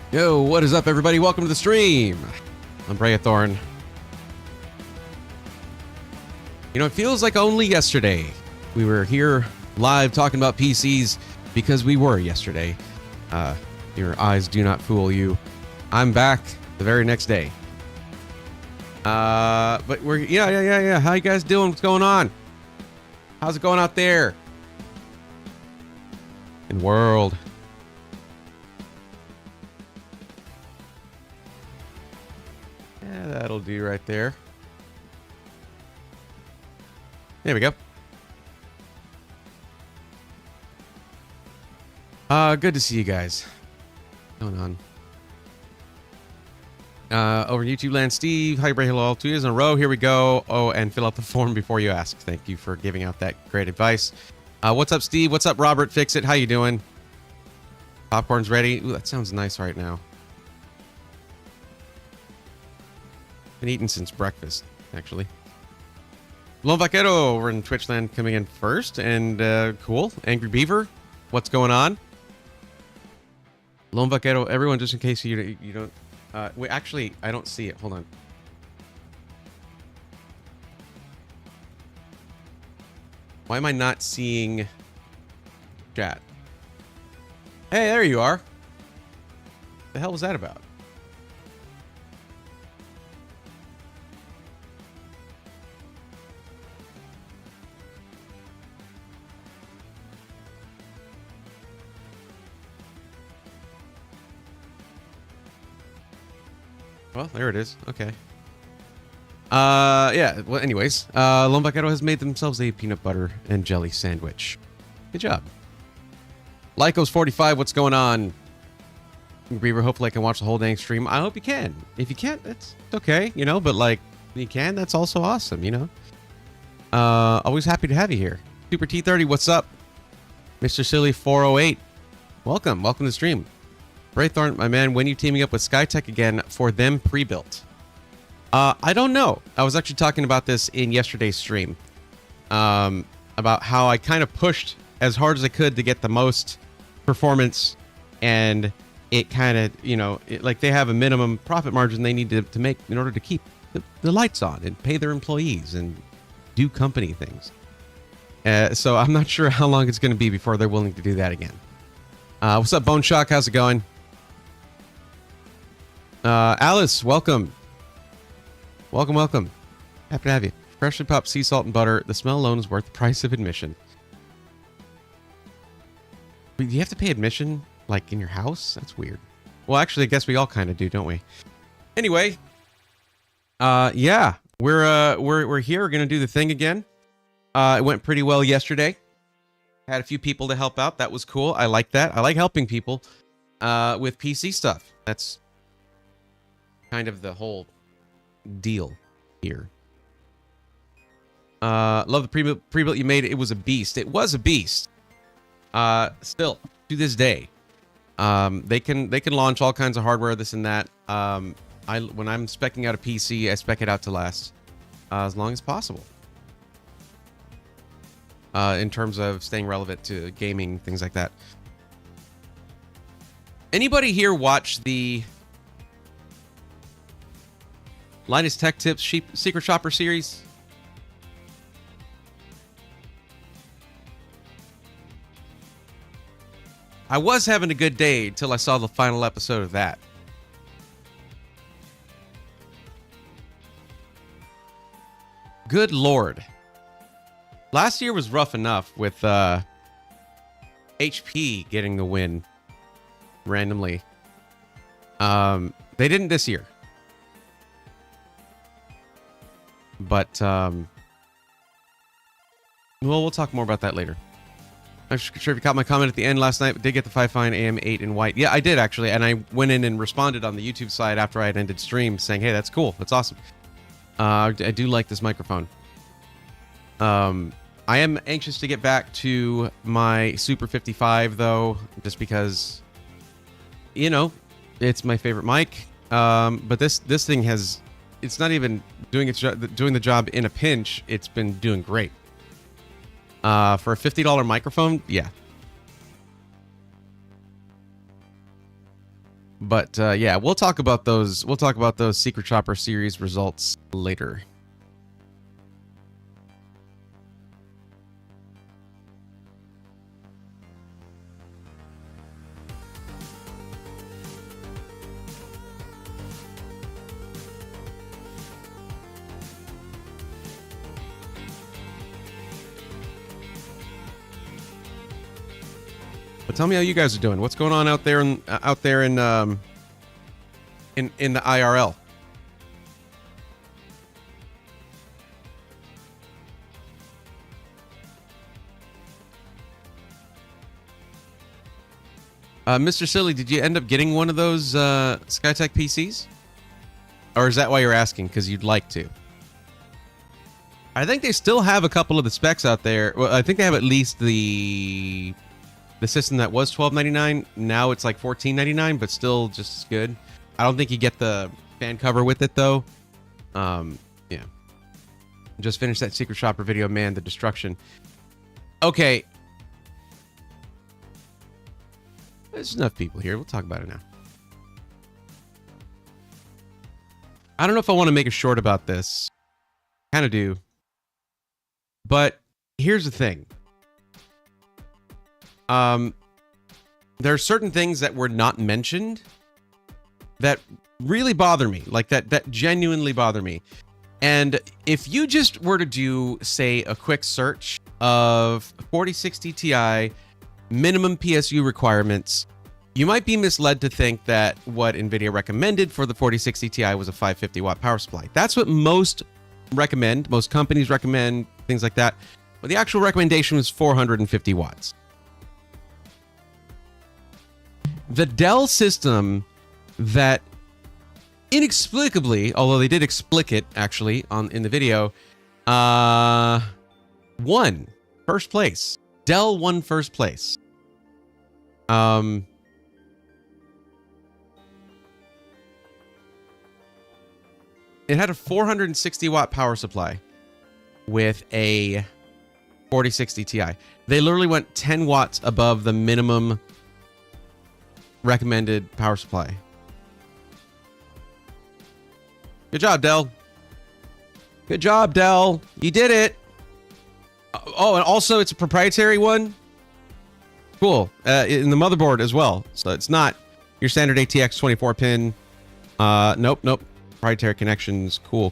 Yo, what is up, everybody? Welcome to the stream. I'm Brayathorn. You know, it feels like only yesterday we were here live talking about PCs, because we were yesterday. Your eyes do not fool you. I'm back the very next day. But we're yeah. How you guys doing? What's going on? How's it going out there in the world? Yeah, that'll do right there. There we go. Good to see you guys. What's going on? Over YouTube land, Steve. Hi, Bray. Hello, 2 years in a row. Here we go. Oh, and fill out the form before you ask. Thank you for giving out that great advice. What's up, Steve? What's up, Robert? Fix it. How you doing? Popcorn's ready. Ooh, that sounds nice right now. Been eating since breakfast, actually. Lone Vaquero over in Twitchland coming in first, and cool. Angry Beaver, what's going on? Lone Vaquero, everyone, just in case you don't. Wait, actually, I don't see it. Hold on. Why am I not seeing chat? Hey, there you are. What the hell was that about? Well, there it is. Okay. Yeah. Well, anyways, Lone Vaquero has made themselves a peanut butter and jelly sandwich. Good job. Lycos 45, what's going on? Beaver, hopefully I can watch the whole dang stream. I hope you can. If you can't, that's okay, you know, but like, if you can, that's also awesome, you know? Always happy to have you here. Super T30, what's up? Mr. Silly 408, welcome to the stream. Braithorn, my man, when are you teaming up with Skytech again for them pre-built? I don't know. I was actually talking about this in yesterday's stream. About how I kind of pushed as hard as I could to get the most performance, and it kind of, you know, like they have a minimum profit margin they need to make in order to keep the lights on and pay their employees and do company things. So I'm not sure how long it's going to be before they're willing to do that again. What's up, Bone Shock? How's it going? Alice, welcome. Welcome. Happy to have you. Freshly popped sea salt and butter. The smell alone is worth the price of admission. Wait, do you have to pay admission, like, in your house? That's weird. Well, actually, I guess we all kind of do, don't we? Anyway, yeah, we're here. We're gonna do the thing again. It went pretty well yesterday. Had a few people to help out. That was cool. I like that. I like helping people with PC stuff. That's kind of the whole deal here. Love the pre-built you made. It was a beast. It was a beast. Still to this day, they can launch all kinds of hardware, this and that. When I'm specking out a PC, I spec it out to last as long as possible. In terms of staying relevant to gaming, things like that. Anybody here watch the Linus Tech Tips Secret Shopper series? I was having a good day till I saw the final episode of that. Good Lord. Last year was rough enough with HP getting the win randomly. They didn't this year. But, well, we'll talk more about that later. I'm sure if you caught my comment at the end last night, but did get the 5 fine AM8 in white. Yeah, I did actually, and I went in and responded on the YouTube side after I had ended stream saying, hey, that's cool, that's awesome. I do like this microphone. I am anxious to get back to my Super 55 though, just because, you know, it's my favorite mic. But this thing has, it's not even doing the job in a pinch. It's been doing great. For a $50 microphone, yeah. But yeah, we'll talk about those. We'll talk about those Secret Shopper series results later. But tell me how you guys are doing. What's going on out there in the IRL? Mr. Silly, did you end up getting one of those Skytech PCs? Or is that why you're asking? Because you'd like to. I think they still have a couple of the specs out there. Well, I think they have at least the system that was $12.99. Now it's like $14.99, but still just as good. I don't think you get the fan cover with it though. Yeah. Just finished that Secret Shopper video, man. The destruction. Okay. There's enough people here. We'll talk about it now. I don't know if I want to make a short about this. Kind of do. But here's the thing. There are certain things that were not mentioned that really bother me, like that genuinely bother me. And if you just were to do, say, a quick search of 4060 Ti minimum PSU requirements, you might be misled to think that what NVIDIA recommended for the 4060 Ti was a 550 watt power supply. That's what most recommend, most companies recommend, things like that. But the actual recommendation was 450 watts. The Dell system that inexplicably, although they did explic it actually in the video, won first place. Dell won first place. It had a 460 watt power supply with a 4060 Ti. They literally went 10 watts above the minimum recommended power supply. Good job, Dell. Good job, Dell. You did it. Oh, and also it's a proprietary one. Cool. In the motherboard as well. So it's not your standard ATX 24 pin. Nope. Proprietary connections. Cool.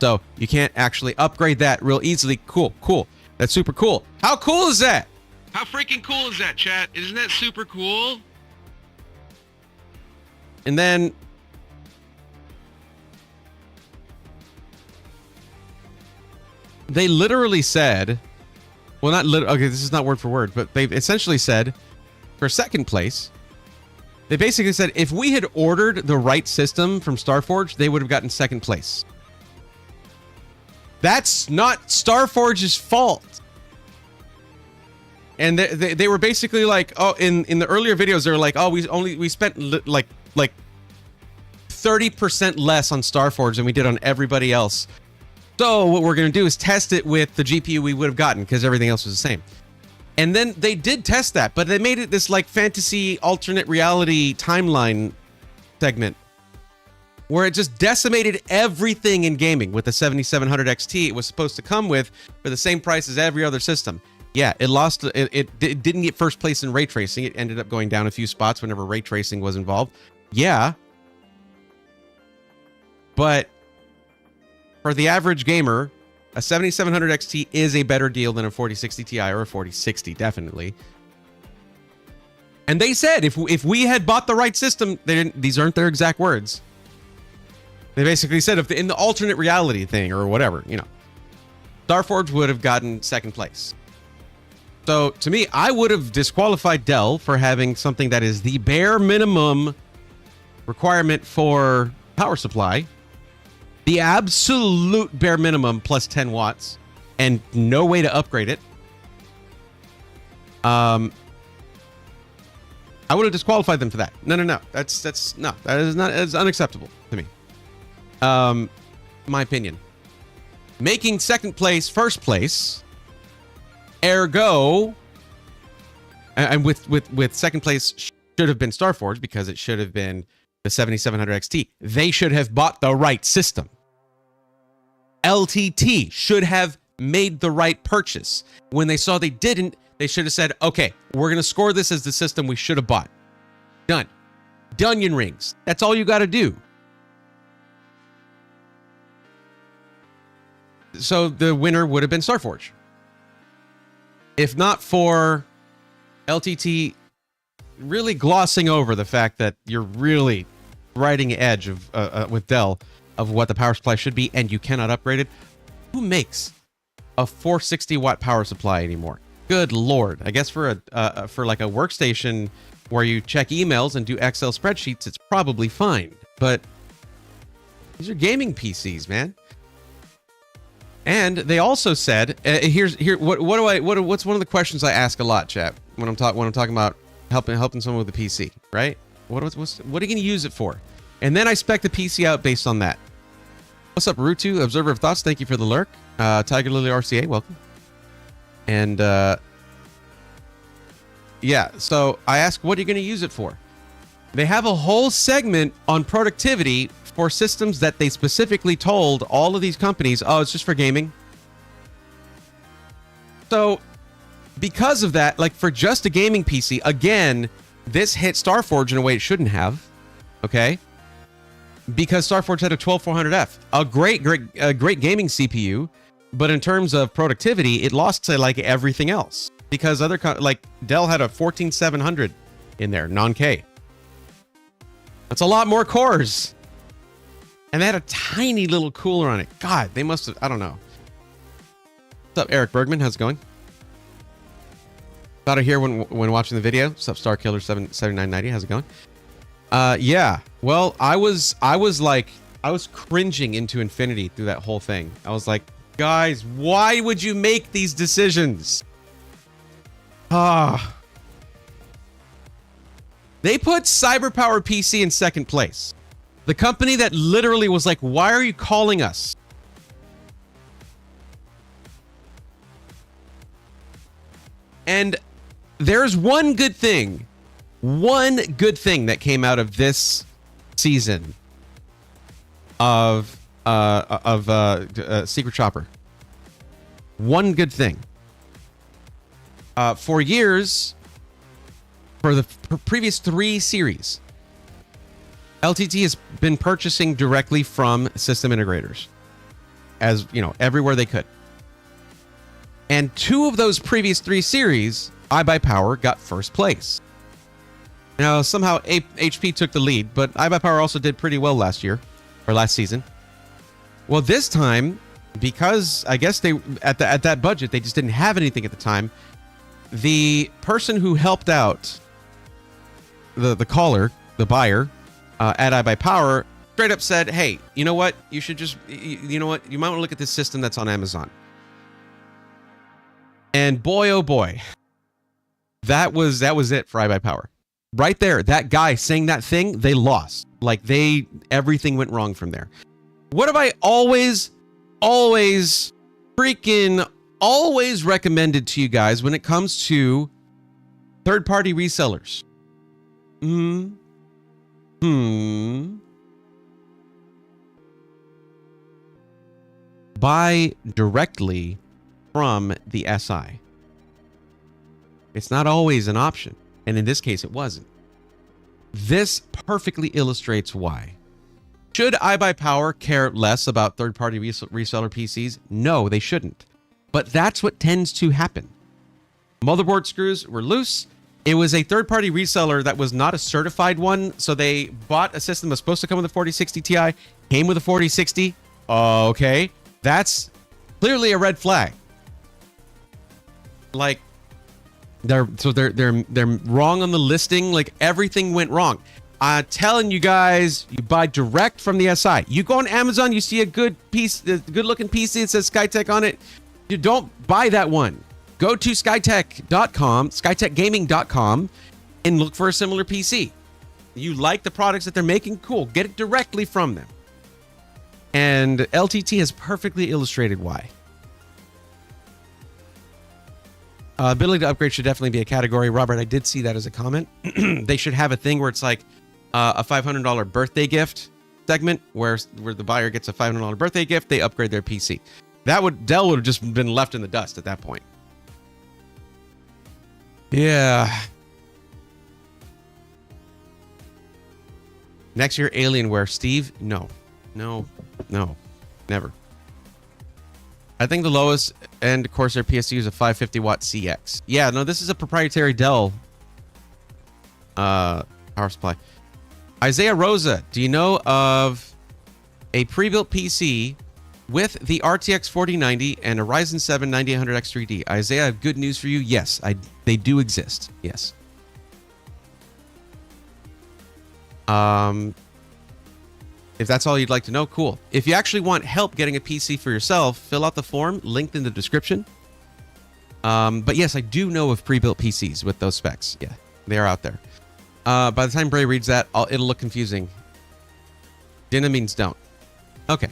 So you can't actually upgrade that real easily. Cool. That's super cool. How cool is that? How freaking cool is that, chat? Isn't that super cool? And then they literally said, well, not literally, okay, this is not word for word, but they essentially said for second place, they basically said if we had ordered the right system from Starforge, they would have gotten second place. That's not Starforge's fault. And they were basically like, oh, in the earlier videos, they were like, oh, we spent like 30% less on Starforge than we did on everybody else. So what we're going to do is test it with the GPU we would have gotten because everything else was the same. And then they did test that, but they made it this like fantasy alternate reality timeline segment where it just decimated everything in gaming with the 7700 XT it was supposed to come with for the same price as every other system. Yeah, it lost. It didn't get first place in ray tracing. It ended up going down a few spots whenever ray tracing was involved. Yeah. But for the average gamer, a 7700 XT is a better deal than a 4060 Ti or a 4060, definitely. And they said if we had bought the right system, these aren't their exact words. They basically said if in the alternate reality thing or whatever, you know, Starforge would have gotten second place. So to me, I would have disqualified Dell for having something that is the bare minimum requirement for power supply, the absolute bare minimum plus 10 watts, and no way to upgrade it. I would have disqualified them for that. No. That is unacceptable to me. My opinion. Making second place first place. Ergo, and with second place should have been Starforge because it should have been the 7700 XT. They should have bought the right system. LTT should have made the right purchase. When they saw they didn't, they should have said, okay, we're going to score this as the system we should have bought. Done. Onion rings. That's all you got to do. So the winner would have been Starforge. If not for LTT really glossing over the fact that you're really riding edge of with Dell of what the power supply should be, and you cannot upgrade it. Who makes a 460 watt power supply anymore? Good Lord. I guess for like a workstation where you check emails and do Excel spreadsheets, it's probably fine. But these are gaming PCs, man. And they also said, what's one of the questions I ask a lot, chat, when I'm talking about helping someone with a PC, right? What are you going to use it for? And then I spec the PC out based on that. What's up, Rutu, Observer of Thoughts? Thank you for the lurk. Tiger Lily RCA, welcome. And yeah, so I ask, what are you going to use it for? They have a whole segment on productivity for systems that they specifically told all of these companies, oh, it's just for gaming. So because of that, like for just a gaming PC, again, this hit Starforge in a way it shouldn't have, okay? Because Starforge had a 12400F, a great gaming CPU, but in terms of productivity, it lost to like everything else because like Dell had a 14700 in there, non-K. That's a lot more cores. And they had a tiny little cooler on it. God, they must have, I don't know. What's up, Eric Bergman? How's it going? Thought of here when watching the video. What's up, Starkiller7990? How's it going? Yeah. Well, I was cringing into infinity through that whole thing. I was like, guys, why would you make these decisions? They put CyberPower PC in second place. The company that literally was like, why are you calling us? And there's one good thing that came out of this season of Secret Chopper. One good thing. For years, for the previous 3 series, LTT has been purchasing directly from system integrators, as you know, everywhere they could. And 2 of those previous 3 series, iBuyPower got first place. Now, somehow HP took the lead, but iBuyPower also did pretty well last season. Well, this time, because I guess they at that budget, they just didn't have anything at the time. The person who helped out the caller, the buyer, at iBuyPower, straight up said, hey, you know what? You should just, you know what? You might want to look at this system that's on Amazon. And boy, oh boy, that was it for iBuyPower. Right there, that guy saying that thing, they lost. Like everything went wrong from there. What have I always recommended to you guys when it comes to third-party resellers? Buy directly from the SI. It's not always an option, and in this case it wasn't. This perfectly illustrates why. Should iBuyPower care less about third-party reseller PCs? No, they shouldn't. But that's what tends to happen. Motherboard screws were loose. It was a third-party reseller that was not a certified one, so they bought a system that was supposed to come with a 4060 Ti, came with a 4060. Okay, that's clearly a red flag. Like, they're wrong on the listing. Like, everything went wrong. I'm telling you guys, you buy direct from the SI. You go on Amazon, you see a good piece, a good-looking PC that says Skytech on it. You don't buy that one. Go to skytech.com, skytechgaming.com, and look for a similar PC. You like the products that they're making? Cool. Get it directly from them. And LTT has perfectly illustrated why. Ability to upgrade should definitely be a category. Robert, I did see that as a comment. They should have a thing where it's like a $500 birthday gift segment where the buyer gets a $500 birthday gift, they upgrade their PC. Dell would have just been left in the dust at that point. Yeah. Next year, Alienware. Steve, no, never. I think the lowest end Corsair PSU is a 550 watt CX. Yeah, no, this is a proprietary Dell power supply. Isaiah Rosa, do you know of a pre-built PC with the RTX 4090 and a Ryzen 7 9800X3D? Isaiah, I have good news for you. Yes, they do exist. Yes. If that's all you'd like to know, cool. If you actually want help getting a PC for yourself, fill out the form, linked in the description. But yes, I do know of pre-built PCs with those specs. Yeah, they are out there. By the time Bray reads that, it'll look confusing. Dinna means don't. Okay.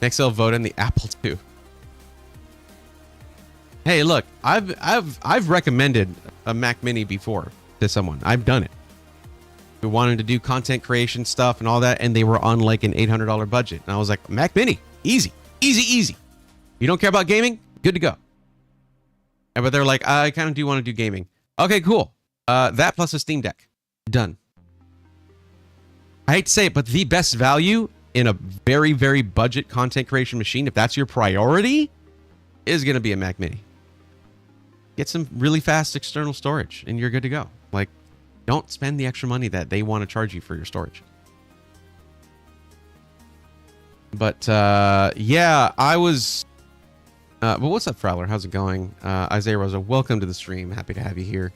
Next, I'll vote in the Apple II. Hey, look, I've recommended a Mac Mini before to someone. I've done it. We wanted to do content creation stuff and all that, and they were on like an $800 budget. And I was like, Mac Mini, easy, easy, easy. You don't care about gaming? Good to go. But they're like, I kind of do want to do gaming. Okay, cool. That plus a Steam Deck. Done. I hate to say it, but the best value in a very, very budget content creation machine, if that's your priority, is going to be a Mac Mini. Get some really fast external storage, and you're good to go. Like, don't spend the extra money that they want to charge you for your storage. But, yeah, I was... well, what's up, Fowler? How's it going? Isaiah Rosa, welcome to the stream. Happy to have you here.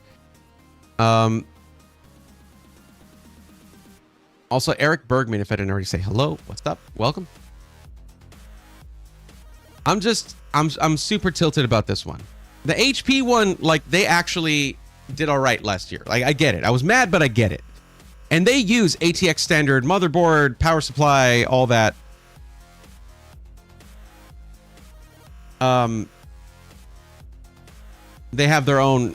Also, Eric Bergman, if I didn't already say hello, what's up? Welcome. I'm super tilted about this one. The HP one, like, they actually did all right last year. Like, I get it. I was mad, but I get it. And they use ATX standard motherboard, power supply, all that. They have their own.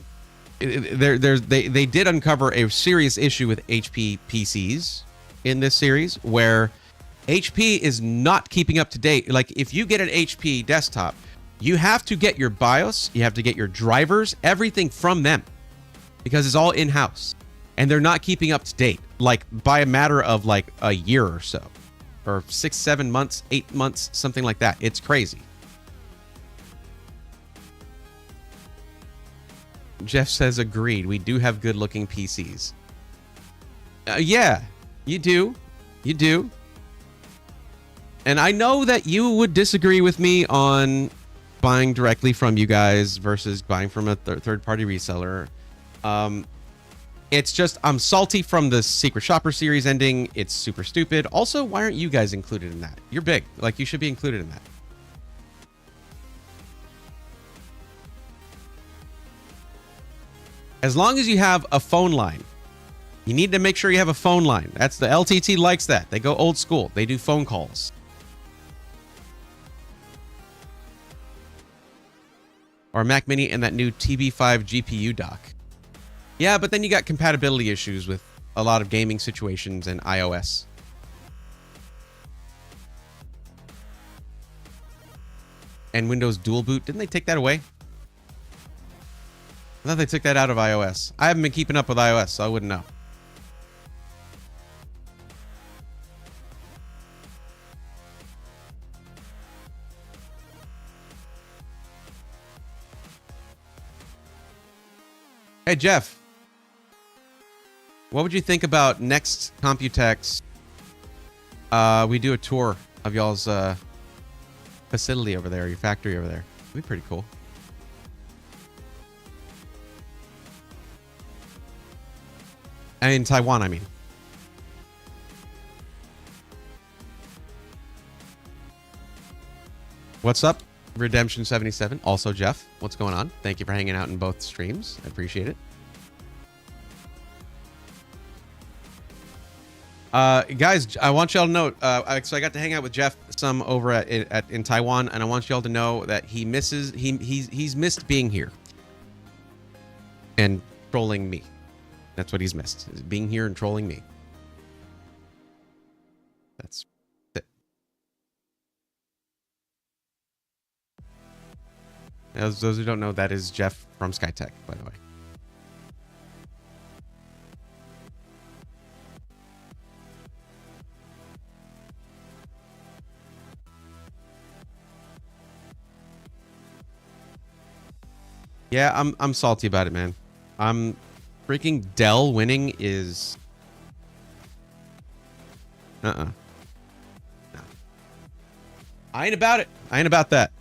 They did uncover a serious issue with HP PCs in this series, where HP is not keeping up to date. Like, if you get an HP desktop, you have to get your BIOS, you have to get your drivers, everything from them, because it's all in-house, and they're not keeping up to date, like, by a matter of like a year or so, or 6, 7 months, 8 months, something like that. It's crazy. Jeff says, agreed. We do have good-looking PCs. Yeah, you do. You do. And I know that you would disagree with me on buying directly from you guys versus buying from a third-party reseller. It's just, I'm salty from the Secret Shopper series ending. It's super stupid. Also, why aren't you guys included in that? You're big. Like, you should be included in that. As long as you have a phone line, you need to make sure you have a phone line. That's the LTT likes that. They go old school. They do phone calls. Or Mac Mini and that new TB5 GPU dock. Yeah, but then you got compatibility issues with a lot of gaming situations and iOS. And Windows Dual Boot. Didn't they take that away? I thought they took that out of iOS. I haven't been keeping up with iOS, so I wouldn't know. Hey, Jeff. What would you think about next Computex? We do a tour of y'all's facility over there, your factory over there. It'd be pretty cool. In Taiwan, I mean. What's up, Redemption77? Also, Jeff, what's going on? Thank you for hanging out in both streams. I appreciate it. Guys, I want y'all to know. So I got to hang out with Jeff some over in Taiwan, and I want y'all to know that he's missed being here and trolling me. That's what he's missed, is being here and trolling me. That's it. Those who don't know, that is Jeff from SkyTech, by the way. Yeah, I'm salty about it, man. I'm freaking Dell winning is no. I ain't about it. I ain't about that.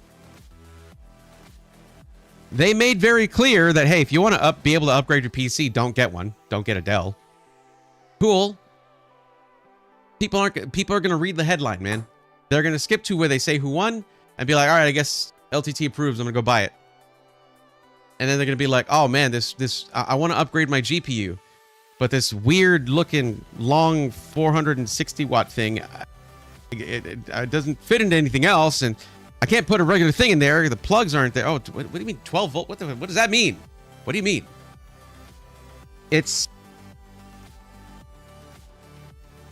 They made very clear that, hey, if you want to be able to upgrade your PC, don't get one. Don't get a Dell. Cool. People are going to read the headline, man. They're going to skip to where they say who won and be like, all right, I guess LTT approves. I'm going to go buy it. And then they're going to be like, oh man, I want to upgrade my GPU, but this weird looking long 460 watt thing, it doesn't fit into anything else. And I can't put a regular thing in there. The plugs aren't there. Oh, what do you mean 12 volt? What does that mean? What do you mean? It's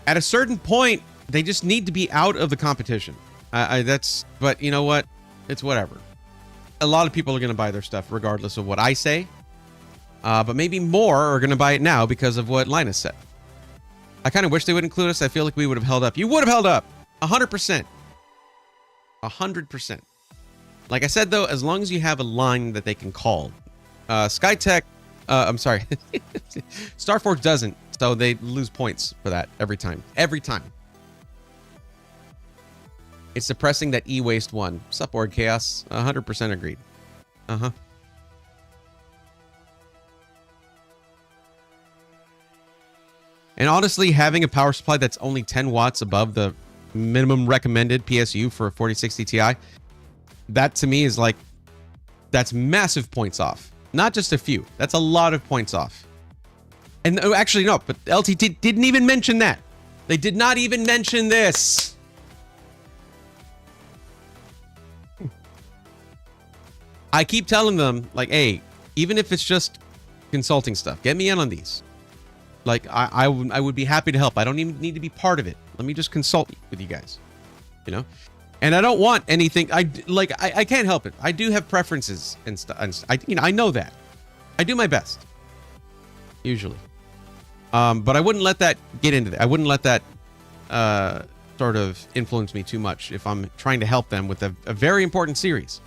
at a certain point, they just need to be out of the competition. But you know what? It's whatever. A lot of people are going to buy their stuff regardless of what I say. But maybe more are going to buy it now because of what Linus said. I kind of wish they would include us. I feel like we would have held up. You would have held up. 100%. 100%. Like I said, though, as long as you have a line that they can call. SkyTech, I'm sorry. Starforge doesn't. So they lose points for that every time. Every time. It's depressing that E-Waste won. Sup, Org Chaos? 100% agreed. Uh-huh. And honestly, having a power supply that's only 10 watts above the minimum recommended PSU for a 4060 Ti, that to me is like, that's massive points off. Not just a few. That's a lot of points off. And actually, no, but LTT didn't even mention that. They did not even mention this. I keep telling them, like, hey, even if it's just consulting stuff, get me in on these. Like, I would be happy to help. I don't even need to be part of it. Let me just consult with you guys, you know? And I don't want anything. I can't help it. I do have preferences and stuff. I know that. I do my best, usually. But I wouldn't let that get into that. I wouldn't let that sort of influence me too much if I'm trying to help them with a very important series.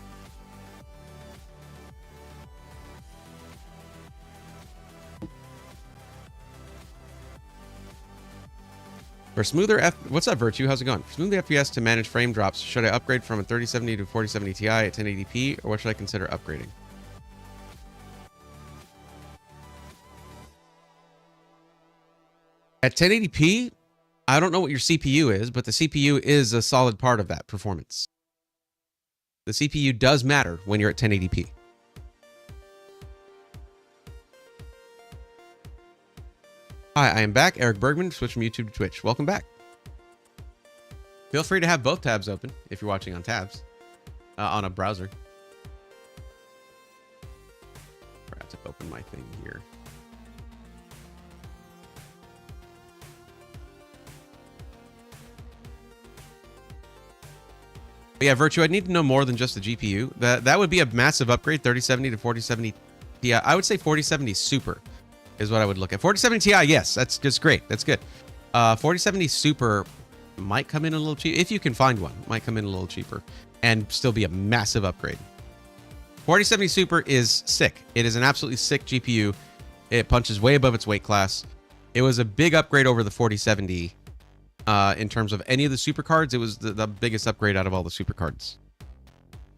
For smoother what's up, Virtue? How's it going? For smoother FPS to manage frame drops, should I upgrade from a 3070 to 4070 Ti at 1080p, or what should I consider upgrading? At 1080p, I don't know what your CPU is, but the CPU is a solid part of that performance. The CPU does matter when you're at 1080p. Hi, I am back. Eric Bergman, switch from YouTube to Twitch. Welcome back. Feel free to have both tabs open if you're watching on tabs, on a browser. I have to open my thing here. But yeah, Virtue, I'd need to know more than just the GPU. That would be a massive upgrade, 3070 to 4070 Ti. I would say 4070 Super is what I would look at. 4070 Ti, yes, that's just great. That's good. 4070 Super might come in a little cheap. If you can find one, might come in a little cheaper and still be a massive upgrade. 4070 Super is sick. It is an absolutely sick GPU. It punches way above its weight class. It was a big upgrade over the 4070. In terms of any of the super cards, it was the biggest upgrade out of all the super cards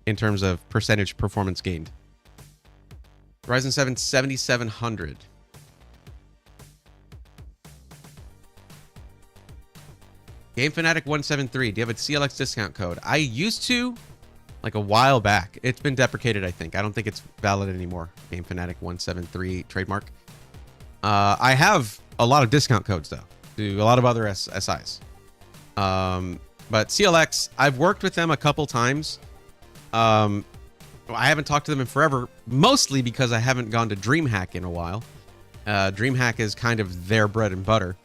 in terms of percentage performance gained. Ryzen 7 7700. Game Fanatic 173. Do you have a CLX discount code? I used to, like a while back. It's been deprecated, I think. I don't think it's valid anymore. Game Fanatic 173 trademark. I have a lot of discount codes though. to a lot of other SIs. But CLX, I've worked with them a couple times. I haven't talked to them in forever, mostly because I haven't gone to DreamHack in a while. DreamHack is kind of their bread and butter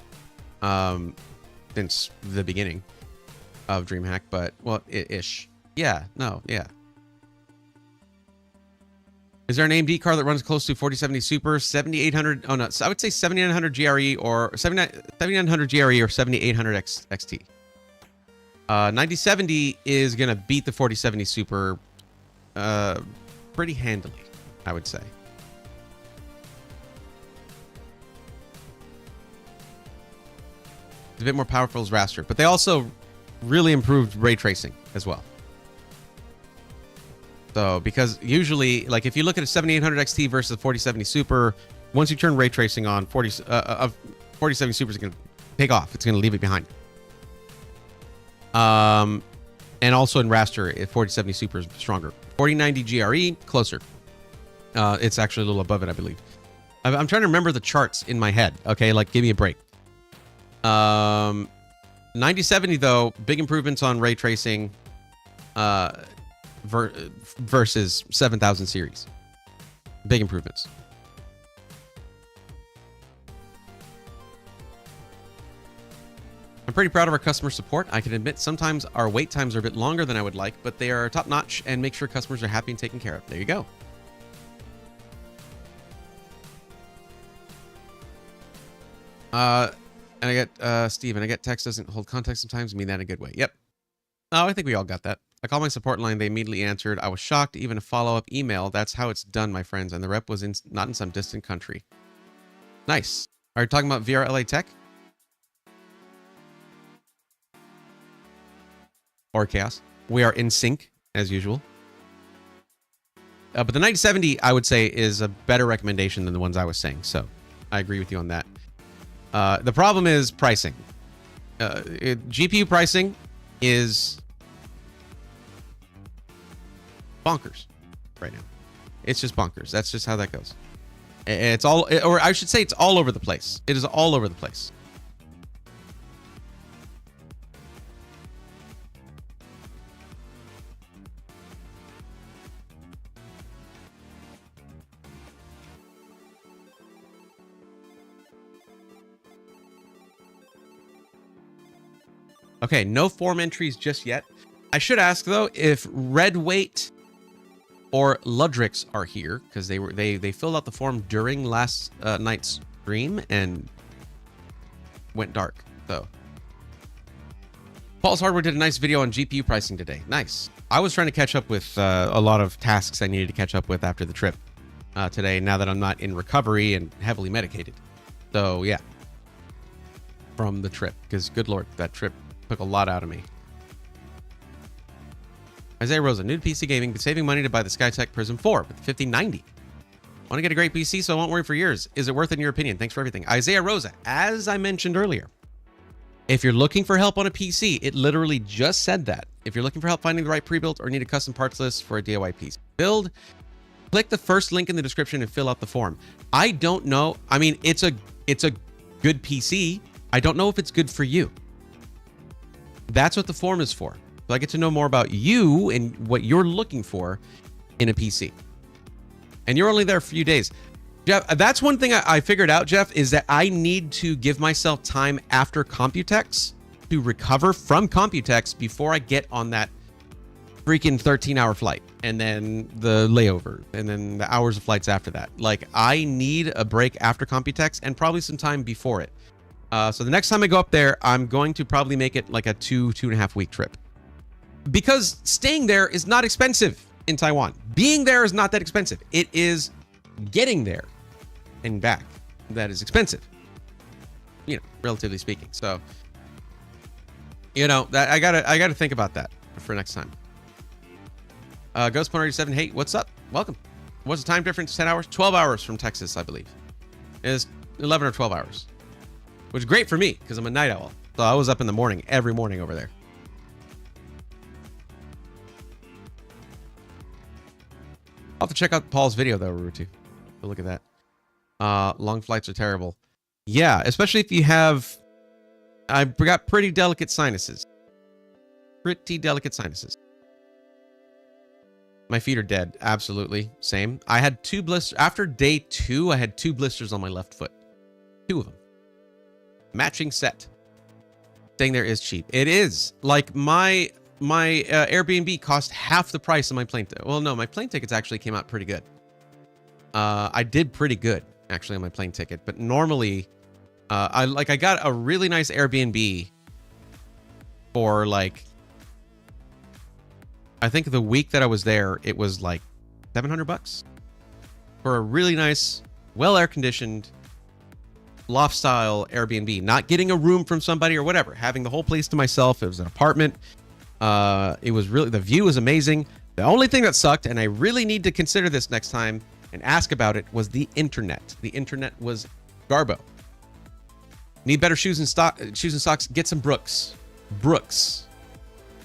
since the beginning of DreamHack, but, well, ish. Yeah, no, yeah. Is there an AMD card that runs close to 4070 Super, 7800? Oh, no, I would say 7900 GRE or 7900 GRE or 7800 XT. 9070 is going to beat the 4070 Super pretty handily, I would say. It's a bit more powerful as raster, but they also really improved ray tracing as well. So, because usually, like if you look at a 7800 XT versus a 4070 Super, once you turn ray tracing on, 4070 Super is going to take off. It's going to leave it behind. And also in raster, 4070 Super is stronger. 4090 GRE, closer. It's actually a little above it, I believe. I'm trying to remember the charts in my head. Okay, like give me a break. 9070 though, big improvements on ray tracing versus 7000 series. Big improvements. I'm pretty proud of our customer support. I can admit sometimes our wait times are a bit longer than I would like, but they are top notch and make sure customers are happy and taken care of. There you go. And I get Steven, I get text doesn't hold context sometimes. I mean that in a good way. Yep. Oh, I think we all got that. I called my support line. They immediately answered. I was shocked. Even a follow-up email. That's how it's done, my friends. And the rep was not in some distant country. Nice. Are you talking about VRLA Tech? Or Chaos? We are in sync, as usual. But the 9070, I would say, is a better recommendation than the ones I was saying. So I agree with you on that. The problem is pricing. GPU pricing is bonkers right now. It's just bonkers. That's just how that goes. It's all, or I should say it's all over the place. It is all over the place. Okay, no form entries just yet. I should ask though if Redweight or Ludrix are here, because they filled out the form during last night's stream and went dark. So Paul's Hardware did a nice video on GPU pricing today. Nice. I was trying to catch up with a lot of tasks I needed to catch up with after the trip today, now that I'm not in recovery and heavily medicated. So yeah, from the trip, because good lord, that trip took a lot out of me. Isaiah Rosa, new to PC gaming, but saving money to buy the Skytech Prism 4 with the 5090. Want to get a great PC so I won't worry for years. Is it worth it in your opinion? Thanks for everything. Isaiah Rosa, as I mentioned earlier, if you're looking for help on a PC, it literally just said that. If you're looking for help finding the right pre-built or need a custom parts list for a DIY PC build, click the first link in the description and fill out the form. I don't know. I mean, it's a good PC. I don't know if it's good for you. That's what the form is for. So I get to know more about you and what you're looking for in a PC. And you're only there for a few days. Jeff, that's one thing I figured out, Jeff, is that I need to give myself time after Computex to recover from Computex before I get on that freaking 13-hour flight. And then the layover. And then the hours of flights after that. Like, I need a break after Computex and probably some time before it. So the next time I go up there, I'm going to probably make it like a 2.5 week trip. Because staying there is not expensive in Taiwan. Being there is not that expensive. It is getting there and back that is expensive, you know, relatively speaking. So, you know, that I gotta think about that for next time. Ghost Pun 87, hey, what's up? Welcome. What's the time difference? 10 hours? 12 hours from Texas, I believe. It is 11 or 12 hours, which is great for me because I'm a night owl. So I was up in the morning, every morning over there. I'll have to check out Paul's video though, Rutu. Look at that. Long flights are terrible. Yeah, especially if you have I've got pretty delicate sinuses. Pretty delicate sinuses. My feet are dead. Absolutely. Same. I had 2 blisters. After day 2, I had 2 blisters on my left foot. 2 of them. Matching set. Staying there is cheap. It is. Like my Airbnb cost half the price of my plane ticket. Well, no, my plane tickets actually came out pretty good. I did pretty good actually on my plane ticket, but normally I got a really nice Airbnb for like, I think the week that I was there, it was like $700 for a really nice, well air conditioned loft style Airbnb. Not getting a room from somebody or whatever, having the whole place to myself. It was an apartment. It was really, the view was amazing. The only thing that sucked, and I really need to consider this next time and ask about it, was the internet. The internet was garbo. Need better shoes and socks. Get some Brooks.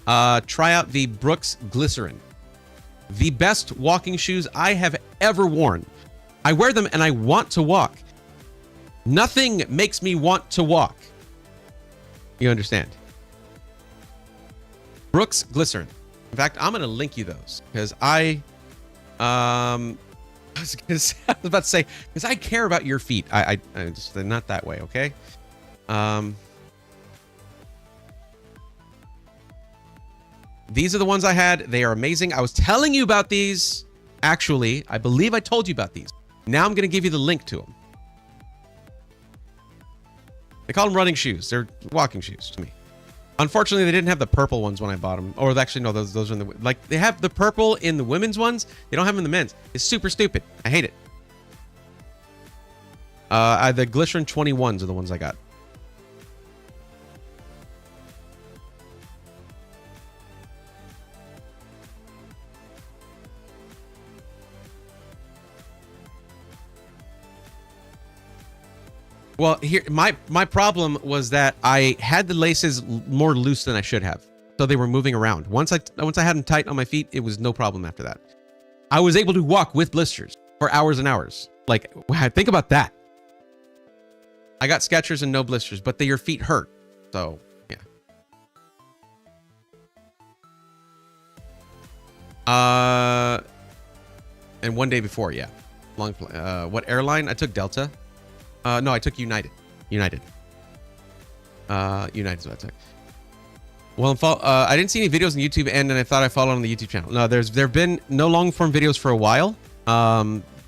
Try out the Brooks Glycerin. The best walking shoes I have ever worn. I wear them and I want to walk. Nothing makes me want to walk. You understand? Brooks Glycerin. In fact, I'm going to link you those because I was about to say, because I care about your feet. I just, they're not that way, okay? These are the ones I had. They are amazing. I was telling you about these. Actually, I believe I told you about these. Now I'm going to give you the link to them. They call them running shoes. They're walking shoes to me. Unfortunately, they didn't have the purple ones when I bought them. Or actually, no, those are in the... Like, they have the purple in the women's ones. They don't have them in the men's. It's super stupid. I hate it. The Glycerin 21s are the ones I got. Well, here my problem was that I had the laces more loose than I should have, so they were moving around. Once I had them tight on my feet, it was no problem after that. I was able to walk with blisters for hours and hours. Like, think about that. I got Skechers and no blisters, but your feet hurt. So yeah. And one day before, yeah. What airline? I took Delta. No, I took United. United is what I took. Well, I didn't see any videos on YouTube, and I thought I followed on the YouTube channel. No, there've been no long form videos for a while,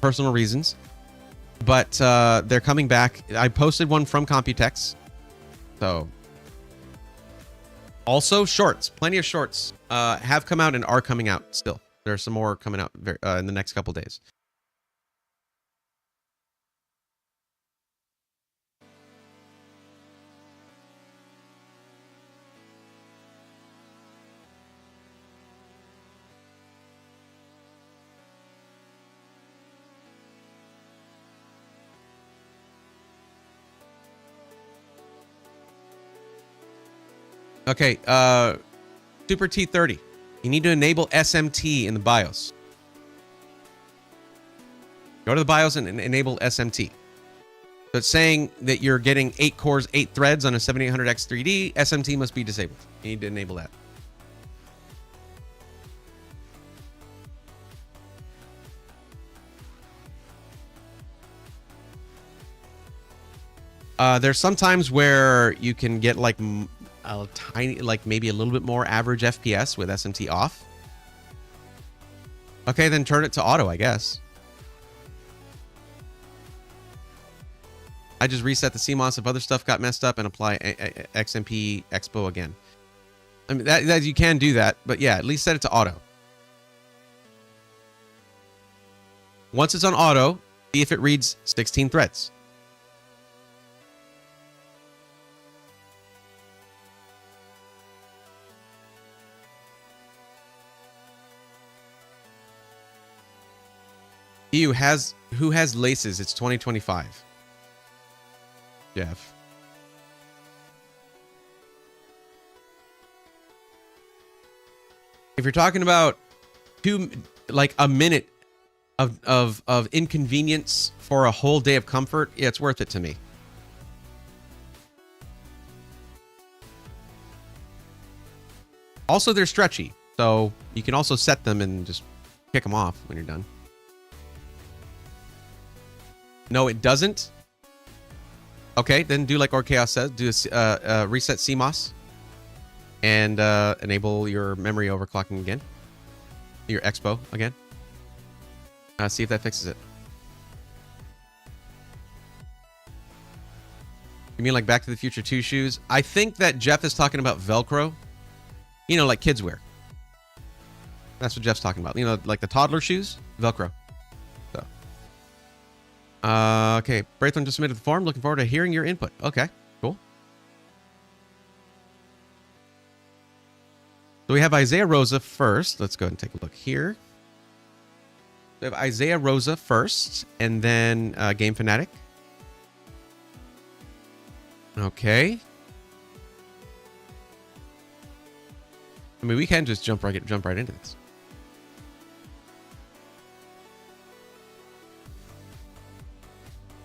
personal reasons, but they're coming back. I posted one from Computex, so also shorts. Plenty of shorts have come out and are coming out still. There are some more coming out in the next couple days. Okay, Super T30. You need to enable SMT in the BIOS. Go to the BIOS and enable SMT. So it's saying that you're getting 8 cores, 8 threads on a 7800X 3D. SMT must be disabled. You need to enable that. There's some times where you can get like a tiny, like maybe a little bit more average FPS with SMT off. Okay, then turn it to auto, I guess. I just reset the CMOS if other stuff got messed up and apply XMP Expo again. I mean, that you can do that, but yeah, at least set it to auto. Once it's on auto, see if it reads 16 threads. Who has laces? It's 2025. Jeff. If you're talking about a minute of inconvenience for a whole day of comfort, yeah, it's worth it to me. Also, they're stretchy, so you can also set them and just kick them off when you're done. No, it doesn't. Okay, then do like Orchaos says. Do a reset CMOS and enable your memory overclocking again. Your Expo again. See if that fixes it. You mean like Back to the Future 2 shoes? I think that Jeff is talking about Velcro. You know, like kids wear. That's what Jeff's talking about. You know, like the toddler shoes? Velcro. So. Okay. Braithwaite just submitted the form. Looking forward to hearing your input. Okay. Cool. So we have Isaiah Rosa first. Let's go ahead and take a look here. We have Isaiah Rosa first, and then Game Fanatic. Okay. I mean, we can just jump right into this.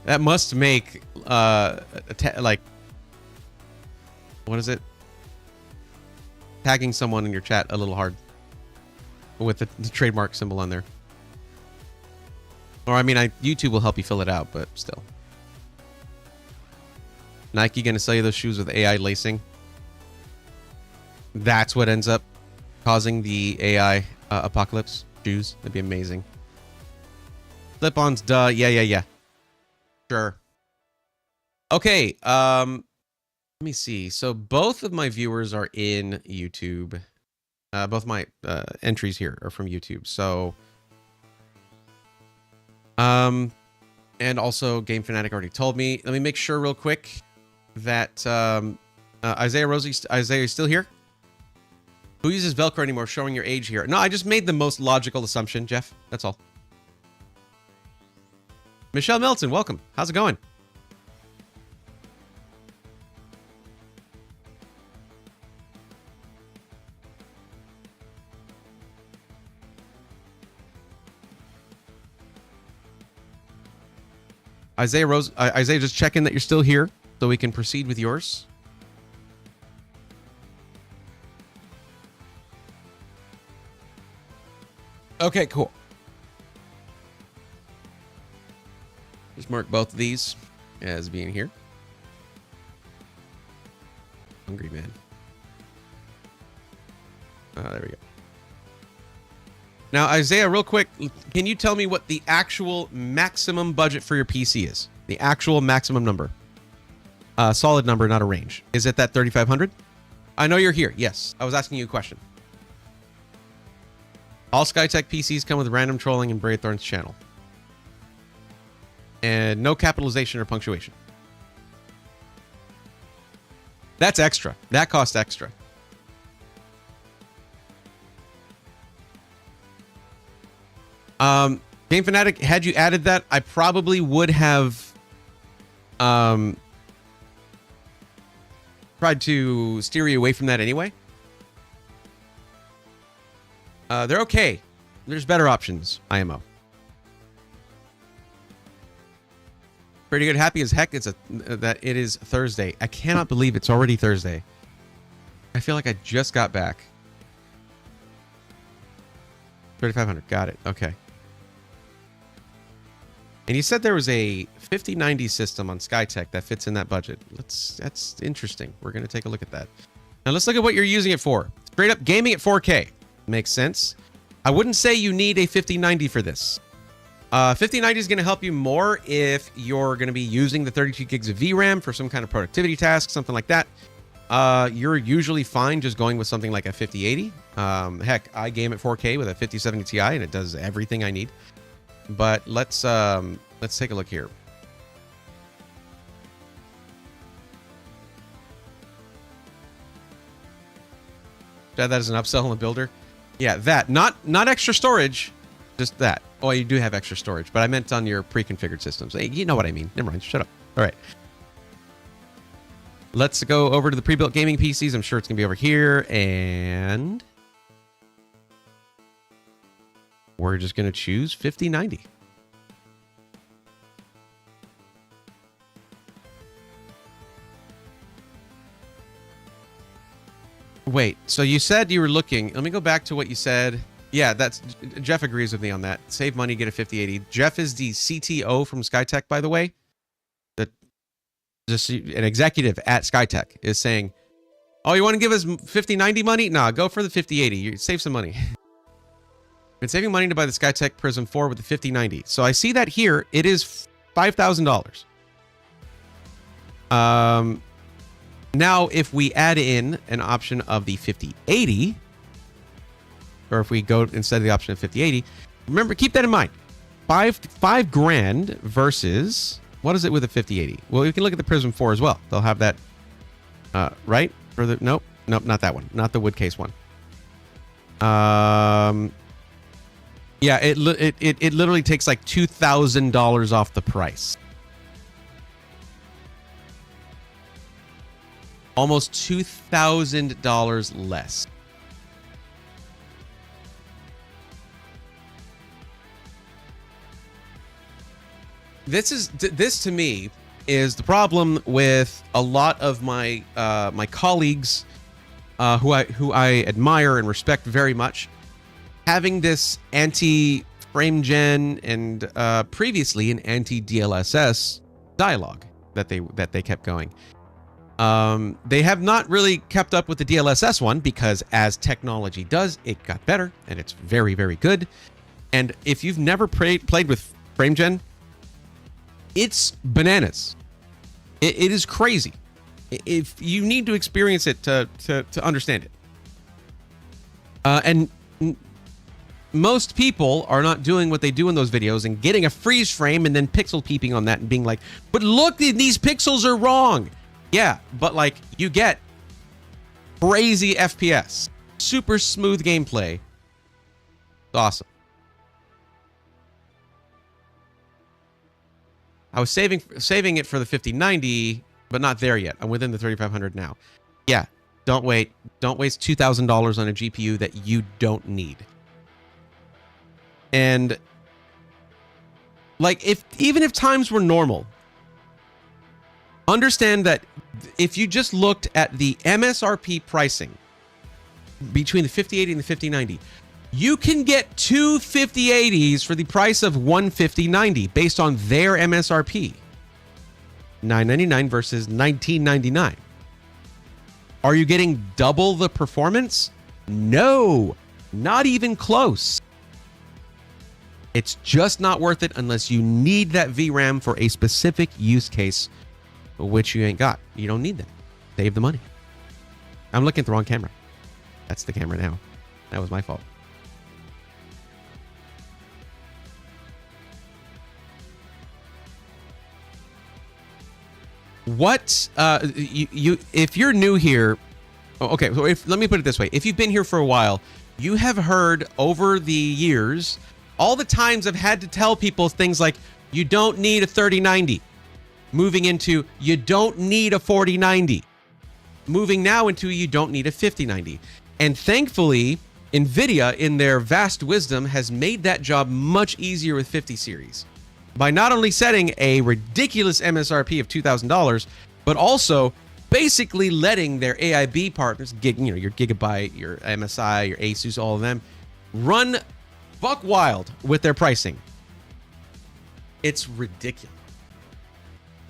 That must make like, what is it? Tagging someone in your chat a little hard with the trademark symbol on there. Or I mean, YouTube will help you fill it out, but still. Nike gonna sell you those shoes with AI lacing. That's what ends up causing the AI apocalypse. Shoes, that'd be amazing. Slip-ons, duh. Yeah. Sure. Okay. Let me see. So both of my viewers are in YouTube. Both my entries here are from YouTube. So, and also Game Fanatic already told me. Let me make sure real quick that Isaiah is still here. Who uses Velcro anymore? Showing your age here. No, I just made the most logical assumption, Jeff. That's all. Michelle Milton, welcome. How's it going? Isaiah, just checking that you're still here so we can proceed with yours. Okay, cool. Just mark both of these as being here. Hungry man. There we go. Now, Isaiah, real quick, can you tell me what the actual maximum budget for your PC is? The actual maximum number. Solid number, not a range. Is it that 3,500? I know you're here. Yes. I was asking you a question. All SkyTech PCs come with random trolling in Braithorn's channel. And no capitalization or punctuation. That's extra. That costs extra. Game Fanatic, had you added that, I probably would have tried to steer you away from that anyway. They're okay. There's better options, IMO. Pretty good. Happy as heck that it is Thursday. I cannot believe it's already Thursday. I feel like I just got back. 3,500. Got it. Okay. And you said there was a 5090 system on SkyTech that fits in that budget. That's interesting. We're going to take a look at that. Now let's look at what you're using it for. Straight up gaming at 4K. Makes sense. I wouldn't say you need a 5090 for this. 5090 is going to help you more if you're going to be using the 32 gigs of VRAM for some kind of productivity task, something like that. You're usually fine just going with something like a 5080. Heck, I game at 4K with a 5070 Ti, and it does everything I need. But let's take a look here. That is an upsell on the builder. Yeah, that. Not extra storage, just that. Oh, you do have extra storage, but I meant on your pre-configured systems. Hey, you know what I mean. Never mind. Shut up. All right. Let's go over to the pre-built gaming PCs. I'm sure it's going to be over here. And we're just going to choose 5090. Wait, so you said you were looking. Let me go back to what you said. Yeah, that's Jeff agrees with me on that. Save money, get a 5080. Jeff is the CTO from SkyTech, by the way. That just an executive at SkyTech is saying, "Oh, you want to give us 5090 money? Nah, go for the 5080. You save some money." Been saving money to buy the SkyTech Prism 4 with the 5090. So I see that here. It is $5,000. Now, if we add in an option of the 5080, or if we go instead of the option of 5080, remember, keep that in mind. Five grand versus, what is it with a 5080? Well, you can look at the Prism 4 as well. They'll have that, right? For the, nope, not that one. Not the wood case one. Yeah, it literally takes like $2,000 off the price. Almost $2,000 less. This to me is the problem with a lot of my my colleagues who I admire and respect very much, having this anti-frame gen and previously an anti-DLSS dialogue that they kept going. They have not really kept up with the DLSS one because, as technology does, it got better and it's very, very good. And if you've never played with frame gen, it's bananas. It is crazy. If you need to experience it to understand it. And most people are not doing what they do in those videos and getting a freeze frame and then pixel peeping on that and being like, but look, these pixels are wrong. Yeah, but like you get crazy FPS, super smooth gameplay. It's awesome. I was saving it for the 5090, but not there yet. I'm within the 3500 now. Yeah, don't wait. Don't waste $2,000 on a GPU that you don't need. And like, even if times were normal, understand that if you just looked at the MSRP pricing between the 5080 and the 5090, you can get two 5080s for the price of one 5090 based on their MSRP. $999 versus $1999. Are you getting double the performance? No, not even close. It's just not worth it unless you need that VRAM for a specific use case, which you ain't got. You don't need that. Save the money. I'm looking at the wrong camera. That's the camera now. That was my fault. What if you're new here, okay, so let me put it this way. If you've been here for a while, you have heard over the years all the times I've had to tell people things like, you don't need a 3090. Moving into, you don't need a 4090. Moving now into, you don't need a 5090. And thankfully, NVIDIA, in their vast wisdom, has made that job much easier with 50 series. By not only setting a ridiculous MSRP of $2,000, but also basically letting their AIB partners, your Gigabyte, your MSI, your Asus, all of them, run buck wild with their pricing. It's ridiculous.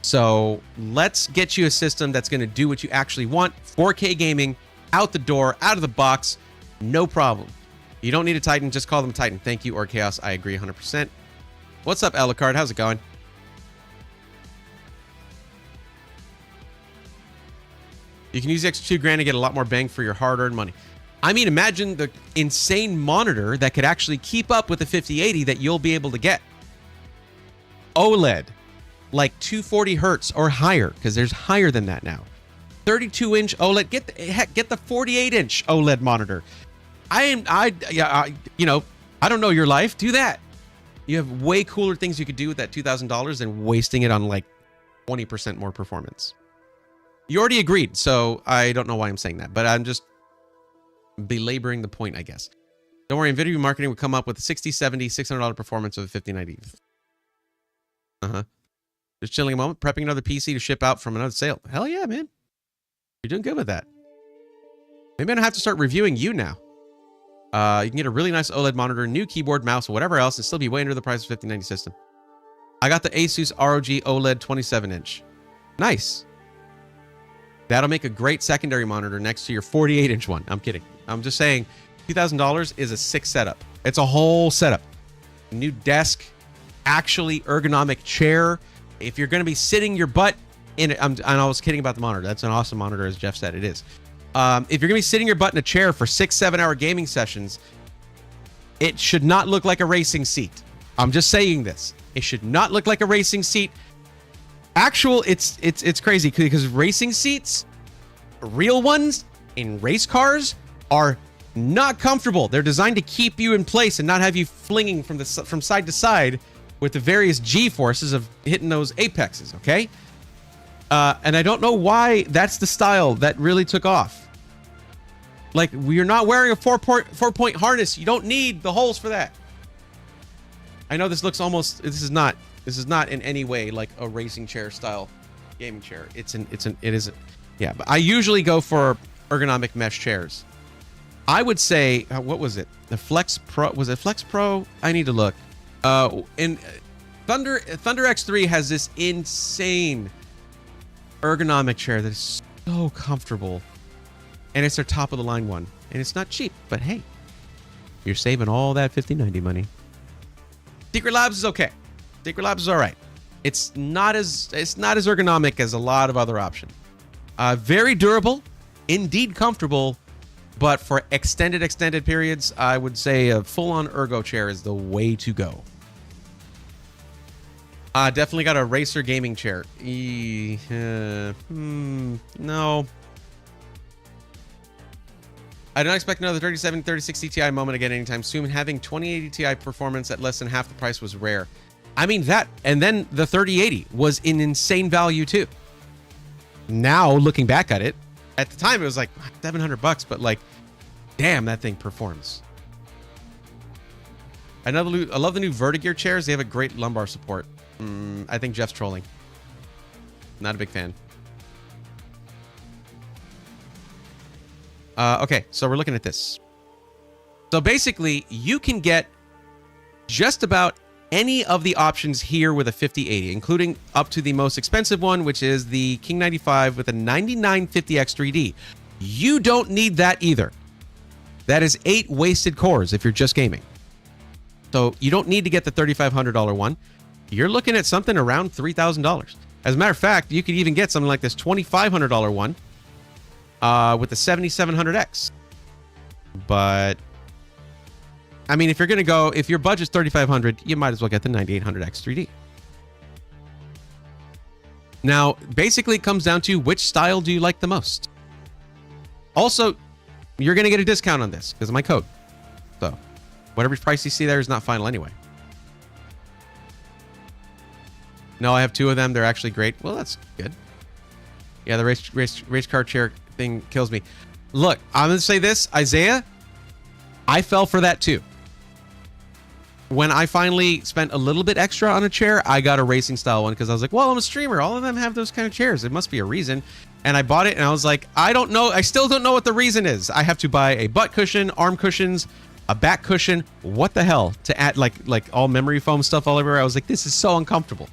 So let's get you a system that's going to do what you actually want. 4K gaming, out the door, out of the box, no problem. You don't need a Titan, just call them Titan. Thank you, or Chaos. I agree 100%. What's up, Alucard? How's it going? You can use the extra $2,000 to get a lot more bang for your hard-earned money. I mean, imagine the insane monitor that could actually keep up with the 5080 that you'll be able to get. OLED, like 240 hertz or higher, because there's higher than that now. 32-inch OLED. Get the 48-inch OLED monitor. I don't know your life. Do that. You have way cooler things you could do with that $2,000 than wasting it on like 20% more performance. You already agreed, so I don't know why I'm saying that, but I'm just belaboring the point, I guess. Don't worry, NVIDIA marketing will come up with a $60, $70, $600 performance of a 5090. Just chilling a moment, prepping another PC to ship out from another sale. Hell yeah, man. You're doing good with that. Maybe I don't have to start reviewing you now. You can get a really nice OLED monitor, new keyboard, mouse, or whatever else, and still be way under the price of 5090 system. I got the Asus ROG OLED 27-inch. Nice. That'll make a great secondary monitor next to your 48-inch one. I'm kidding. I'm just saying, $2,000 is a sick setup. It's a whole setup. New desk, actually ergonomic chair. If you're going to be sitting your butt in it, and I was kidding about the monitor. That's an awesome monitor, as Jeff said. It is. If you're going to be sitting your butt in a chair for 6-7 hour gaming sessions, it should not look like a racing seat. I'm just saying this. It should not look like a racing seat. It's crazy because racing seats, real ones in race cars, are not comfortable. They're designed to keep you in place and not have you flinging from side to side with the various G forces of hitting those apexes. Okay. And I don't know why that's the style that really took off. Like, you're not wearing a four-point harness. You don't need the holes for that. I know this looks almost, this is not in any way like a racing chair style gaming chair. It isn't. Yeah, but I usually go for ergonomic mesh chairs. I would say, what was it? The Flex Pro, was it Flex Pro? I need to look. And Thunder X3 has this insane ergonomic chair that is so comfortable, and it's their top of the line one, and it's not cheap, but hey, you're saving all that 5090 money. Secret Labs is okay. Secret Labs is all right. It's not as ergonomic as a lot of other options. Very durable, indeed comfortable, but for extended periods, I would say a full-on ergo chair is the way to go. Definitely got a racer gaming chair. No. I don't expect another 3060 Ti moment again anytime soon. Having 2080 Ti performance at less than half the price was rare. I mean, that, and then the 3080 was an insane value too. Now, looking back at it, at the time it was like $700, but like, damn, that thing performs. I love the new Vertigear chairs. They have a great lumbar support. I think Jeff's trolling. Not a big fan. Okay, so we're looking at this. So basically, you can get just about any of the options here with a 5080, including up to the most expensive one, which is the King 95 with a 9950X 3D. You don't need that either. That is 8 wasted cores if you're just gaming. So you don't need to get the $3,500 one. You're looking at something around $3,000. As a matter of fact, you could even get something like this $2,500 one with the 7700X. But I mean, if you're gonna go, if your budget's $3,500, you might as well get the 9800X 3D. Now, basically, it comes down to which style do you like the most. Also, you're gonna get a discount on this because of my code. So, whatever price you see there is not final anyway. No, I have 2 of them. They're actually great. Well, that's good. Yeah, the race car chair thing kills me. Look, I'm gonna say this, Isaiah. I fell for that too. When I finally spent a little bit extra on a chair, I got a racing style one because I was like, well, I'm a streamer. All of them have those kind of chairs. It must be a reason. And I bought it and I was like, I don't know. I still don't know what the reason is. I have to buy a butt cushion, arm cushions, a back cushion. What the hell? To add like all memory foam stuff all over. I was like, this is so uncomfortable.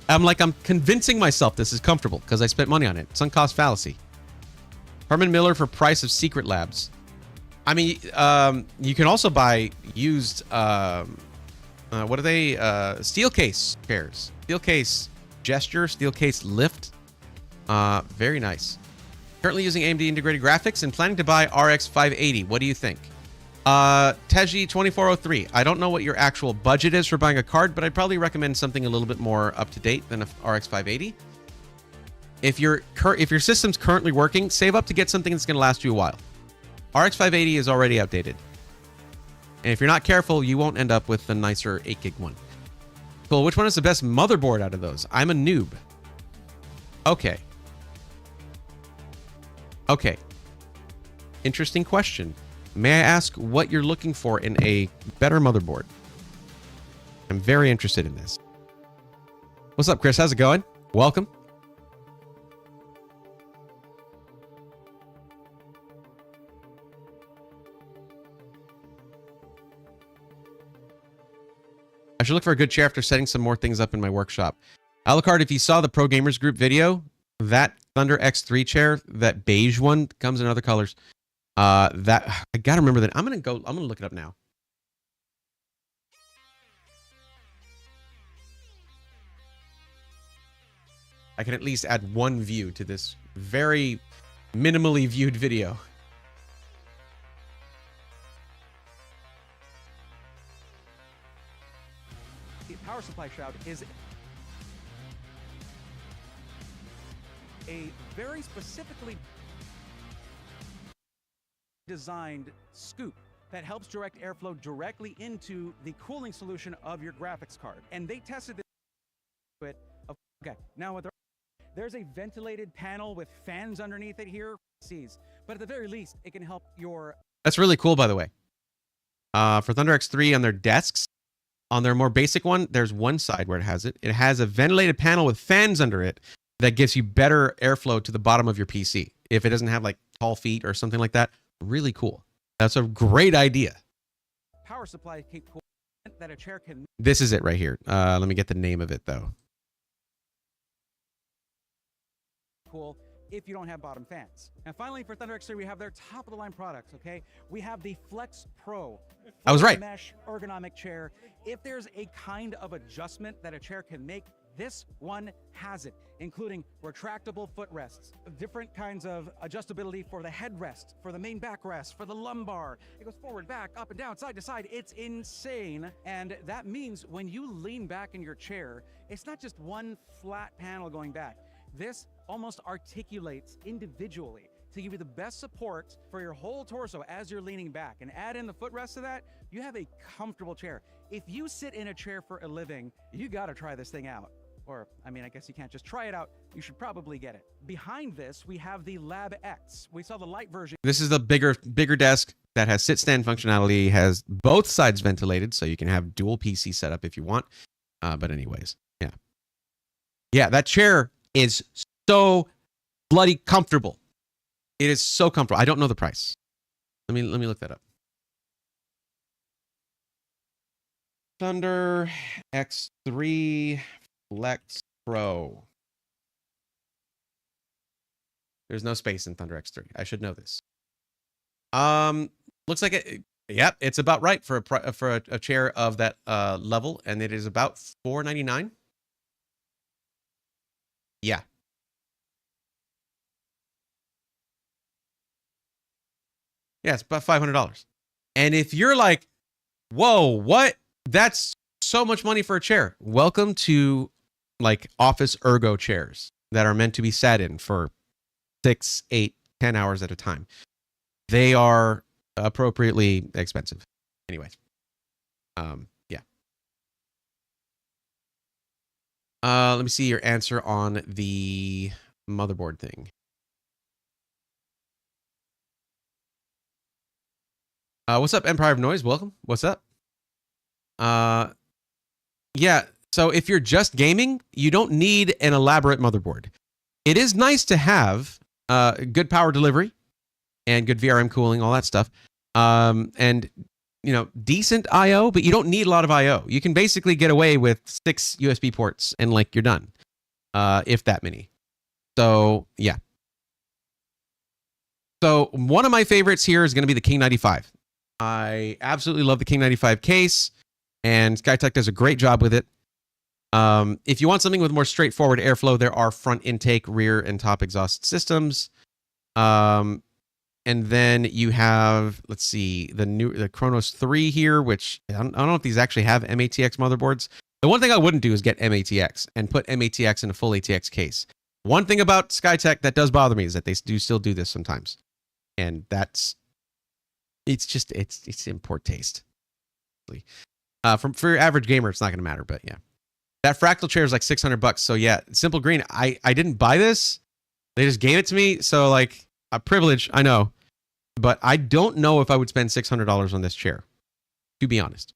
I'm convincing myself this is comfortable because I spent money on it. Sunk cost fallacy. Herman Miller for price of Secret Labs. I mean, you can also buy used, what are they? Steel case chairs. Steel case gesture, steel case lift. Very nice. Currently using AMD integrated graphics and planning to buy RX 580. What do you think? Teji 2403. I don't know what your actual budget is for buying a card, but I'd probably recommend something a little bit more up to date than a RX 580. If your system's currently working, save up to get something that's going to last you a while. RX 580 is already outdated. And if you're not careful, you won't end up with the nicer 8 gig one. Cool. Which one is the best motherboard out of those? I'm a noob. Okay. Okay. Interesting question. May I ask what you're looking for in a better motherboard? I'm very interested in this. What's up, Chris? How's it going? Welcome. I should look for a good chair after setting some more things up in my workshop. Alucard, if you saw the Pro Gamers Group video, that Thunder X3 chair, that beige one, comes in other colors. That I gotta remember that. I'm gonna look it up now. I can at least add one view to this very minimally viewed video. The power supply shroud is a very specifically designed scoop that helps direct airflow directly into the cooling solution of your graphics card. And they tested this. Okay, now there's a ventilated panel with fans underneath it here. But at the very least, it can help your... That's really cool, by the way. For Thunder X3 on their desks, on their more basic one, there's one side where it has it. It has a ventilated panel with fans under it that gives you better airflow to the bottom of your PC. If it doesn't have like tall feet or something like that, really cool. That's a great idea. Power supply capable that a chair can... This is it right here. Let me get the name of it, though. Cool if you don't have bottom fans. And finally, for Thunder X3, we have their top of the line products. Okay, we have the Flex Pro. I was right. Mesh ergonomic chair. If there's a kind of adjustment that a chair can make, this one has it, including retractable footrests, different kinds of adjustability for the headrest, for the main backrest, for the lumbar. It goes forward, back, up and down, side to side. It's insane. And that means when you lean back in your chair, it's not just one flat panel going back. This almost articulates individually to give you the best support for your whole torso as you're leaning back. And add in the footrest to that, you have a comfortable chair. If you sit in a chair for a living, you gotta try this thing out. Or, I mean, I guess you can't just try it out. You should probably get it. Behind this, we have the Lab X. We saw the light version. This is the bigger desk that has sit-stand functionality, has both sides ventilated, so you can have dual PC setup if you want. But anyways, yeah. Yeah, that chair is so bloody comfortable. It is so comfortable. I don't know the price. Let me look that up. Thunder X3 Flex Pro. There's no space in Thunder X3. I should know this. Looks like it. Yep, it's about right for a chair of that level, and it is about $499. Yeah. Yeah, it's about $500. And if you're like, whoa, what? That's so much money for a chair. Welcome to like office ergo chairs that are meant to be sat in for 6, 8, 10 hours at a time. They are appropriately expensive. Anyways. Yeah. Let me see your answer on the motherboard thing. What's up, Empire of Noise? Welcome. What's up? Yeah, so if you're just gaming, you don't need an elaborate motherboard. It is nice to have good power delivery and good VRM cooling, all that stuff. And, you know, decent I/O, but you don't need a lot of I/O. You can basically get away with 6 USB ports and, like, you're done, if that many. So, yeah. So, one of my favorites here is going to be the King 95. I absolutely love the King 95 case, and Skytech does a great job with it. If you want something with more straightforward airflow, there are front intake, rear, and top exhaust systems. And then you have, let's see, the Chronos 3 here, which I don't know if these actually have MATX motherboards. The one thing I wouldn't do is get MATX and put MATX in a full ATX case. One thing about Skytech that does bother me is that they do still do this sometimes. And it's in poor taste. For your average gamer, it's not going to matter, but yeah. That fractal chair is like $600. So yeah, Simple Green, I didn't buy this. They just gave it to me. So like a privilege, I know. But I don't know if I would spend $600 on this chair, to be honest.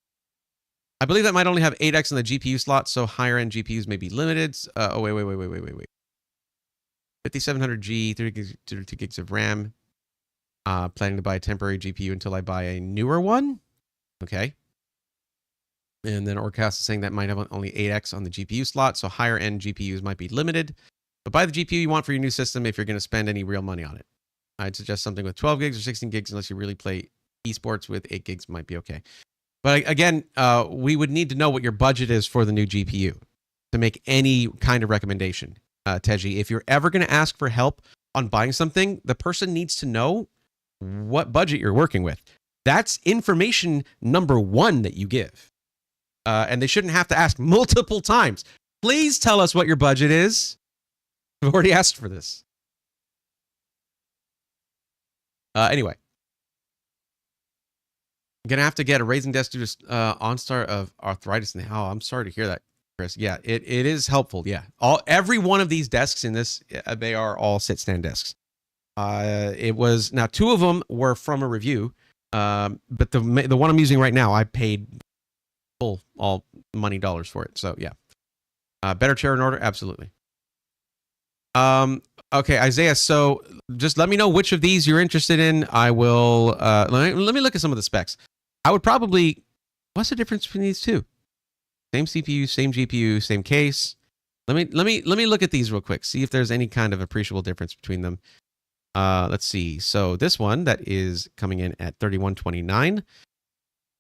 I believe that might only have 8X in the GPU slot, so higher end GPUs may be limited. Wait. 5700G, 32 gigs of RAM. Planning to buy a temporary GPU until I buy a newer one. Okay. And then Orcast is saying that might have only 8x on the GPU slot, so higher end GPUs might be limited. But buy the GPU you want for your new system if you're going to spend any real money on it. I'd suggest something with 12 gigs or 16 gigs unless you really play esports. With 8 gigs might be okay. But again, we would need to know what your budget is for the new GPU to make any kind of recommendation, Teji. If you're ever going to ask for help on buying something, the person needs to know what budget you're working with. That's information number one that you give. And they shouldn't have to ask multiple times. Please tell us what your budget is. I've already asked for this. Anyway. I'm going to have to get a raising desk due to OnStar of arthritis. Oh, I'm sorry to hear that, Chris. Yeah, it is helpful. Yeah. Every one of these desks in this, they are all sit-stand desks. It was, now 2 of them were from a review. But the one I'm using right now, I paid all money dollars for it. So yeah, better chair in order. Absolutely. Okay, Isaiah. So just let me know which of these you're interested in. I will, let me look at some of the specs. I would probably, what's the difference between these two? Same CPU, same GPU, same case. Let me look at these real quick. See if there's any kind of appreciable difference between them. Let's see. So this one that is coming in at $3129.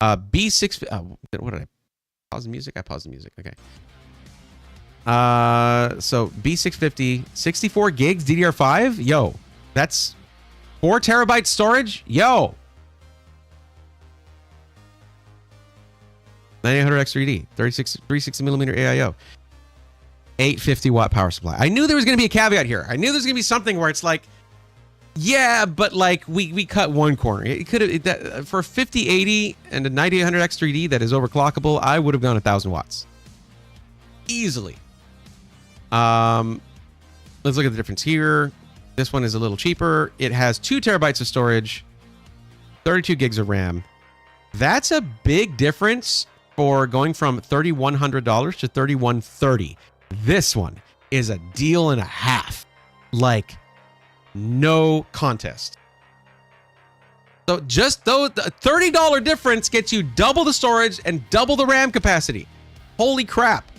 B6. What did I pause the music? I paused the music. Okay. So B650, 64 gigs DDR5. Yo, that's 4 terabytes storage. Yo. 9800X3D, 360 millimeter AIO. 850 watt power supply. I knew there was going to be a caveat here. I knew there was going to be something where it's like, yeah, but like we cut one corner. It could have for 5080 and a 9800X3D that is overclockable. I would have gone 1000 watts easily. Let's look at the difference here. This one is a little cheaper. It has 2 terabytes of storage, 32 gigs of RAM. That's a big difference for going from $3,100 to $3,130. This one is a deal and a half. Like, no contest. So just though the $30 difference gets you double the storage and double the RAM capacity. Holy crap.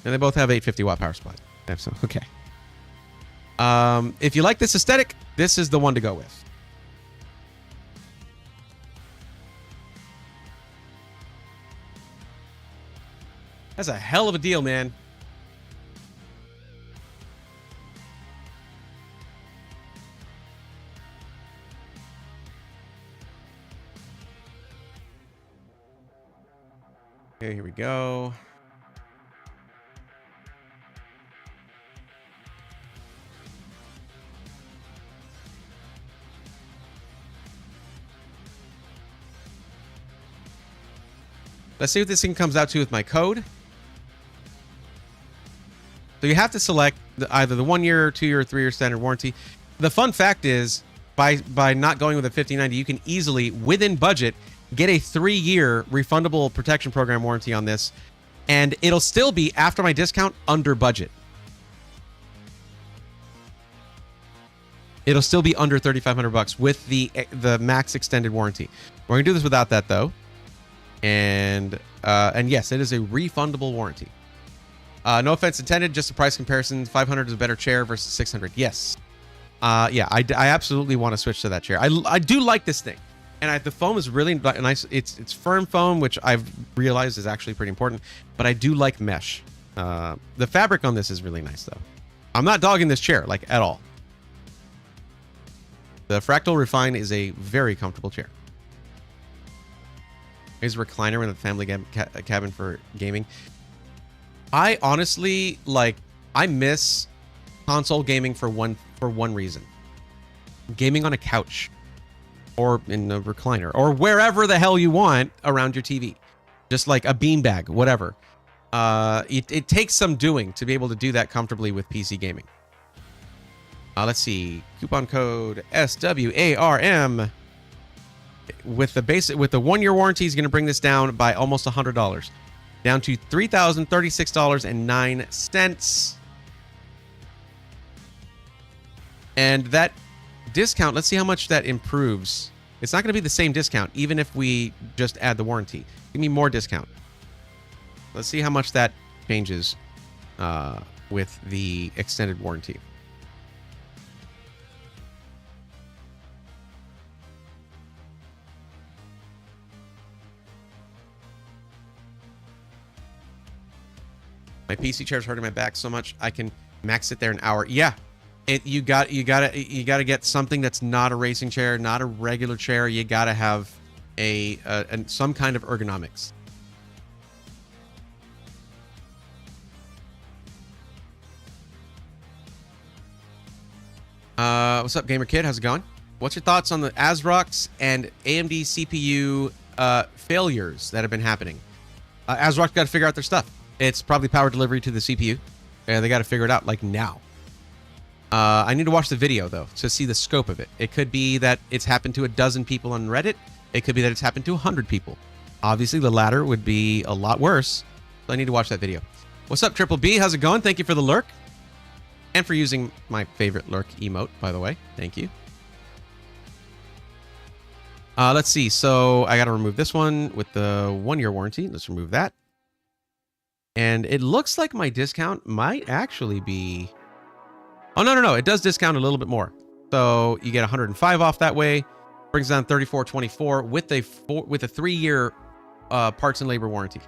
And they both have 850 watt power supply. So, okay. If you like this aesthetic, this is the one to go with. That's a hell of a deal, man. Okay, here we go. Let's see what this thing comes out to with my code. So you have to select either the 1 year, 2 year, 3 year standard warranty. The fun fact is, by not going with a 5090, you can easily, within budget, get a 3-year refundable protection program warranty on this, and it'll still be, after my discount, under budget. It'll still be under $3,500 with the max extended warranty. We're gonna do this without that though, and yes, it is a refundable warranty. No offense intended, just a price comparison. 500 is a better chair versus 600. Yes. Yeah, I absolutely want to switch to that chair. I do like this thing. And the foam is really nice. It's firm foam, which I've realized is actually pretty important. But I do like mesh. The fabric on this is really nice, though. I'm not dogging this chair, like, at all. The Fractal Refine is a very comfortable chair. Here's a recliner in the family cabin for gaming. I honestly, like, I miss console gaming for one reason. Gaming on a couch or in a recliner or wherever the hell you want around your TV. Just like a beanbag, whatever. It takes some doing to be able to do that comfortably with PC gaming. Let's see. Coupon code SWARM. With the 1 year warranty is going to bring this down by almost $100. Down to $3,036.09. And that discount, let's see how much that improves It's not going to be the same discount, even if we just add the warranty. Give me more discount. Let's see how much that changes with the extended warranty. My PC chair's hurting my back so much I can max it there an hour. Yeah, you gotta get something that's not a racing chair, not a regular chair. You gotta have some kind of ergonomics. What's up, Gamer Kid? How's it going? What's your thoughts on the ASRock's and AMD CPU failures that have been happening? ASRock's got to figure out their stuff. It's probably power delivery to the CPU. And they got to figure it out, like, now. I need to watch the video, though, to see the scope of it. It could be that it's happened to a dozen people on Reddit. It could be that it's happened to 100 people. Obviously, the latter would be a lot worse. So I need to watch that video. What's up, Triple B? How's it going? Thank you for the lurk. And for using my favorite lurk emote, by the way. Thank you. Let's see. So I got to remove this one with the 1-year warranty. Let's remove that. And it looks like my discount might actually be... Oh, no. It does discount a little bit more. So you get 105 off that way. Brings down 34.24 with a 3-year parts and labor warranty.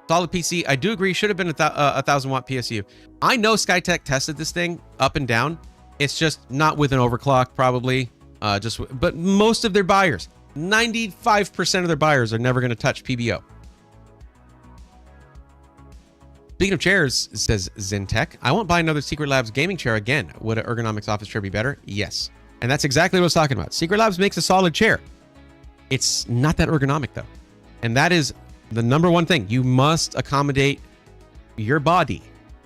Solid PC. I do agree. Should have been a 1,000-watt PSU. I know Skytech tested this thing up and down. It's just not with an overclock, probably. But most of their buyers, 95% of their buyers, are never going to touch PBO. Speaking of chairs, says Zentech, I won't buy another Secret Labs gaming chair again. Would an ergonomics office chair be better? Yes. And that's exactly what I was talking about. Secret Labs makes a solid chair. It's not that ergonomic, though. And that is the number one thing. You must accommodate your body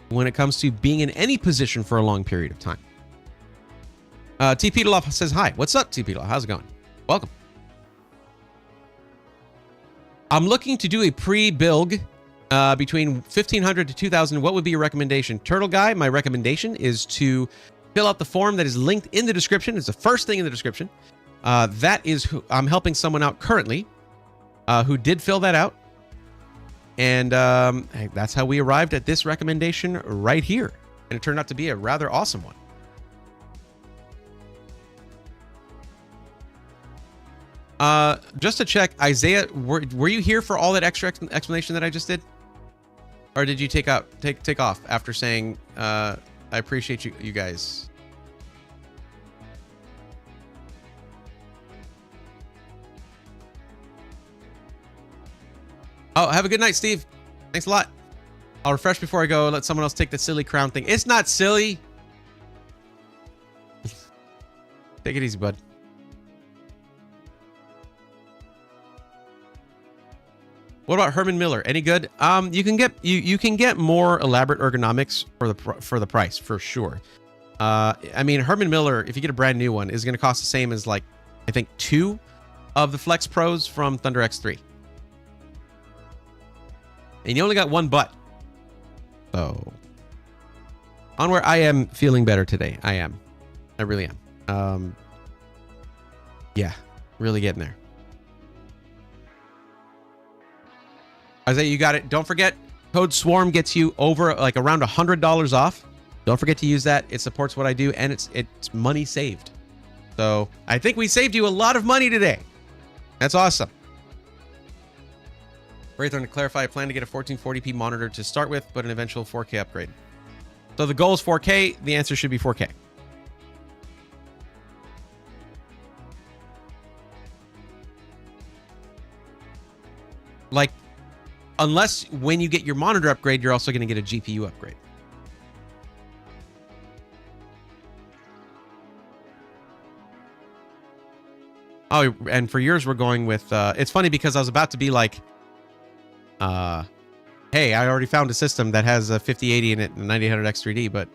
when it comes to being in any position for a long period of time. T. Peterloff says, hi. What's up, T. Peterloff? How's it going? Welcome. I'm looking to do a pre-build between 1,500 to 2,000. What would be your recommendation? Turtle Guy, my recommendation is to fill out the form that is linked in the description. It's the first thing in the description. That is who I'm helping someone out currently who did fill that out. And that's how we arrived at this recommendation right here. And it turned out to be a rather awesome one. Just to check, Isaiah, were you here for all that extra explanation that I just did? Or did you take off after saying, I appreciate you guys? Oh, have a good night, Steve. Thanks a lot. I'll refresh before I go. Let someone else take the silly crown thing. It's not silly. Take it easy, bud. What about Herman Miller? Any good? You can get more elaborate ergonomics for the price, for sure. I mean, Herman Miller, if you get a brand new one, is going to cost the same as, like, I think 2 of the Flex Pros from Thunder X3. And you only got one butt. So, onward. I am feeling better today. I am. I really am. Yeah, really getting there. Isaiah, you got it. Don't forget, code SWARM gets you over like around $100 off. Don't forget to use that. It supports what I do, and it's money saved. So I think we saved you a lot of money today. That's awesome. Raythorn, to clarify, I plan to get a 1440p monitor to start with, but an eventual 4K upgrade. So the goal is 4K. The answer should be 4K. Like, unless when you get your monitor upgrade, you're also going to get a GPU upgrade. Oh, and for yours, we're going with... it's funny because I was about to be like... hey, I already found a system that has a 5080 in it and 9800X3D, but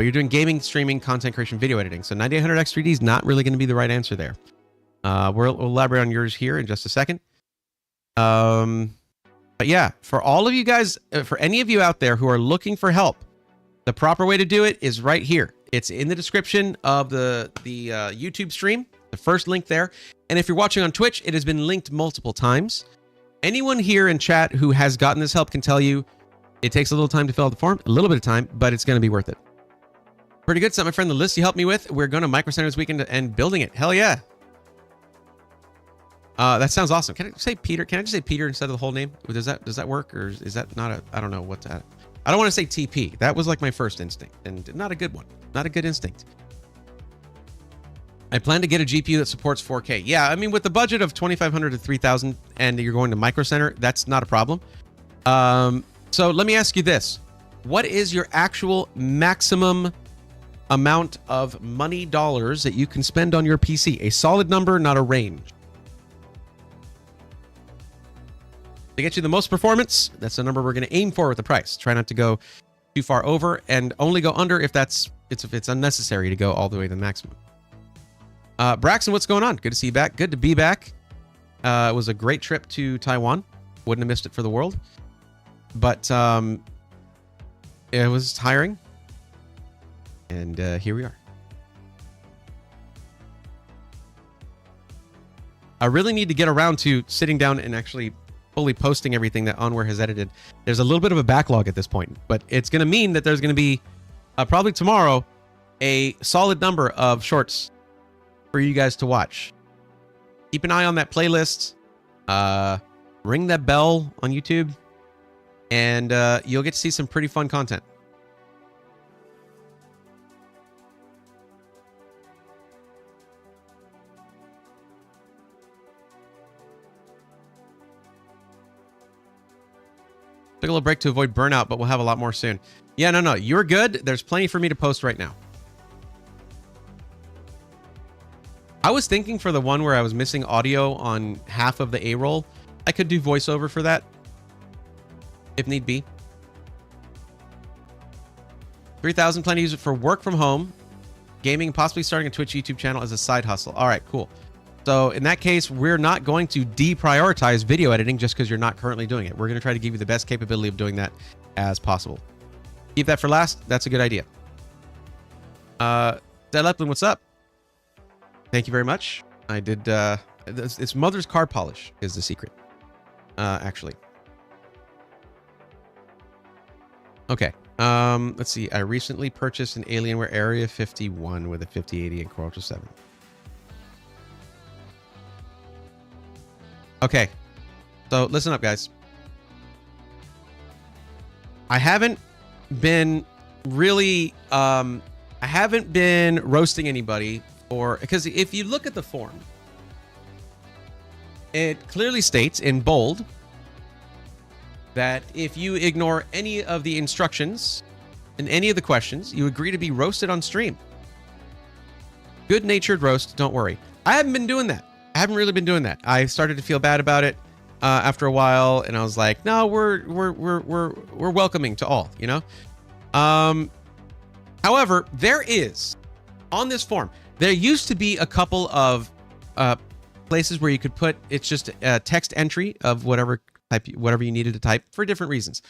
you're doing gaming, streaming, content creation, video editing. So 9800X3D is not really going to be the right answer there. We'll elaborate on yours here in just a second. But yeah, for all of you guys, for any of you out there who are looking for help, the proper way to do it is right here. It's in the description of the YouTube stream, the first link there. And if you're watching on Twitch, it has been linked multiple times. Anyone here in chat who has gotten this help can tell you it takes a little time to fill out the form, a little bit of time, but it's going to be worth it. Pretty good. So my friend, the list you helped me with, we're going to Micro Center this weekend and building it. Hell yeah. That sounds awesome. Can I say Peter? Can I just say Peter instead of the whole name? Does that work, or is that not a? I don't know what that. I don't want to say TP. That was like my first instinct, and not a good one. Not a good instinct. I plan to get a GPU that supports 4K. Yeah, I mean, with the budget of 2,500 to 3,000, and you're going to Micro Center, that's not a problem. So let me ask you this: what is your actual maximum amount of money dollars that you can spend on your PC? A solid number, not a range. To get you the most performance, that's the number we're going to aim for with the price. Try not to go too far over, and only go under if it's unnecessary to go all the way to the maximum. Braxton, what's going on? Good to see you back. Good to be back. It was a great trip to Taiwan. Wouldn't have missed it for the world. But it was tiring. And here we are. I really need to get around to sitting down and actually fully posting everything that Onware has edited. There's a little bit of a backlog at this point, but it's going to mean that there's going to be probably tomorrow a solid number of shorts for you guys to watch. Keep an eye on that playlist. Ring that bell on YouTube, and you'll get to see some pretty fun content. Took a little break to avoid burnout, but we'll have a lot more soon. Yeah, no, you're good. There's plenty for me to post right now. I was thinking for the one where I was missing audio on half of the A roll, I could do voiceover for that, if need be. 3,000, plan to use it for work from home, gaming, possibly starting a Twitch YouTube channel as a side hustle. All right, cool. So in that case, we're not going to deprioritize video editing just because you're not currently doing it. We're going to try to give you the best capability of doing that as possible. Keep that for last. That's a good idea. Dad Lepland, what's up? Thank you very much. I did, it's Mother's car polish is the secret, actually. Okay, let's see. I recently purchased an Alienware Area 51 with a 5080 and Core Ultra 7. Okay, so listen up, guys. I haven't been really, I haven't been roasting anybody because if you look at the form, it clearly states in bold that if you ignore any of the instructions and any of the questions, you agree to be roasted on stream. Good-natured roast, don't worry. I haven't been doing that. I haven't really been doing that. I started to feel bad about it after a while, and I was like, no, we're welcoming to all, you know? However, there is, on this form, there used to be a couple of places where you could put, it's just a text entry of whatever you needed to type for different reasons.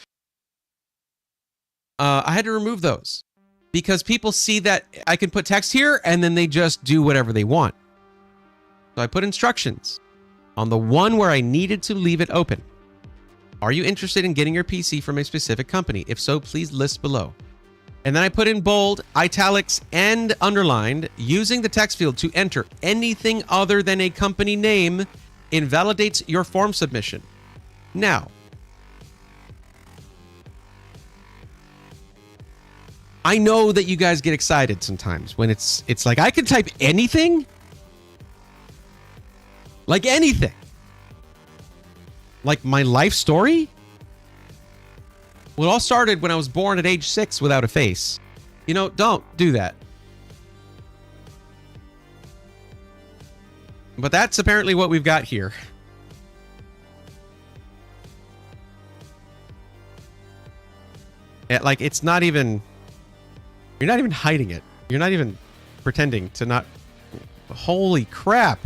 I had to remove those because people see that I can put text here and then they just do whatever they want. So I put instructions on the one where I needed to leave it open. Are you interested in getting your PC from a specific company? If so, please list below. And then I put in bold, italics, and underlined, using the text field to enter anything other than a company name invalidates your form submission. Now, I know that you guys get excited sometimes when it's like I can type anything. Like anything. Like my life story? Well, it all started when I was born at age 6 without a face. You know, don't do that. But that's apparently what we've got here. Like, it's not even... You're not even hiding it. You're not even pretending to not... Holy crap.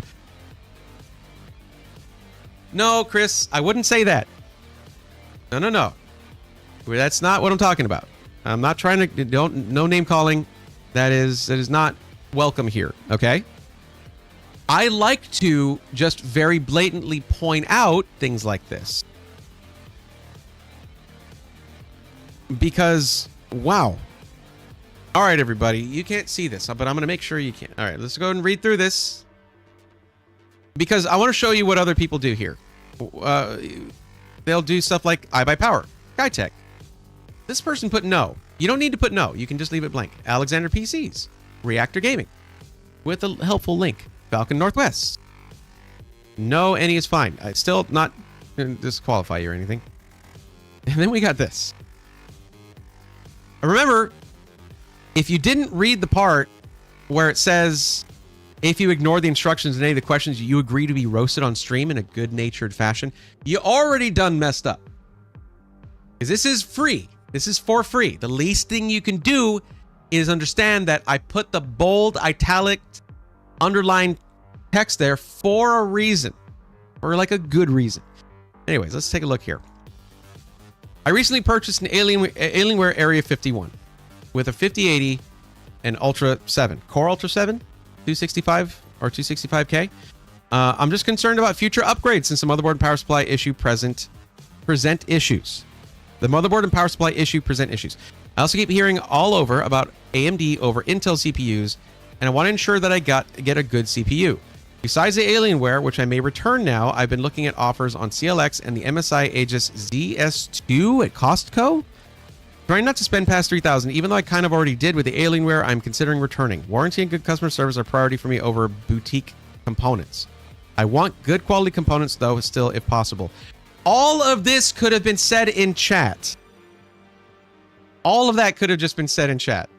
No, Chris, I wouldn't say that. No. That's not what I'm talking about. I'm not trying to... no name calling. That is not welcome here, okay? I like to just very blatantly point out things like this. Because, wow. All right, everybody, you can't see this, but I'm going to make sure you can. All right, let's go ahead and read through this. Because I want to show you what other people do here. They'll do stuff like I Buy Power, Skytech. This person put no. You don't need to put no. You can just leave it blank. Alexander PCs, Reactor Gaming, with a helpful link. Falcon Northwest. No, any is fine. I still not going to disqualify you or anything. And then we got this. Remember, if you didn't read the part where it says, if you ignore the instructions in any of the questions, you agree to be roasted on stream in a good-natured fashion, you already done messed up. Because this is free. This is for free. The least thing you can do is understand that I put the bold, italic, underlined text there for a reason. For like a good reason. Anyways, let's take a look here. I recently purchased an Alienware Area 51 with a 5080 and Ultra 7. Core Ultra 7? 265 or 265K. I'm just concerned about future upgrades since the motherboard and power supply issue present issues. The motherboard and power supply issue present issues. I also keep hearing all over about AMD over Intel CPUs, and I want to ensure that I get a good CPU. Besides the Alienware, which I may return now, I've been looking at offers on CLX and the MSI Aegis ZS2 at Costco. Trying not to spend past $3,000, even though I kind of already did with the Alienware. I'm considering returning. Warranty and good customer service are priority for me over boutique components. I want good quality components, though, still, if possible. All of this could have been said in chat. All of that could have just been said in chat.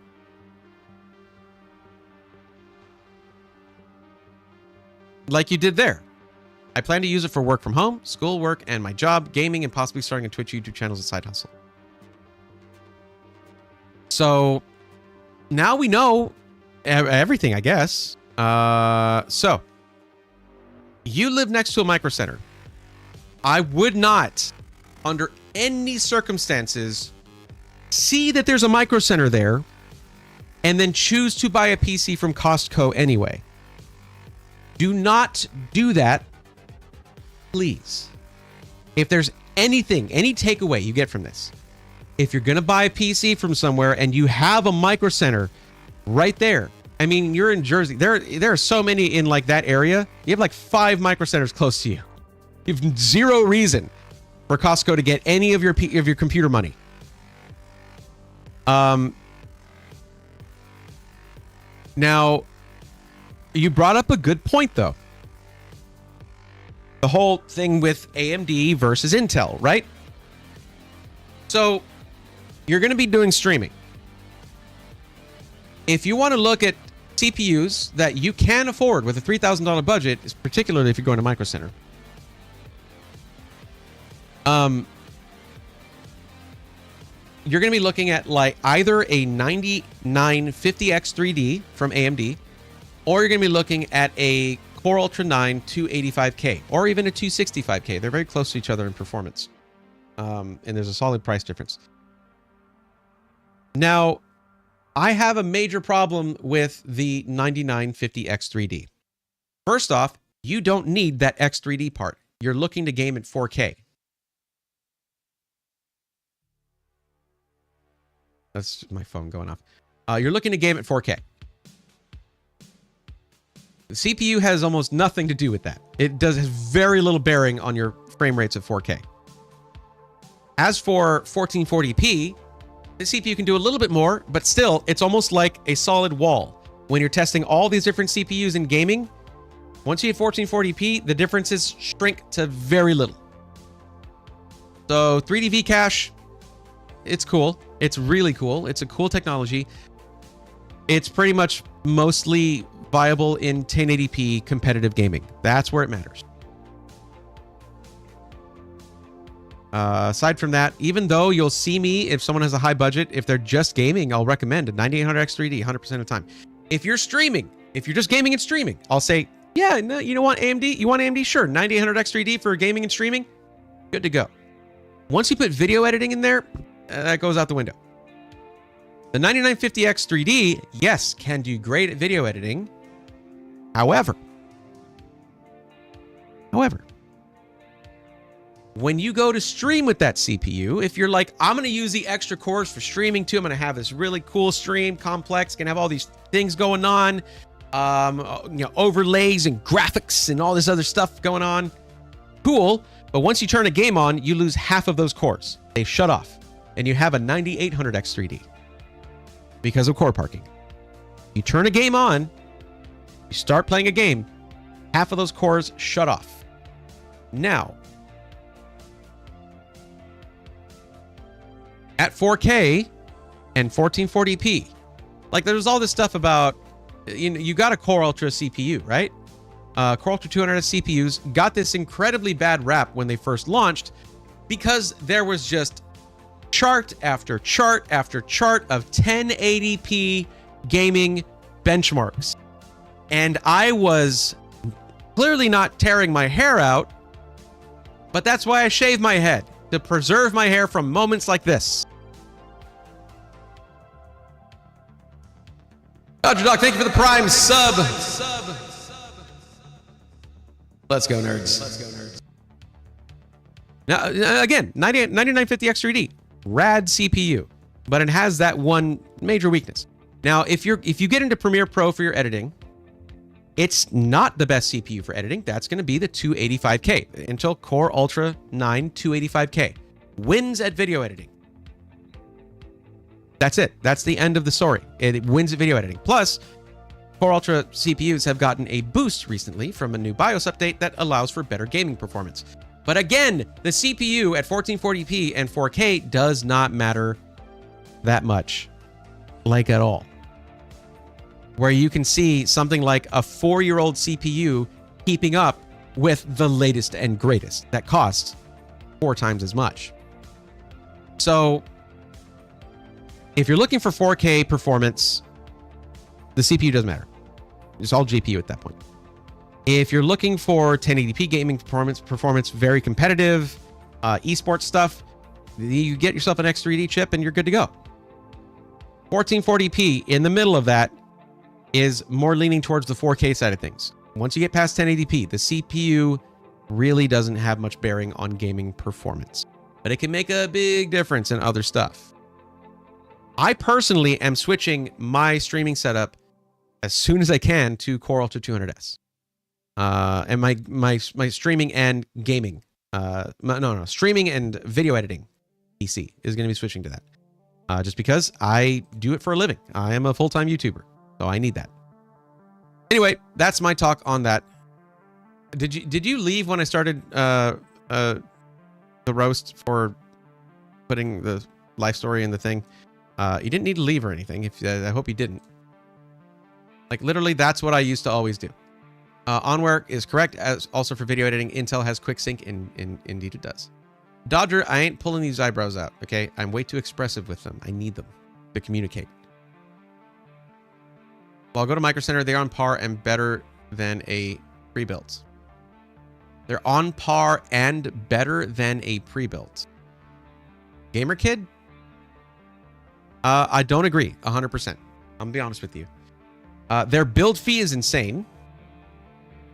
Like you did there. I plan to use it for work from home, school work, and my job, gaming, and possibly starting a Twitch, YouTube channel as a side hustle. So now we know everything, I guess. So you live next to a micro center. I would not, under any circumstances, see that there's a micro center there and then choose to buy a PC from Costco anyway. Do not do that, please. If there's anything, any takeaway you get from this, if you're going to buy a PC from somewhere and you have a micro center right there, I mean, you're in Jersey. There are so many in like that area. You have like 5 micro centers close to you. You have zero reason for Costco to get any of your computer money. Now, you brought up a good point, though. The whole thing with AMD versus Intel, right? So, you're going to be doing streaming. If you want to look at CPUs that you can afford with a $3,000 budget, particularly if you're going to Micro Center, you're going to be looking at like either a 9950X3D from AMD, or you're going to be looking at a Core Ultra 9 285K, or even a 265K. They're very close to each other in performance. And there's a solid price difference. Now, I have a major problem with the 9950X3D. First off, you don't need that X3D part. You're looking to game at 4K. That's my phone going off. You're looking to game at 4K. The CPU has almost nothing to do with that. It has very little bearing on your frame rates of 4K. As for 1440p, the CPU can do a little bit more, but still, it's almost like a solid wall. When you're testing all these different CPUs in gaming, once you hit 1440p, the differences shrink to very little. So 3D V-Cache, it's cool. It's really cool. It's a cool technology. It's pretty much mostly viable in 1080p competitive gaming. That's where it matters. Aside from that, even though you'll see me, if someone has a high budget, if they're just gaming, I'll recommend a 9800X3D 100% of the time. If you're streaming, if you're just gaming and streaming, I'll say, yeah, no, you know what, AMD? You want AMD? Sure. 9800X3D for gaming and streaming? Good to go. Once you put video editing in there, that goes out the window. The 9950X 3D, yes, can do great at video editing. However, when you go to stream with that CPU, if you're like, I'm going to use the extra cores for streaming too, I'm going to have this really cool stream, complex, can have all these things going on, overlays and graphics and all this other stuff going on. Cool. But once you turn a game on, you lose half of those cores. They shut off. And you have a 9800X 3D because of core parking. You turn a game on, you start playing a game, half of those cores shut off. Now, at 4K and 1440p, like there's all this stuff about, you got a Core Ultra CPU, right? Core Ultra 200S CPUs got this incredibly bad rap when they first launched because there was just chart after chart after chart of 1080p gaming benchmarks. And I was clearly not tearing my hair out, but that's why I shave my head, to preserve my hair from moments like this. Dodger Doc, thank you for the Prime sub. Let's go, nerds. Now, again, 9950X 3D, rad CPU, but it has that one major weakness. Now, if you get into Premiere Pro for your editing, it's not the best CPU for editing. That's going to be the 285K. Intel Core Ultra 9 285K wins at video editing. That's it. That's the end of the story. It wins at video editing. Plus, Core Ultra CPUs have gotten a boost recently from a new BIOS update that allows for better gaming performance. But again, the CPU at 1440p and 4K does not matter that much, like at all. Where you can see something like a 4-year-old CPU keeping up with the latest and greatest that costs 4 times as much. So if you're looking for 4K performance, the CPU doesn't matter. It's all GPU at that point. If you're looking for 1080p gaming performance, very competitive, esports stuff, you get yourself an X3D chip and you're good to go. 1440p in the middle of that is more leaning towards the 4K side of things. Once you get past 1080p, the CPU really doesn't have much bearing on gaming performance, but it can make a big difference in other stuff. I personally am switching my streaming setup as soon as I can to Core Ultra 200S. And my streaming and gaming, streaming and video editing PC is going to be switching to that. Just because I do it for a living. I am a full-time YouTuber, so I need that. Anyway, that's my talk on that. Did you leave when I started the roast for putting the life story in the thing? You didn't need to leave or anything. I hope you didn't. Like literally, that's what I used to always do. Onware is correct. As also for video editing, Intel has quick sync, and indeed it does. Dodger, I ain't pulling these eyebrows out. Okay, I'm way too expressive with them. I need them to communicate. Well, I'll go to Micro Center. They're on par and better than a pre-built. They're on par and better than a pre-built. Gamer Kid? I don't agree 100%. I'm gonna be honest with you. Their build fee is insane.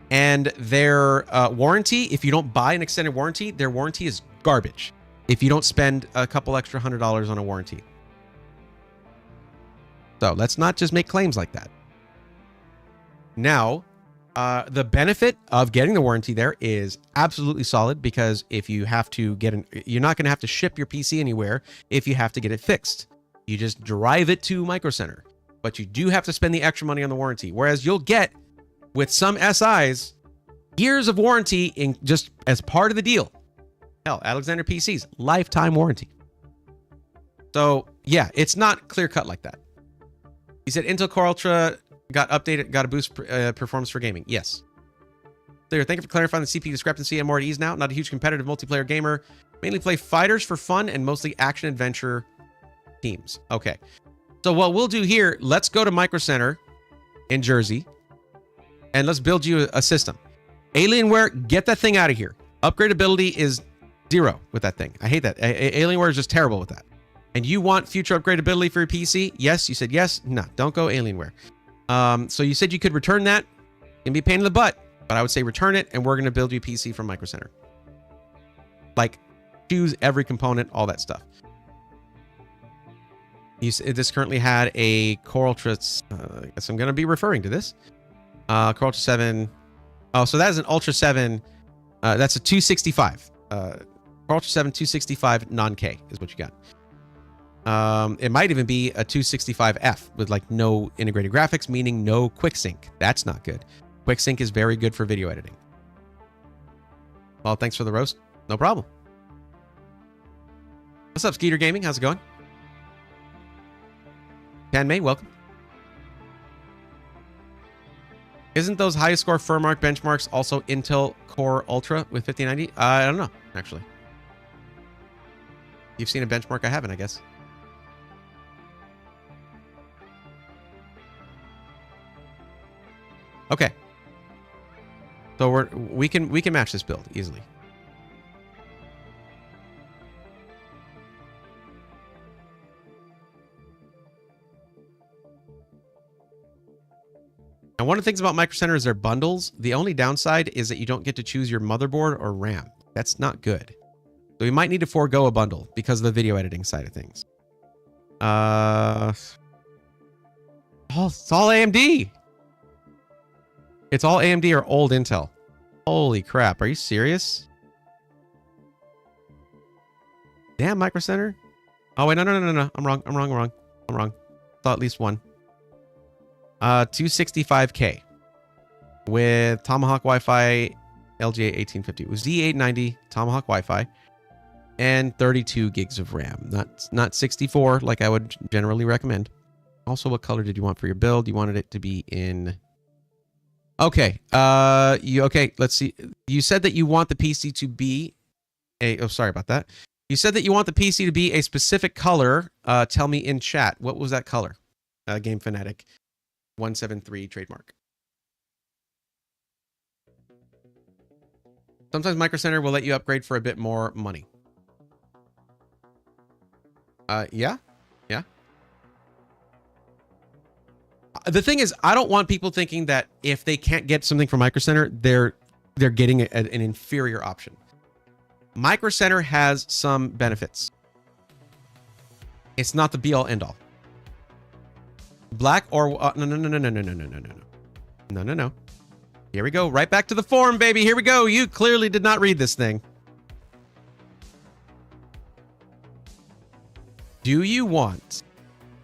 And their warranty, if you don't buy an extended warranty, their warranty is garbage if you don't spend a couple extra $100 on a warranty. So let's not just make claims like that. Now, the benefit of getting the warranty there is absolutely solid, because if you have to you're not going to have to ship your PC anywhere if you have to get it fixed. You just drive it to Micro Center, but you do have to spend the extra money on the warranty. Whereas you'll get, with some SIs, years of warranty in just as part of the deal. Hell, Alexander PC's lifetime warranty. So yeah, it's not clear cut like that. He said Intel Core Ultra got updated, got a boost performance for gaming. Yes. There, thank you for clarifying the CPU discrepancy. I'm more at ease now. Not a huge competitive multiplayer gamer. Mainly play fighters for fun and mostly action adventure teams. Okay. So what we'll do here, let's go to Micro Center in Jersey and let's build you a system. Alienware, get that thing out of here. Upgradability is 0 with that thing. I hate that. Alienware is just terrible with that. and you want future upgradability for your PC, yes, you said yes. No, don't go Alienware. So you said you could return that. It can be a pain in the butt, but I would say return it, and we're going to build you a PC from Micro Center. Like, choose every component, all that stuff. This currently had a Core Ultra. I guess I'm going to be referring to this. Core Ultra 7. Oh, so that is an Ultra 7. That's a 265. Core Ultra 7 265 non-K is what you got. It might even be a 265F with like no integrated graphics, meaning no quick sync. That's not good. Quick sync is very good for video editing. Well, thanks for the roast. No problem. What's up, Skeeter Gaming? How's it going? May, welcome. Isn't those highest score Furmark benchmarks also Intel Core Ultra with 5090? I don't know, actually. You've seen a benchmark I haven't, I guess. Okay. So we can match this build easily. And one of the things about Micro Center is their bundles. The only downside is that you don't get to choose your motherboard or RAM. That's not good. So we might need to forego a bundle because of the video editing side of things. Oh, it's all AMD. It's all AMD or old Intel. Holy crap. Are you serious? Damn, Micro Center. Oh, wait, no. I'm wrong. Saw at least one. 265K with Tomahawk Wi-Fi LGA 1850. It was D890 Tomahawk Wi-Fi and 32 gigs of RAM. Not 64 like I would generally recommend. Also, what color did you want for your build? You wanted it to be in... Okay. Okay, let's see. You said that you want the PC to be a... Oh, sorry about that. You said that you want the PC to be a specific color. Tell me in chat. What was that color? Game Fanatic 173 trademark. Sometimes Micro Center will let you upgrade for a bit more money. Yeah. The thing is, I don't want people thinking that if they can't get something from Micro Center, they're getting an inferior option. Micro Center has some benefits. It's not the be-all end-all. Black or no. Here we go. Right back to the form, baby. Here we go. You clearly did not read this thing. Do you want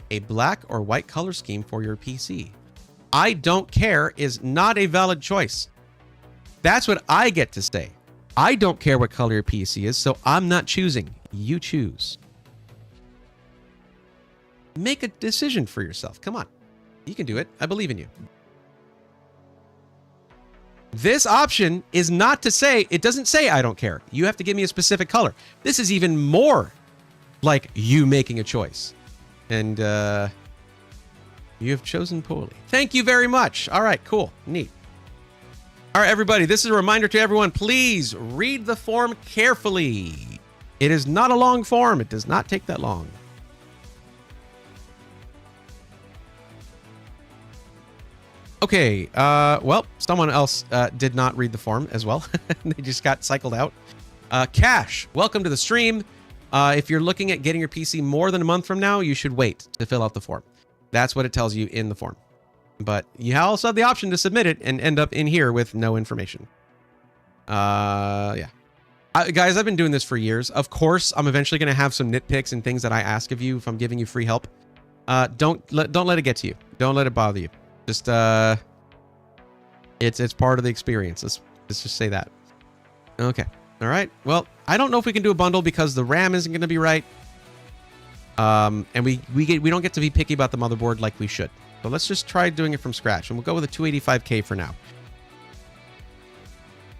a black or white color scheme for your PC? I don't care is not a valid choice. That's what I get to say. I don't care what color your PC is, so I'm not choosing. You choose. Make a decision for yourself. Come on. You can do it. I believe in you. This option is not to say, it doesn't say I don't care. You have to give me a specific color. This is even more like you making a choice. And you have chosen poorly. Thank you very much. All right, cool. Neat. All right, everybody, this is a reminder to everyone. Please read the form carefully. It is not a long form. It does not take that long. Okay, well, someone else did not read the form as well. They just got cycled out. Cash, welcome to the stream. If you're looking at getting your PC more than a month from now, you should wait to fill out the form. That's what it tells you in the form. But you also have the option to submit it and end up in here with no information. Yeah. Guys, I've been doing this for years. Of course, I'm eventually going to have some nitpicks and things that I ask of you if I'm giving you free help. Don't let it get to you. Don't let it bother you. Just it's part of the experience. Let's just say that. Okay. All right. Well, I don't know if we can do a bundle because the RAM isn't going to be right. And we don't get to be picky about the motherboard like we should. So let's just try doing it from scratch, and we'll go with a 285K for now.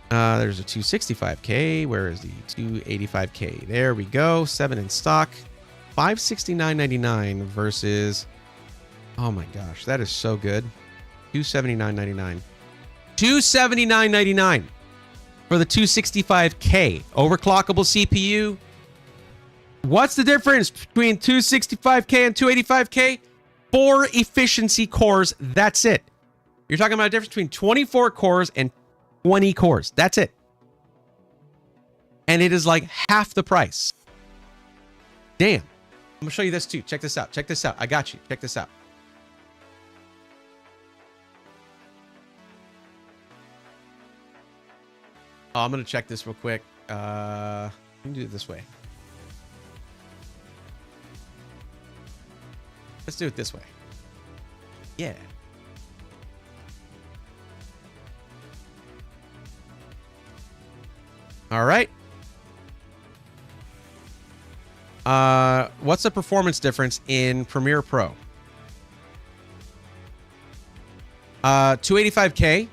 There's a 265K. Where is the 285K? There we go. 7 in stock. $569.99 versus... Oh my gosh, that is so good. $279.99. $279.99 for the 265K. Overclockable CPU. What's the difference between 265K and 285K? 4 efficiency cores. That's it. You're talking about a difference between 24 cores and 20 cores. That's it. And it is like half the price. Damn. I'm going to show you this too. Check this out. Check this out. I got you. Check this out. Oh, I'm going to check this real quick. Let me do it this way. Let's do it this way. Yeah. All right. What's the performance difference in Premiere Pro? 285K,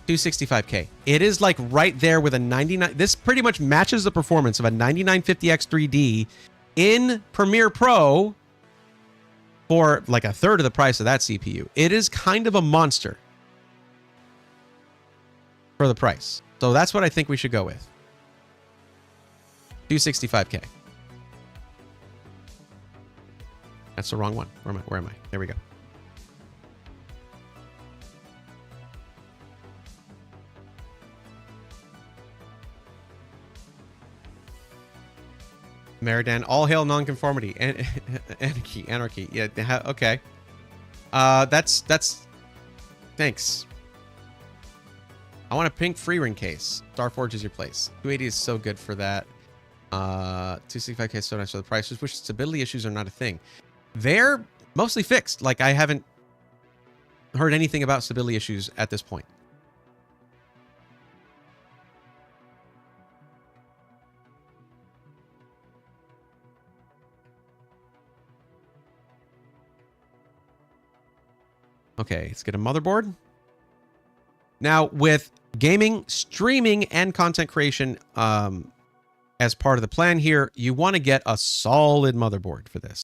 265K. It is like right there with a 99. This pretty much matches the performance of a 9950X 3D in Premiere Pro for like a third of the price of that CPU. It is kind of a monster for the price. So that's what I think we should go with. 265K. That's the wrong one. Where am I? There we go. Meridan, all hail nonconformity and anarchy. Yeah, okay. That's thanks. I want a pink free ring case. Starforge is your place. 280 is so good for that. 265K is so nice for the price. Just wish stability issues are not a thing. They're mostly fixed. Like, I haven't heard anything about stability issues at this point. Okay, let's get a motherboard. Now, with gaming, streaming, and content creation as part of the plan here, you want to get a solid motherboard for this.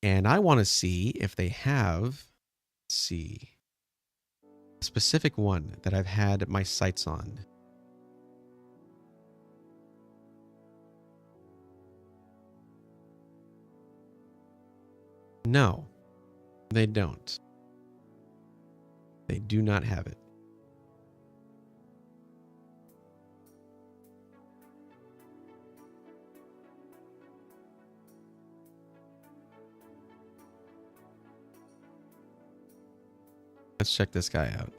And I want to see if they have, let's see, a specific one that I've had my sights on. No, they don't. They do not have it. Let's check this guy out.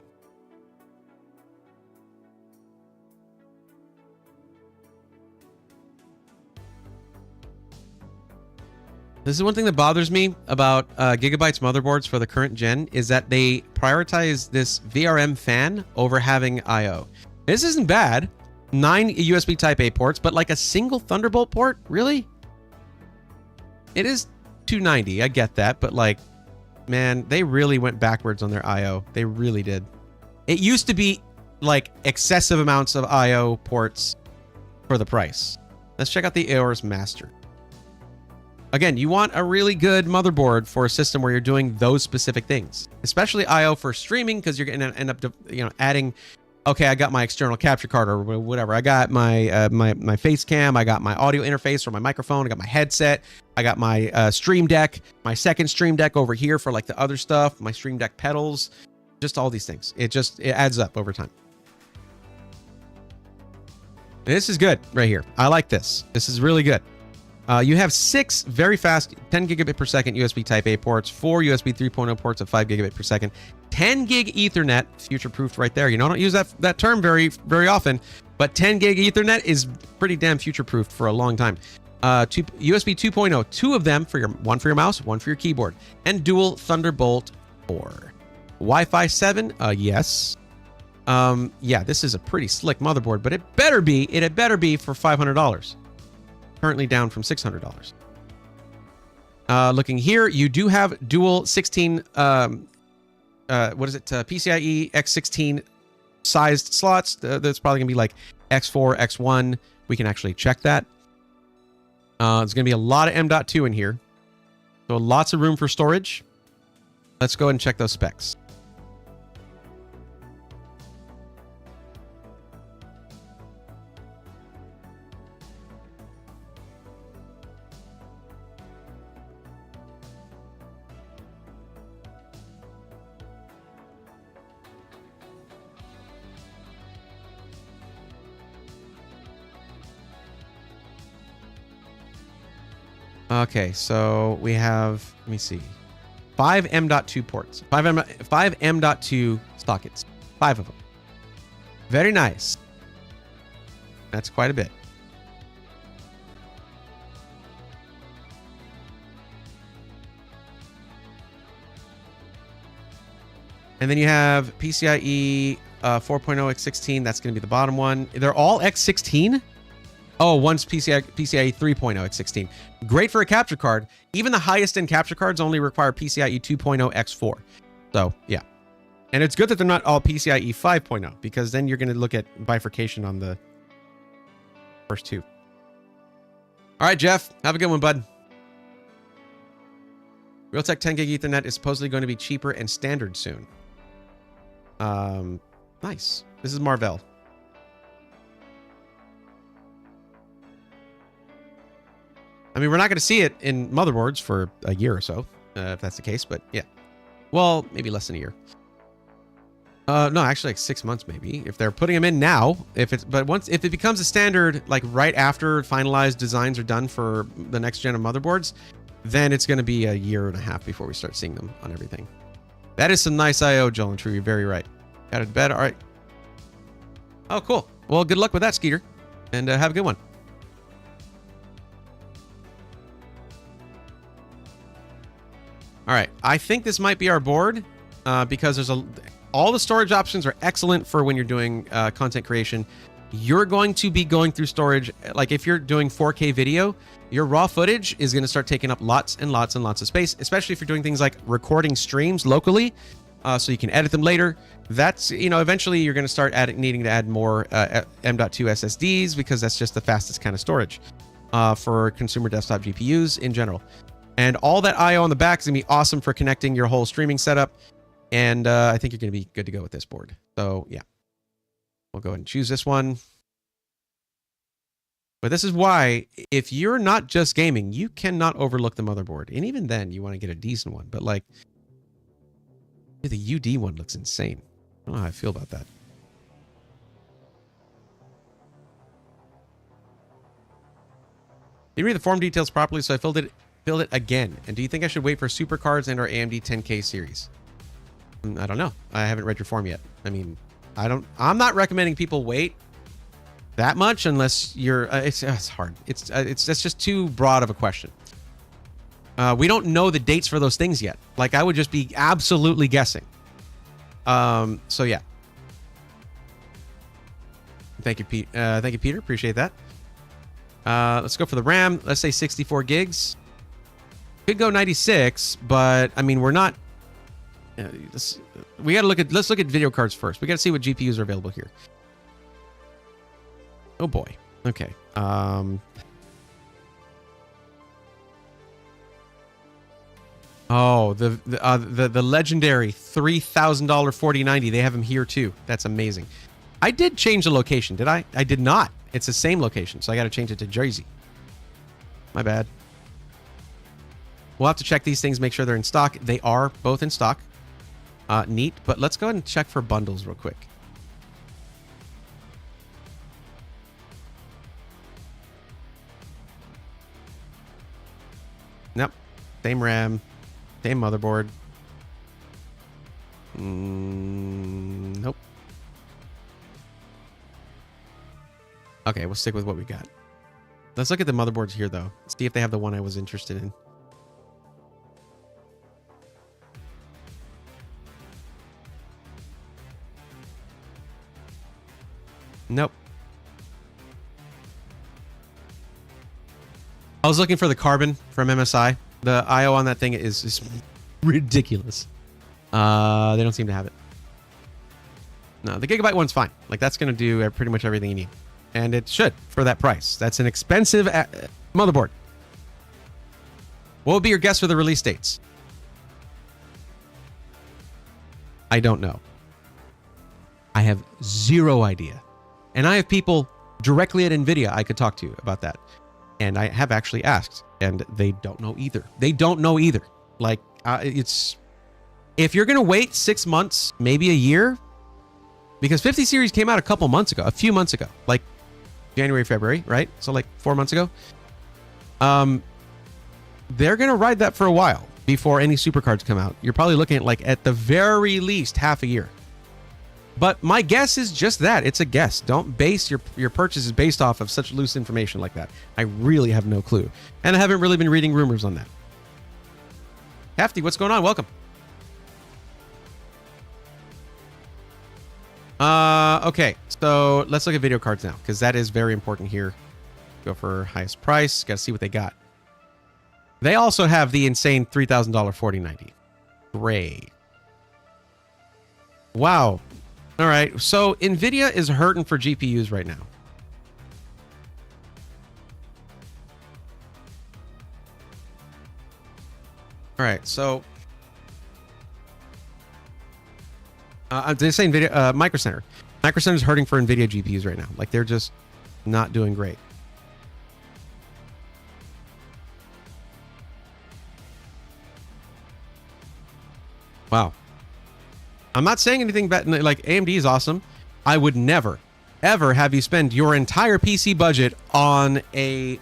This is one thing that bothers me about Gigabyte's motherboards for the current gen is that they prioritize this VRM fan over having I/O. This isn't bad. 9 USB Type A ports, but like a single Thunderbolt port? Really? It is 290. I get that, but like, man, they really went backwards on their I/O. They really did. It used to be like excessive amounts of I/O ports for the price. Let's check out the Aorus Master. Again, you want a really good motherboard for a system where you're doing those specific things, especially I/O for streaming, because you're going to end up, adding. Okay, I got my external capture card or whatever. I got my my face cam. I got my audio interface or my microphone. I got my headset. I got my Stream Deck, my second Stream Deck over here for like the other stuff. My Stream Deck pedals, just all these things. It adds up over time. This is good right here. I like this. This is really good. You have 6 very fast 10 gigabit per second USB Type A ports, 4 USB 3.0 ports of 5 gigabit per second, 10 gig Ethernet, future-proofed right there. I don't use that term very often, but 10 gig Ethernet is pretty damn future-proofed for a long time. USB 2.0, 2 of them one for your mouse, one for your keyboard, and dual Thunderbolt 4. Wi-Fi 7, yes. Yeah, this is a pretty slick motherboard, but it had better be for $500. Currently down from $600. Looking here, you do have dual 16, PCIe X16 sized slots. That's probably gonna be like X4, X1. We can actually check that. There's gonna be a lot of M.2 in here. So lots of room for storage. Let's go ahead and check those specs. Okay, so we have, let me see, 5 M.2 ports, 5 M.2 sockets, 5 of them. Very nice. That's quite a bit. And then you have PCIe 4.0 X16. That's going to be the bottom one. They're all X16? Oh, one's PCIe 3.0 X16. Great for a capture card. Even the highest end capture cards only require PCIe 2.0 X4. So, yeah. And it's good that they're not all PCIe 5.0 because then you're going to look at bifurcation on the first two. All right, Jeff. Have a good one, bud. Realtek 10 gig Ethernet is supposedly going to be cheaper and standard soon. Nice. This is Marvell. I mean, we're not going to see it in motherboards for a year or so, if that's the case, but yeah. Well, maybe less than a year. No, actually like 6 months maybe. If they're putting them in now, if it becomes a standard, like right after finalized designs are done for the next gen of motherboards, then it's going to be a year and a half before we start seeing them on everything. That is some nice IO, Joel and True. You're very right. Got it to bed. All right. Oh, cool. Well, good luck with that, Skeeter, and have a good one. All right. I think this might be our board because there's all the storage options are excellent for when you're doing content creation. You're going to be going through storage. Like if you're doing 4K video, your raw footage is going to start taking up lots and lots and lots of space, especially if you're doing things like recording streams locally so you can edit them later. That's, eventually you're going to start needing to add more M.2 SSDs because that's just the fastest kind of storage for consumer desktop GPUs in general. And all that I/O on the back is going to be awesome for connecting your whole streaming setup. And I think you're going to be good to go with this board. So, yeah. We'll go ahead and choose this one. But this is why, if you're not just gaming, you cannot overlook the motherboard. And even then, you want to get a decent one. But, like, the UD one looks insane. I don't know how I feel about that. Didn't read the form details properly, so I filled it again. And do you think I should wait for supercards and our AMD 10K series? I don't know. I haven't read your form yet. I mean, I'm not recommending people wait that much unless you're. It's hard. That's just too broad of a question. We don't know the dates for those things yet. Like I would just be absolutely guessing. So yeah. Thank you, Pete. Thank you, Peter. Appreciate that. Let's go for the RAM. Let's say 64 gigs. Could go 96, but I mean we're not. We got to look at. Let's look at video cards first. We got to see what GPUs are available here. Oh boy. Okay. Oh, the legendary $3,000 4090. They have them here too. That's amazing. I did change the location, did I? I did not. It's the same location, so I got to change it to Jersey. My bad. We'll have to check these things, make sure they're in stock. They are both in stock. Neat, but let's go ahead and check for bundles real quick. Nope. Same RAM. Same motherboard. Nope. Okay, we'll stick with what we got. Let's look at the motherboards here, though. See if they have the one I was interested in. Nope. I was looking for the Carbon from MSI. The IO on that thing is ridiculous. They don't seem to have it. No, the Gigabyte one's fine. Like, that's going to do pretty much everything you need. And it should for that price. That's an expensive motherboard. What would be your guess for the release dates? I don't know. I have zero idea. And I have people directly at NVIDIA I could talk to about that. And I have actually asked, and they don't know either. They don't know either. Like, it's... If you're going to wait 6 months, maybe a year, because 50 series came out a few months ago, like January, February, right? So like 4 months ago. they're going to ride that for a while before any supercards come out. You're probably looking at like at the very least half a year. But my guess is just that. It's a guess. Don't base your purchases based off of such loose information like that. I really have no clue. And I haven't really been reading rumors on that. Hefty, what's going on? Welcome. Okay, so let's look at video cards now, because that is very important here. Go for highest price. Got to see what they got. They also have the insane $3,000 4090. Great. Wow. All right, so NVIDIA is hurting for GPUs right now. All right, so they're saying NVIDIA, Micro Center. Micro Center is hurting for NVIDIA GPUs right now. Like, they're just not doing great. Wow. I'm not saying anything bad. Like, AMD is awesome. I would never, ever have you spend your entire PC budget on a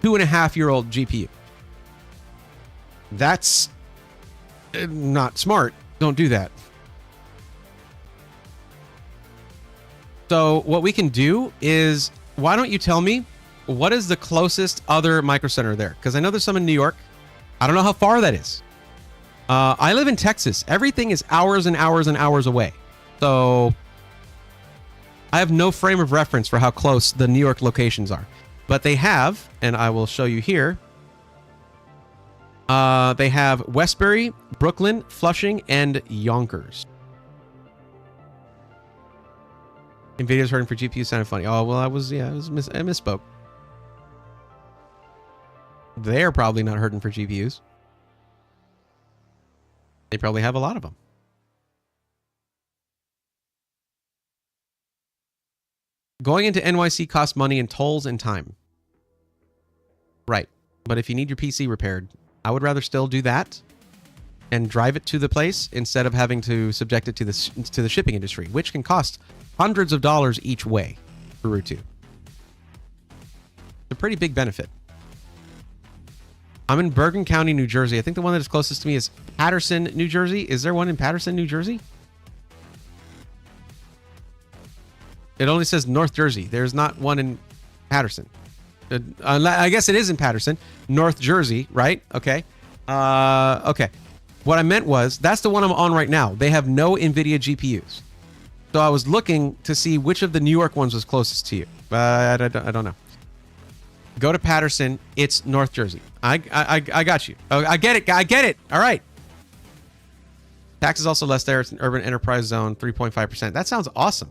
2.5-year-old GPU. That's not smart. Don't do that. So what we can do is, why don't you tell me what is the closest other Micro Center there? Because I know there's some in New York. I don't know how far that is. I live in Texas. Everything is hours and hours and hours away. So I have no frame of reference for how close the New York locations are. But they have, and I will show you here. They have Westbury, Brooklyn, Flushing, and Yonkers. NVIDIA's hurting for GPUs sounded funny. Oh, well, I misspoke. They're probably not hurting for GPUs. They probably have a lot of them. Going into NYC costs money in tolls and time. Right. But if you need your PC repaired, I would rather still do that and drive it to the place instead of having to subject it to the shipping industry, which can cost hundreds of dollars each way for Route 2. It's a pretty big benefit. I'm in Bergen County, New Jersey. I think the one that is closest to me is Patterson, New Jersey. Is there one in Patterson, New Jersey? It only says North Jersey. There's not one in Patterson. I guess it is in Patterson, North Jersey, right? Okay. Okay. What I meant was, that's the one I'm on right now. They have no NVIDIA GPUs. So I was looking to see which of the New York ones was closest to you. But I don't know. Go to Patterson. It's North Jersey. I got you. Oh, I get it. I get it. All right. Tax is also less there. It's an urban enterprise zone, 3.5%. That sounds awesome.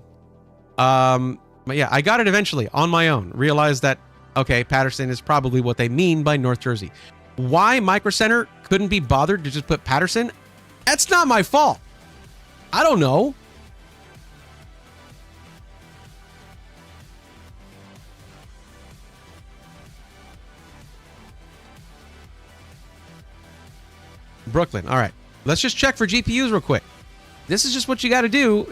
But yeah, I got it eventually on my own. Realized that, okay, Patterson is probably what they mean by North Jersey. Why Micro Center couldn't be bothered to just put Patterson? That's not my fault. I don't know. Brooklyn. All right. Let's just check for GPUs real quick. This is just what you got to do.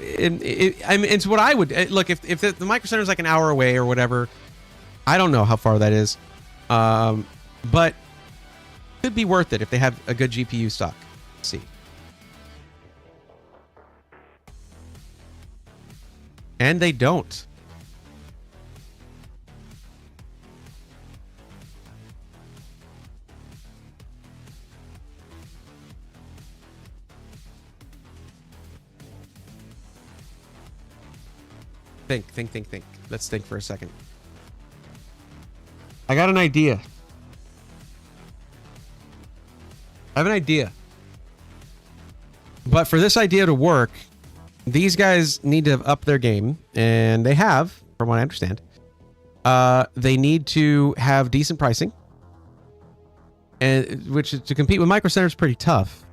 I mean, it's what I would look if the Micro Center is like an hour away or whatever. I don't know how far that is, but it could be worth it if they have a good GPU stock. Let's see. And they don't. Think. Let's think for a second. I got an idea. I have an idea. But for this idea to work, these guys need to up their game, and they have, from what I understand. They need to have decent pricing, and which to compete with Micro Center is pretty tough.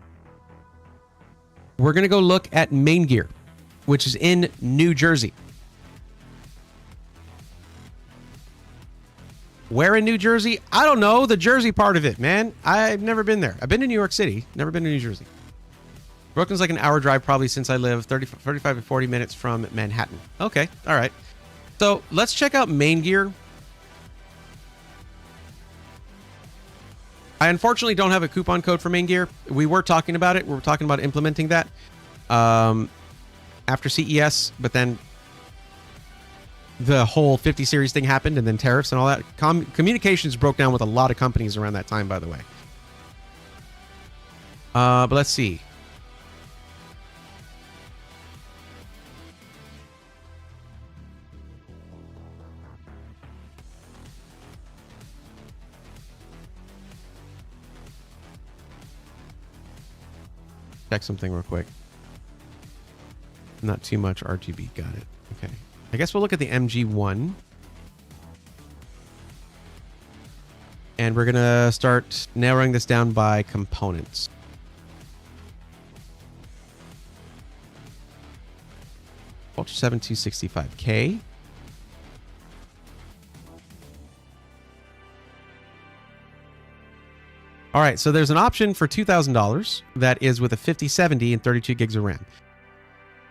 We're going to go look at Main Gear, which is in New Jersey. Where in New Jersey? I don't know. The Jersey part of it, man. I've never been there. I've been to New York City. Never been to New Jersey. Brooklyn's like an hour drive probably since I live 35 to 40 minutes from Manhattan. Okay. All right. So let's check out Main Gear. I unfortunately don't have a coupon code for Main Gear. We were talking about it. We were talking about implementing that after CES, but then the whole 50 series thing happened, and then tariffs and all that. Communications broke down with a lot of companies around that time, by the way. But let's see. Check something real quick. Not too much RGB. Got it. Okay. I guess we'll look at the MG1. And we're going to start narrowing this down by components. Ultra 7 265K. All right, so there's an option for $2,000 that is with a 5070 and 32 gigs of RAM.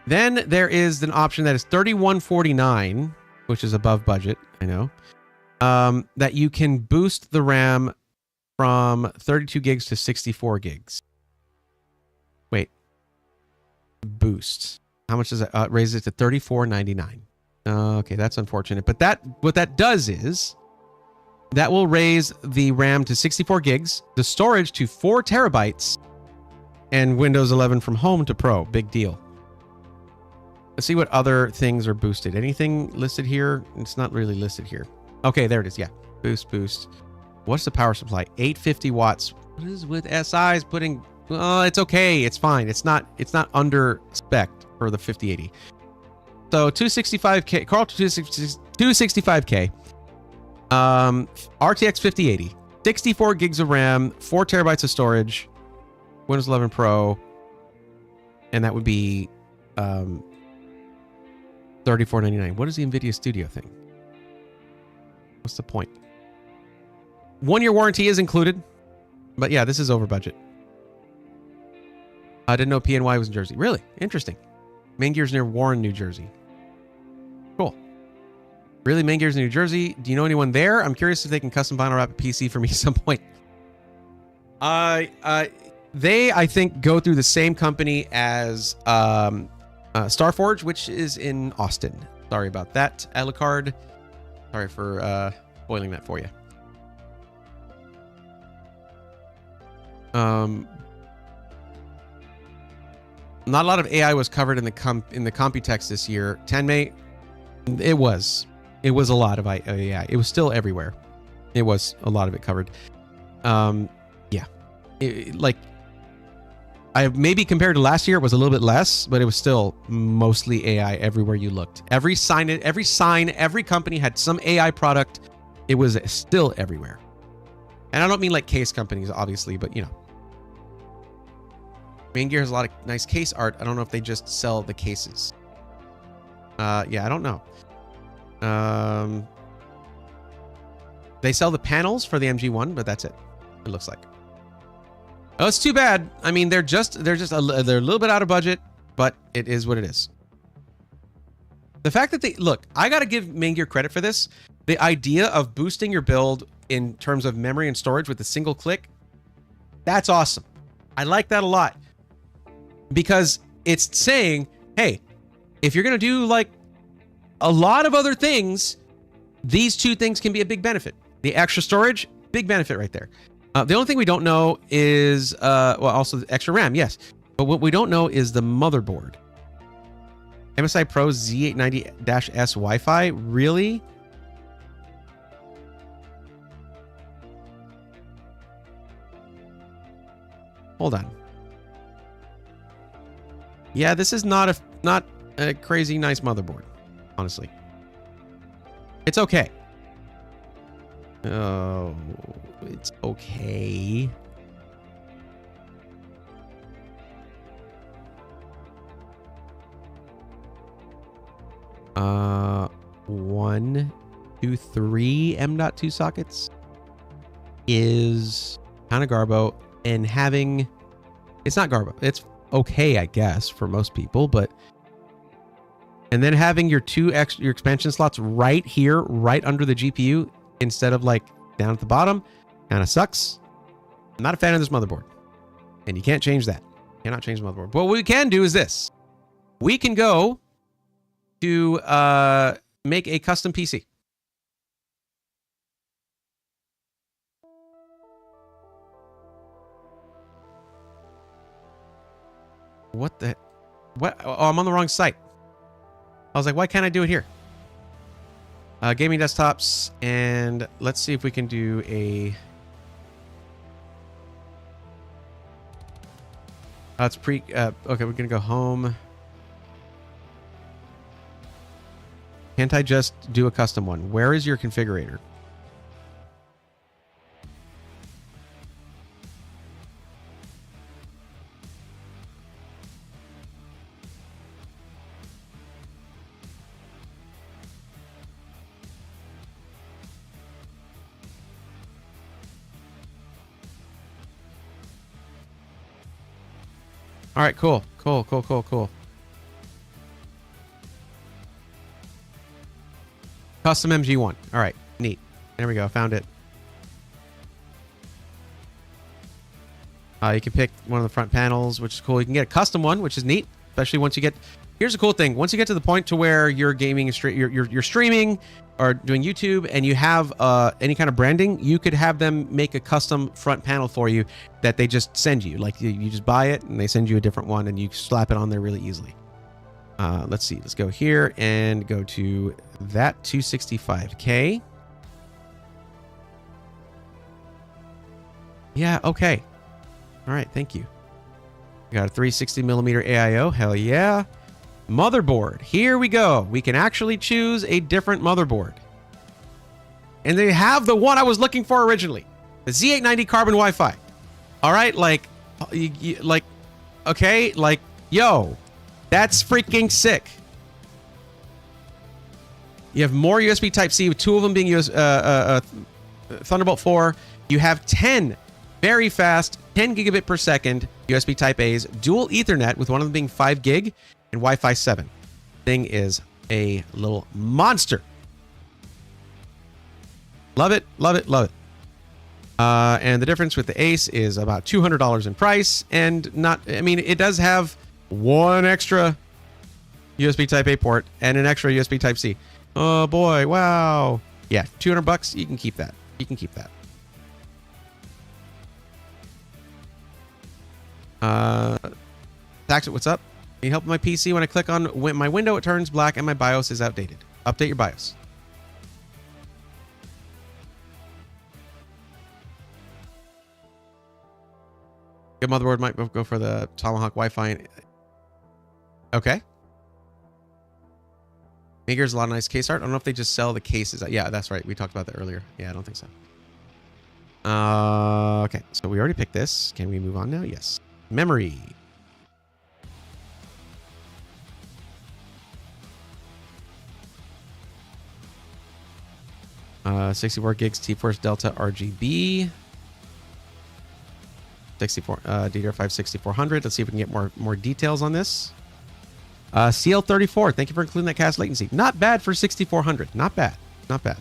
Then there is an option that is $3,149, which is above budget, I know, that you can boost the RAM from 32 gigs to 64 gigs. Wait. Boost. How much does that raise it to $34.99? Okay, that's unfortunate. But what that does is that will raise the RAM to 64 gigs, the storage to 4 terabytes, and Windows 11 from home to Pro. Big deal. Let's see what other things are boosted. Anything listed here? It's not really listed here. Okay, there it is. Yeah. Boost. What's the power supply? 850 watts. What is with SIs putting... Oh, it's okay. It's fine. It's not under spec for the 5080. So 265K. Carl, 265K. RTX 5080. 64 gigs of RAM. 4 terabytes of storage. Windows 11 Pro. And that would be... $34.99. What is the NVIDIA Studio thing? What's the point? 1-year warranty is included. But yeah, this is over budget. I didn't know PNY was in Jersey. Really? Interesting. Main Gear's near Warren, New Jersey. Cool. Really? Main Gear's in New Jersey? Do you know anyone there? I'm curious if they can custom vinyl wrap a PC for me at some point. They, I think, go through the same company as... Starforge, which is in Austin. Sorry about that, Alucard. Sorry for spoiling that for you. Not a lot of AI was covered in the Computex this year. Tenmei, it was a lot of AI. It was still everywhere. It was a lot of it covered. Yeah, maybe compared to last year, it was a little bit less, but it was still mostly AI everywhere you looked. Every sign, every company had some AI product. It was still everywhere. And I don't mean like case companies, obviously, but you know. Main Gear has a lot of nice case art. I don't know if they just sell the cases. Yeah, I don't know. They sell the panels for the MG1, but that's it. It looks like. Oh, it's too bad. I mean, they're a little bit out of budget, but it is what it is. The fact that look, I got to give Main Gear credit for this. The idea of boosting your build in terms of memory and storage with a single click, that's awesome. I like that a lot because it's saying, hey, if you're going to do like a lot of other things, these two things can be a big benefit. The extra storage, big benefit right there. The only thing we don't know is, well, also the extra RAM, yes. But what we don't know is the motherboard. MSI Pro Z890-S Wi-Fi, really? Hold on. Yeah, this is not a crazy nice motherboard, honestly. It's okay. Oh, it's okay. One, two, three M.2 sockets is kind of garbo, and having it's not garbo. It's okay, I guess, for most people, but and then having your your expansion slots right here, right under the GPU, instead of like down at the bottom, kind of sucks. I'm not a fan of this motherboard. And you can't change that. Cannot change the motherboard. But what we can do is this. We can go to make a custom PC. What the? What? Oh, I'm on the wrong site. I was like, why can't I do it here? Gaming desktops, and let's see if we can do a... it's pre... okay, we're going to go home. Can't I just do a custom one? Where is your configurator? All right, cool. Custom MG1. All right, neat. There we go. Found it. You can pick one of the front panels, which is cool. You can get a custom one, which is neat, especially once you get... Here's a cool thing. Once you get to the point to where you're gaming, you're streaming or doing YouTube, and you have any kind of branding, you could have them make a custom front panel for you that they just send you. Like you just buy it, and they send you a different one, and you slap it on there really easily. Let's see. Let's go here and go to that 265K. Yeah, okay. All right, thank you. We got a 360 millimeter AIO. Hell yeah. Motherboard. Here we go. We can actually choose a different motherboard. And they have the one I was looking for originally. The Z890 Carbon Wi-Fi. All right, like, okay, like, yo, that's freaking sick. You have more USB Type-C, with 2 of them being Thunderbolt 4. You have 10 very fast, 10 gigabit per second USB Type-A's, dual Ethernet, with one of them being 5 gig, and Wi-Fi 7. Thing is a little monster. Love it, love it, love it. And the difference with the Ace is about $200 in price, and not, I mean, it does have one extra USB Type-A port and an extra USB Type-C. Oh boy, wow. Yeah, $200, you can keep that. You can keep that. Tax it, what's up? Can you help with my PC? When I click on my window, it turns black and my BIOS is outdated. Update your BIOS. Good motherboard might go for the Tomahawk Wi-Fi. Okay. Maker's a lot of nice case art. I don't know if they just sell the cases. Yeah, that's right. We talked about that earlier. Yeah, I don't think so. Okay, so we already picked this. Can we move on now? Yes. Memory. Uh, 64 gigs T-Force Delta RGB. 64 DDR5 6400. Let's see if we can get more details on this. CL34. Thank you for including that cast latency. Not bad for 6400. Not bad. Not bad.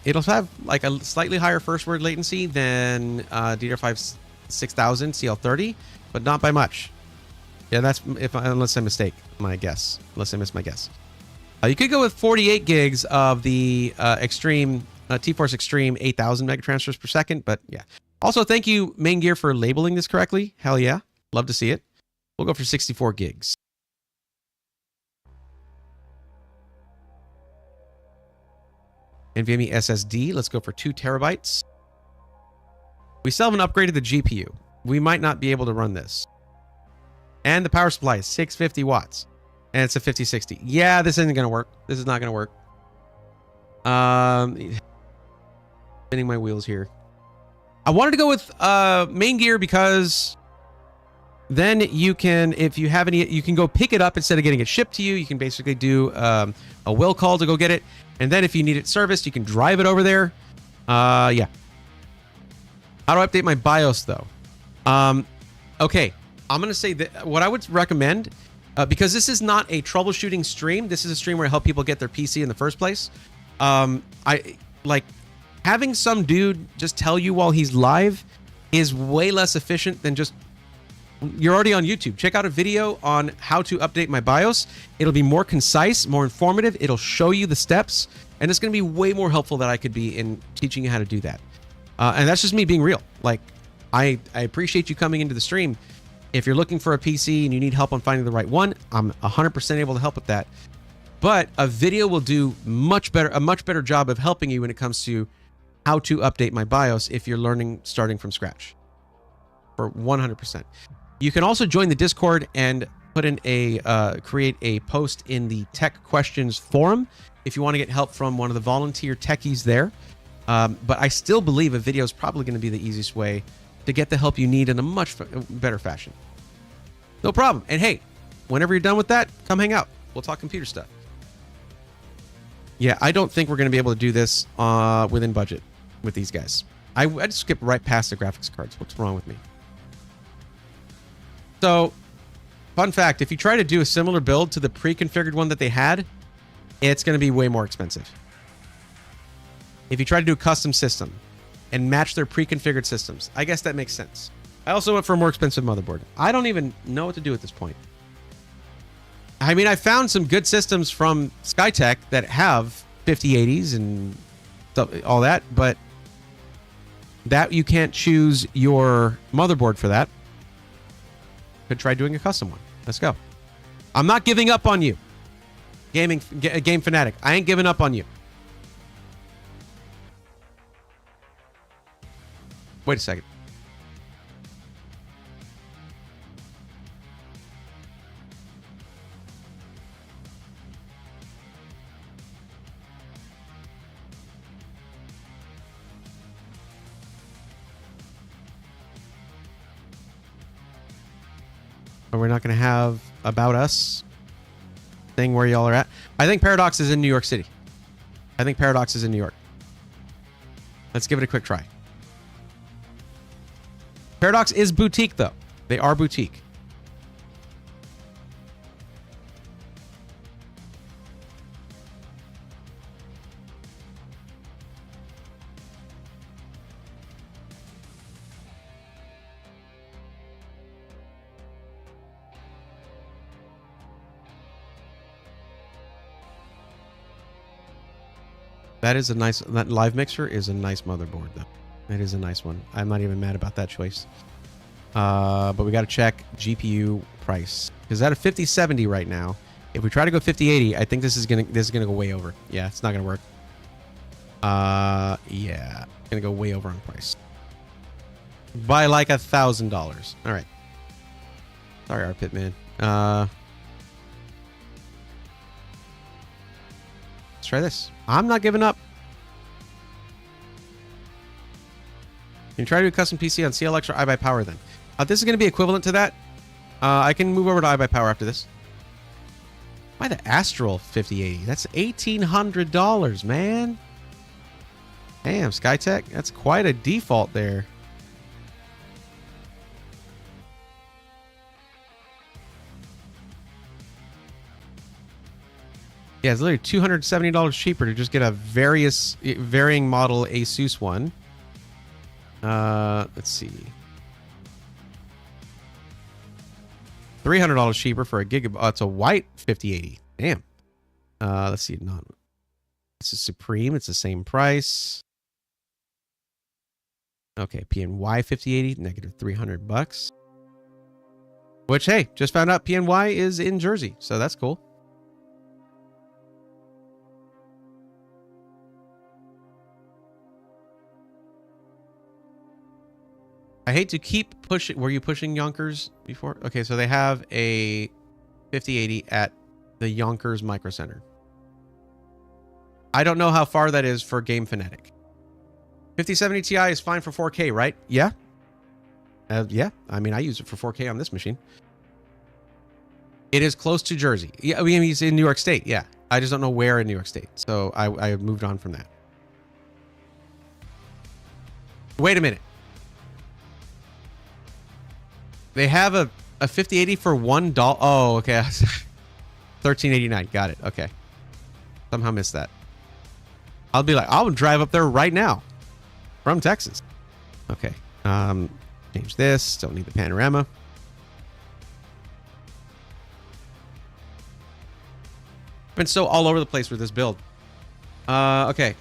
It'll have like a slightly higher first word latency than DDR5 6000 CL30, but not by much. Yeah, that's unless I mistake my guess. Unless I miss my guess. You could go with 48 gigs of the Extreme T-Force Extreme 8000 megatransfers per second, but yeah. Also, thank you, Main Gear, for labeling this correctly. Hell yeah. Love to see it. We'll go for 64 gigs. NVMe SSD. Let's go for 2 terabytes. We still haven't upgraded the GPU. We might not be able to run this. And the power supply is 650 watts. And it's a 5060. Yeah, this isn't going to work. This is not going to work. Spinning my wheels here. I wanted to go with Main Gear because then you can, if you have any, you can go pick it up instead of getting it shipped to you. You can basically do a will call to go get it. And then if you need it serviced, you can drive it over there. Yeah. How do I update my BIOS though? Okay. I'm going to say that what I would recommend, because this is not a troubleshooting stream. This is a stream where I help people get their PC in the first place. I like having some dude just tell you while he's live is way less efficient than just, you're already on YouTube. Check out a video on how to update my BIOS. It'll be more concise, more informative. It'll show you the steps, and it's going to be way more helpful than I could be in teaching you how to do that. And that's just me being real. Like, I appreciate you coming into the stream. If you're looking for a PC and you need help on finding the right one, I'm 100% able to help with that. But a video will do a much better job of helping you when it comes to how to update my BIOS if you're learning starting from scratch. For 100%. You can also join the Discord and put in create a post in the tech questions forum if you want to get help from one of the volunteer techies there. But I still believe a video is probably going to be the easiest way to get the help you need in a much better fashion. No problem. And hey, whenever you're done with that, come hang out. We'll talk computer stuff. Yeah, I don't think we're going to be able to do this within budget with these guys. I just skipped right past the graphics cards. What's wrong with me? So, fun fact, if you try to do a similar build to the pre-configured one that they had, it's going to be way more expensive. If you try to do a custom system and match their pre-configured systems, I guess that makes sense. I also went for a more expensive motherboard. I don't even know what to do at this point. I mean, I found some good systems from Skytech that have 5080s and all that, but that you can't choose your motherboard for that. Could try doing a custom one. Let's go. I'm not giving up on you. Game fanatic. I ain't giving up on you. Wait a second. We're not going to have about us thing where y'all are at. I think Paradox is in New York City. I think Paradox is in New York. Let's give it a quick try. Paradox is boutique, though. They are boutique. That is a nice, that live mixer is a nice motherboard, though. That is a nice one. I'm not even mad about that choice. But we got to check GPU price. Because at a 5070 right now, if we try to go 5080, I think this is gonna go way over. Yeah, it's not gonna work. Yeah, gonna go way over on price by like $1,000. All right. Sorry, our pit man. Let's try this. I'm not giving up. You can try to do a custom PC on CLX or iBuyPower then. This is going to be equivalent to that. I can move over to iBuyPower after this. Why the Astral 5080? That's $1,800, man. Damn, Skytech. That's quite a default there. Yeah, it's literally $270 cheaper to just get a varying model Asus one. Let's see. $300 cheaper for a gigabyte. Oh, it's a white 5080. Damn. Let's see. This is Supreme. It's the same price. Okay, PNY 5080, negative $300. Which, hey, just found out PNY is in Jersey, so that's cool. I hate to keep pushing. Were you pushing Yonkers before? Okay, so they have a 5080 at the Yonkers Micro Center. I don't know how far that is for Game Fanatic. 5070 Ti is fine for 4K, right? Yeah. Yeah. I mean, I use it for 4K on this machine. It is close to Jersey. Yeah, I mean, it's in New York State. Yeah. I just don't know where in New York State. So I moved on from that. Wait a minute. They have a 5080 for $1. Oh, okay. $13.89. Got it. Okay. Somehow missed that. I'll be like, I'll drive up there right now. from Texas. Okay. Change this. Don't need the panorama. Been so all over the place with this build. Okay.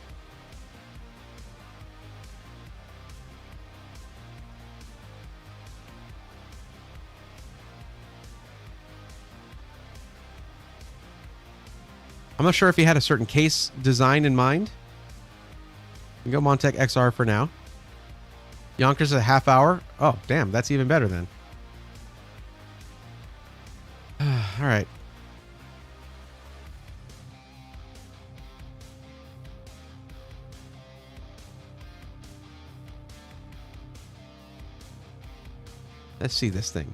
I'm not sure if he had a certain case design in mind. We can go Montech XR for now. Yonkers a half hour. Oh, damn. That's even better then. All right. Let's see this thing.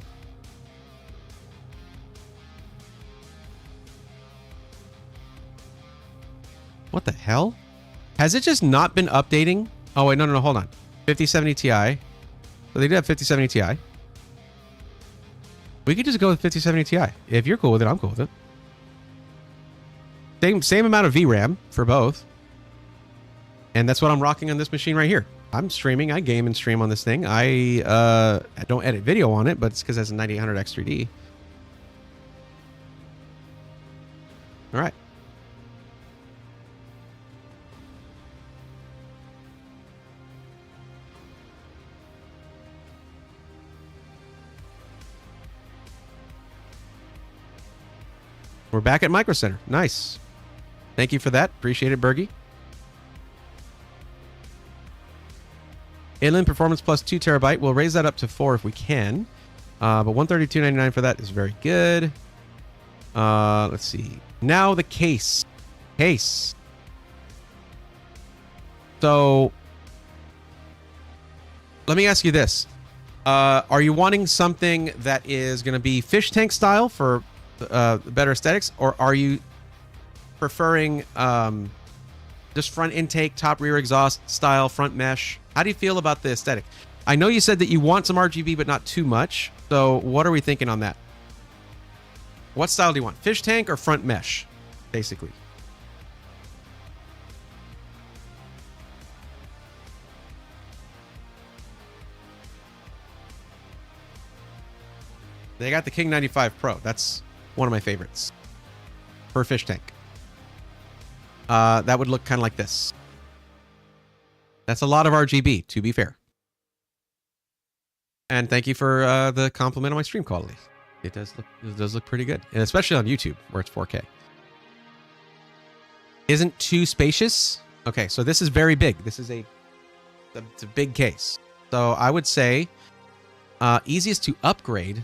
What the hell? Has it just not been updating? Oh, wait, no, hold on. 5070 Ti. So they do have 5070 Ti. We could just go with 5070 Ti. If you're cool with it, I'm cool with it. Same amount of VRAM for both. And that's what I'm rocking on this machine right here. I'm streaming. I game and stream on this thing. I don't edit video on it, but it's because it has a 9800 X3D. All right. We're back at Micro Center. Nice. Thank you for that. Appreciate it, Bergie. Inland Performance plus 2 terabyte. We'll raise that up to 4 if we can. But $132.99 for that is very good. Let's see. Now the case. So let me ask you this. Are you wanting something that is going to be fish tank style for better aesthetics, or are you preferring just front intake, top rear exhaust style, front mesh? How do you feel about the aesthetic? I know you said that you want some RGB, but not too much. So what are we thinking on that? What style do you want? Fish tank or front mesh, basically? They got the King 95 Pro. That's one of my favorites for a fish tank. That would look kind of like this. That's a lot of RGB, to be fair. And thank you for the compliment on my stream quality. It does look pretty good, and especially on YouTube where it's 4K. Isn't too spacious. Okay, so this is very big. This is it's a big case. So I would say easiest to upgrade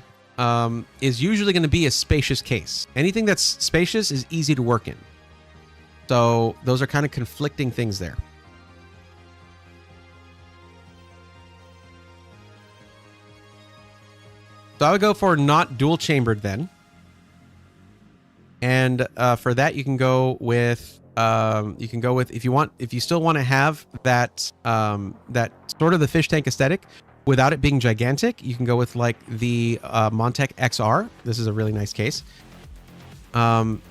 is usually going to be a spacious case. Anything that's spacious is easy to work in. So those are kind of conflicting things there. So I would go for not dual chambered then. And for that you can go with if you still want to have that that sort of the fish tank aesthetic without it being gigantic, you can go with like the Montech XR. This is a really nice case. Bergie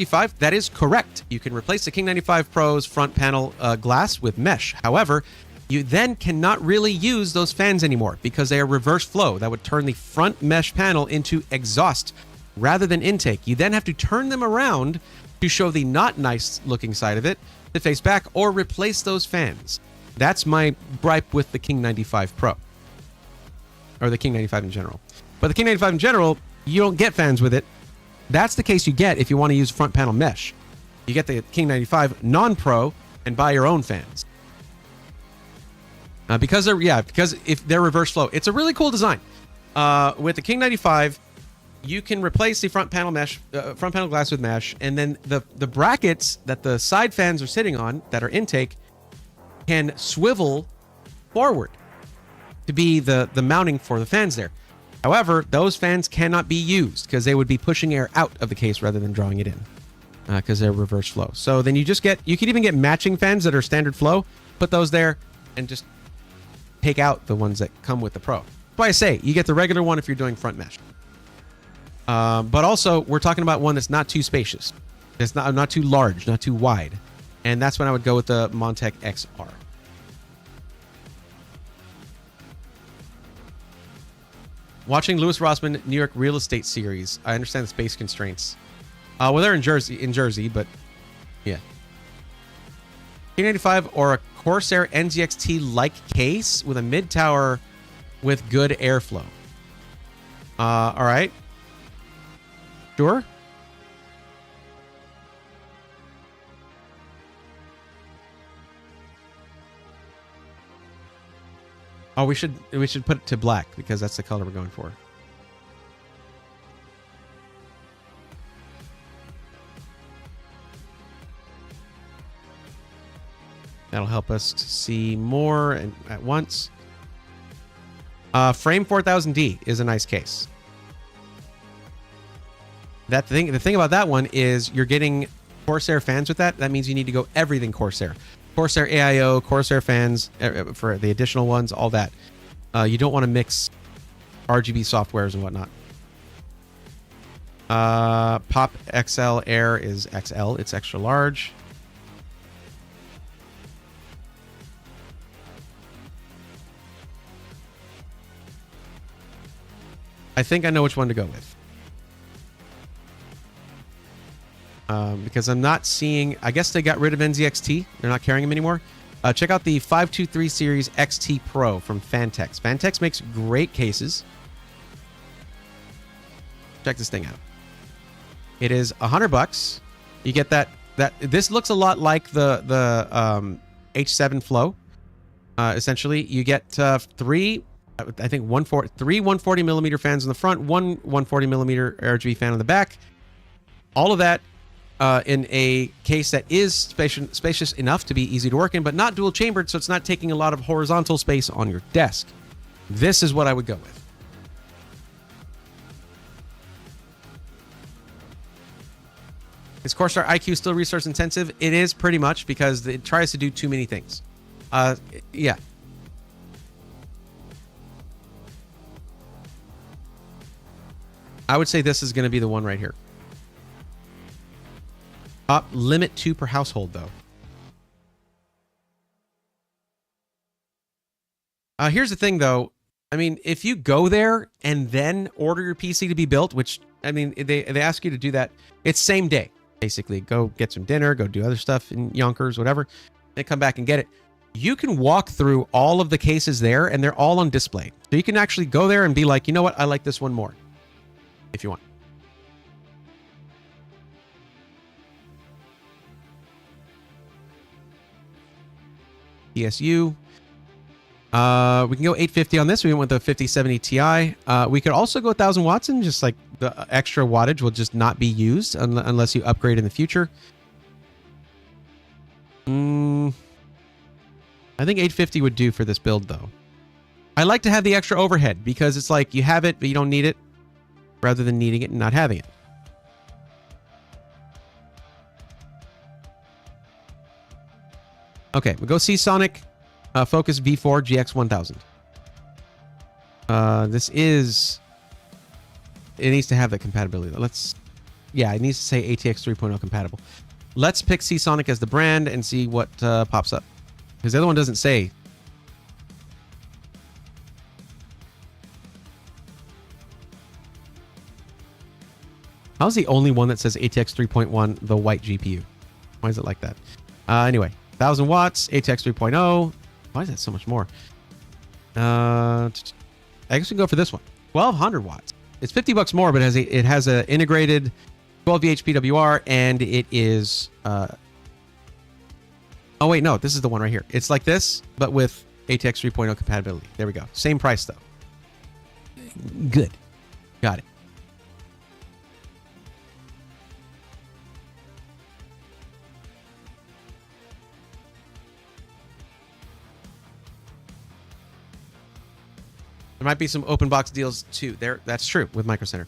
5, that is correct. You can replace the King 95 Pro's front panel glass with mesh. However, you then cannot really use those fans anymore because they are reverse flow. That would turn the front mesh panel into exhaust rather than intake. You then have to turn them around to show the not nice looking side of it to face back or replace those fans. That's my gripe with the King 95 Pro. Or the King 95 in general. But the King 95 in general, you don't get fans with it. That's the case you get if you want to use front panel mesh. You get the King 95 non-pro and buy your own fans. Because if they're reverse flow, it's a really cool design. With the King 95, you can replace the front panel glass with mesh, and then the brackets that the side fans are sitting on that are intake can swivel forward to be the mounting for the fans there. However, those fans cannot be used because they would be pushing air out of the case rather than drawing it in because they're reverse flow. So then you could even get matching fans that are standard flow, put those there, and just take out the ones that come with the Pro. That's why I say you get the regular one if you're doing front mesh. But also, we're talking about one that's not too spacious. It's not too large, not too wide. And that's when I would go with the Montech XR. Watching Louis Rossmann New York real estate series. I understand the space constraints. Well, they're in Jersey, but yeah. 1085 or a Corsair NZXT-like case with a mid-tower with good airflow. All right. Sure. Oh, we should put it to black because that's the color we're going for. That'll help us to see more and at once. Frame 4000D is a nice case. The thing about that one is you're getting Corsair fans with that. That means you need to go everything Corsair. Corsair AIO, Corsair fans for the additional ones, all that. You don't want to mix RGB softwares and whatnot. Pop XL Air is XL. It's extra large. I think I know which one to go with. Because I'm not seeing... I guess they got rid of NZXT. They're not carrying them anymore. Check out the 523 Series XT Pro from Fantex. Fantex makes great cases. Check this thing out. It is $100. You get that... This looks a lot like the H7 Flow. Essentially, you get three 140 millimeter fans in the front, one 140 millimeter RGB fan on the back. All of that in a case that is spacious enough to be easy to work in, but not dual chambered, so it's not taking a lot of horizontal space on your desk. This is what I would go with. Is Corsair IQ still resource intensive? It is pretty much because it tries to do too many things. Yeah. I would say this is going to be the one right here. Limit 2 per household, though. Here's the thing, though. I mean, if you go there and then order your PC to be built, which, I mean, they ask you to do that. It's same day, basically. Go get some dinner, go do other stuff in Yonkers, whatever. Then come back and get it. You can walk through all of the cases there, and they're all on display. So you can actually go there and be like, you know what? I like this one more. If you want. PSU. We can go 850 on this. We went with the 5070 Ti. We could also go 1000 watts, and just like the extra wattage will just not be used unless you upgrade in the future. I think 850 would do for this build, though. I like to have the extra overhead because it's like you have it, but you don't need it, rather than needing it and not having it. Okay, we'll go Seasonic Focus V4 GX1000. This is... It needs to have that compatibility, though. Yeah, it needs to say ATX 3.0 compatible. Let's pick Seasonic as the brand and see what pops up. Because the other one doesn't say. How's the only one that says ATX 3.1, the white GPU? Why is it like that? Anyway, 1000 watts, ATX 3.0. Why is that so much more? I guess we can go for this one. 1200 watts. It's $50 more, but it has a integrated 12V PWR, and it is... Oh, wait, no. This is the one right here. It's like this, but with ATX 3.0 compatibility. There we go. Same price, though. Good. Got it. There might be some open box deals too. That's true with Micro Center.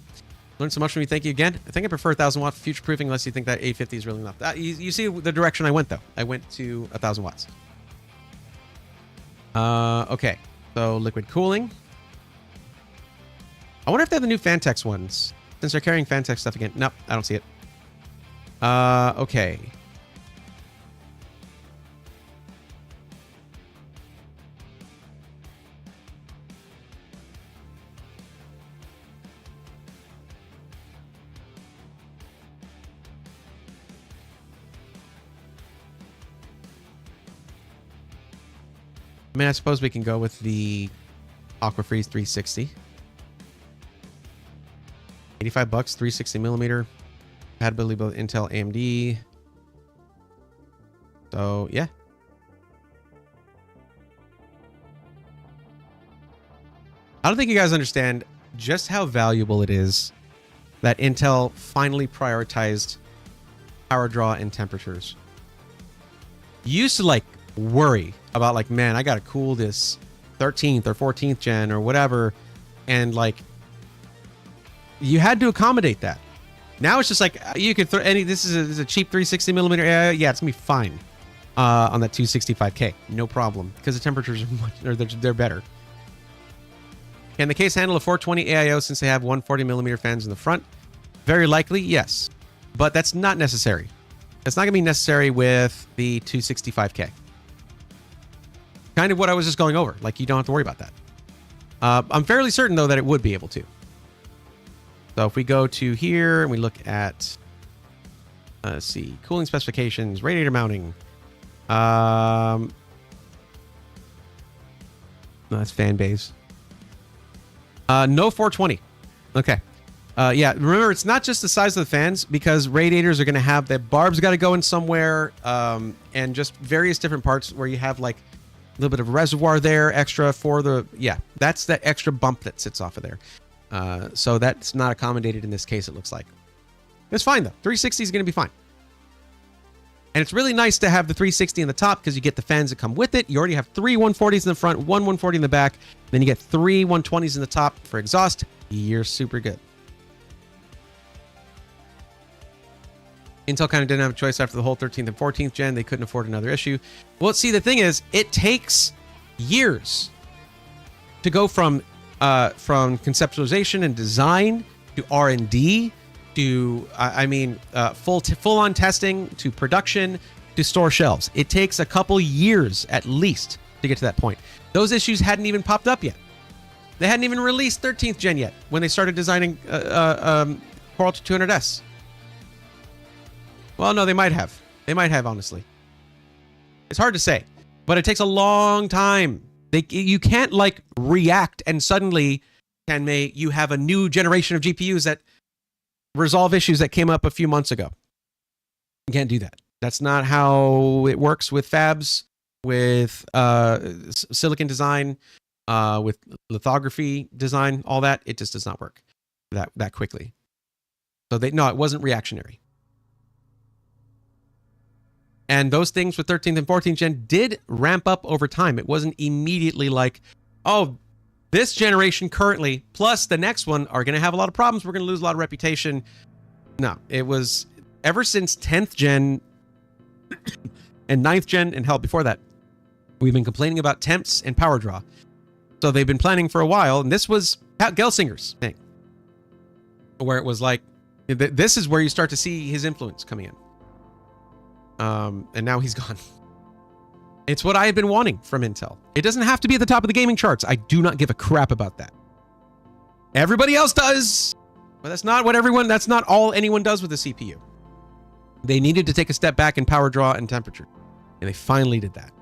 Learned so much from you. Thank you again. I think I prefer 1000 watt future proofing unless you think that 850 is really enough. You see the direction I went, though. I went to 1000 watts. Okay. So liquid cooling. I wonder if they have the new Fantex ones. Since they're carrying Fantex stuff again. Nope, I don't see it. Okay. I mean, I suppose we can go with the Aquafreeze 360. 85 bucks, 360 millimeter. Compatibility both Intel, AMD. So, yeah. I don't think you guys understand just how valuable it is that Intel finally prioritized power draw and temperatures. You used to like worry about like, man, I got to cool this 13th or 14th gen or whatever. And like, you had to accommodate that. Now it's just like, you could throw any, this is a cheap 360 millimeter. Yeah, it's gonna be fine on that 265K. No problem. Because the temperatures are much, or they're better. Can the case handle a 420 AIO since they have 140 millimeter fans in the front? Very likely, yes. But that's not necessary. It's not going to be necessary with the 265K. Kind of what I was just going over. Like, you don't have to worry about that. I'm fairly certain, though, that it would be able to. So if we go to here and we look at, let's see, cooling specifications, radiator mounting. No, that's fan bays. No 420. Okay. Yeah, remember, it's not just the size of the fans, because radiators are going to have the barbs got to go in somewhere, and just various different parts where you have like a little bit of reservoir there extra for the, yeah, that's that extra bump that sits off of there. So that's not accommodated in this case, it looks like. It's fine though. 360 is going to be fine. And it's really nice to have the 360 in the top because you get the fans that come with it. You already have 3 140s in the front, 1 140 in the back. Then you get 3 120s in the top for exhaust. You're super good. Intel kind of didn't have a choice after the whole 13th and 14th gen. They couldn't afford another issue. Well, see, the thing is, it takes years to go from conceptualization and design to R&D to full-on testing to production to store shelves. It takes a couple years at least to get to that point. Those issues hadn't even popped up yet. They hadn't even released 13th gen yet when they started designing Core Ultra 200S. Well, no, they might have. They might have, honestly. It's hard to say, but it takes a long time. You can't like react and suddenly you have a new generation of GPUs that resolve issues that came up a few months ago. You can't do that. That's not how it works with fabs, with silicon design, with lithography design, all that. It just does not work that quickly. So no, it wasn't reactionary. And those things with 13th and 14th gen did ramp up over time. It wasn't immediately like, oh, this generation currently plus the next one are going to have a lot of problems. We're going to lose a lot of reputation. No, it was ever since 10th gen and 9th gen, and hell, before that, we've been complaining about temps and power draw. So they've been planning for a while, and this was Pat Gelsinger's thing, where it was like, this is where you start to see his influence coming in. And now he's gone. It's what I have been wanting from Intel. It doesn't have to be at the top of the gaming charts. I do not give a crap about that. Everybody else does, but that's not all anyone does with a CPU. They needed to take a step back in power draw and temperature, and they finally did that.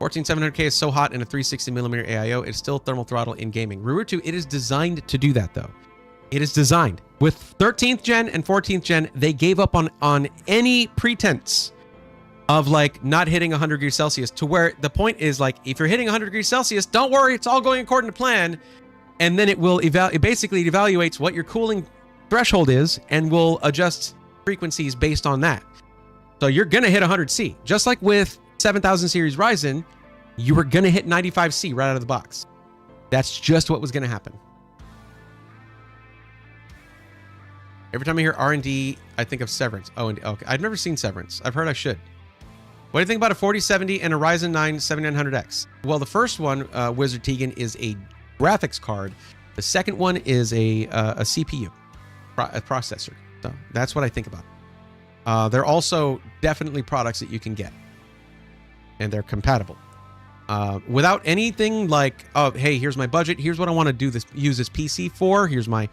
$14700K is so hot in a 360mm AIO, it's still thermal throttle in gaming. Ruger 2, it is designed to do that though. It is designed. With 13th gen and 14th gen, they gave up on any pretense of like not hitting 100 degrees Celsius, to where the point is like, if you're hitting 100 degrees Celsius, don't worry, it's all going according to plan. And then it will it basically evaluates what your cooling threshold is and will adjust frequencies based on that. So you're going to hit 100C. Just like with 7000 series Ryzen, you were going to hit 95C right out of the box. That's just what was going to happen. Every time I hear R&D, I think of Severance. Oh, okay. I've never seen Severance. I've heard I should. What do you think about a 4070 and a Ryzen 9 7900X? Well, the first one, Wizard Tegan, is a graphics card. The second one is a CPU, a processor. So that's what I think about. They're also definitely products that you can get, and they're compatible. Without anything like, oh, hey, here's my budget. Here's what I want to use this PC for. Here's my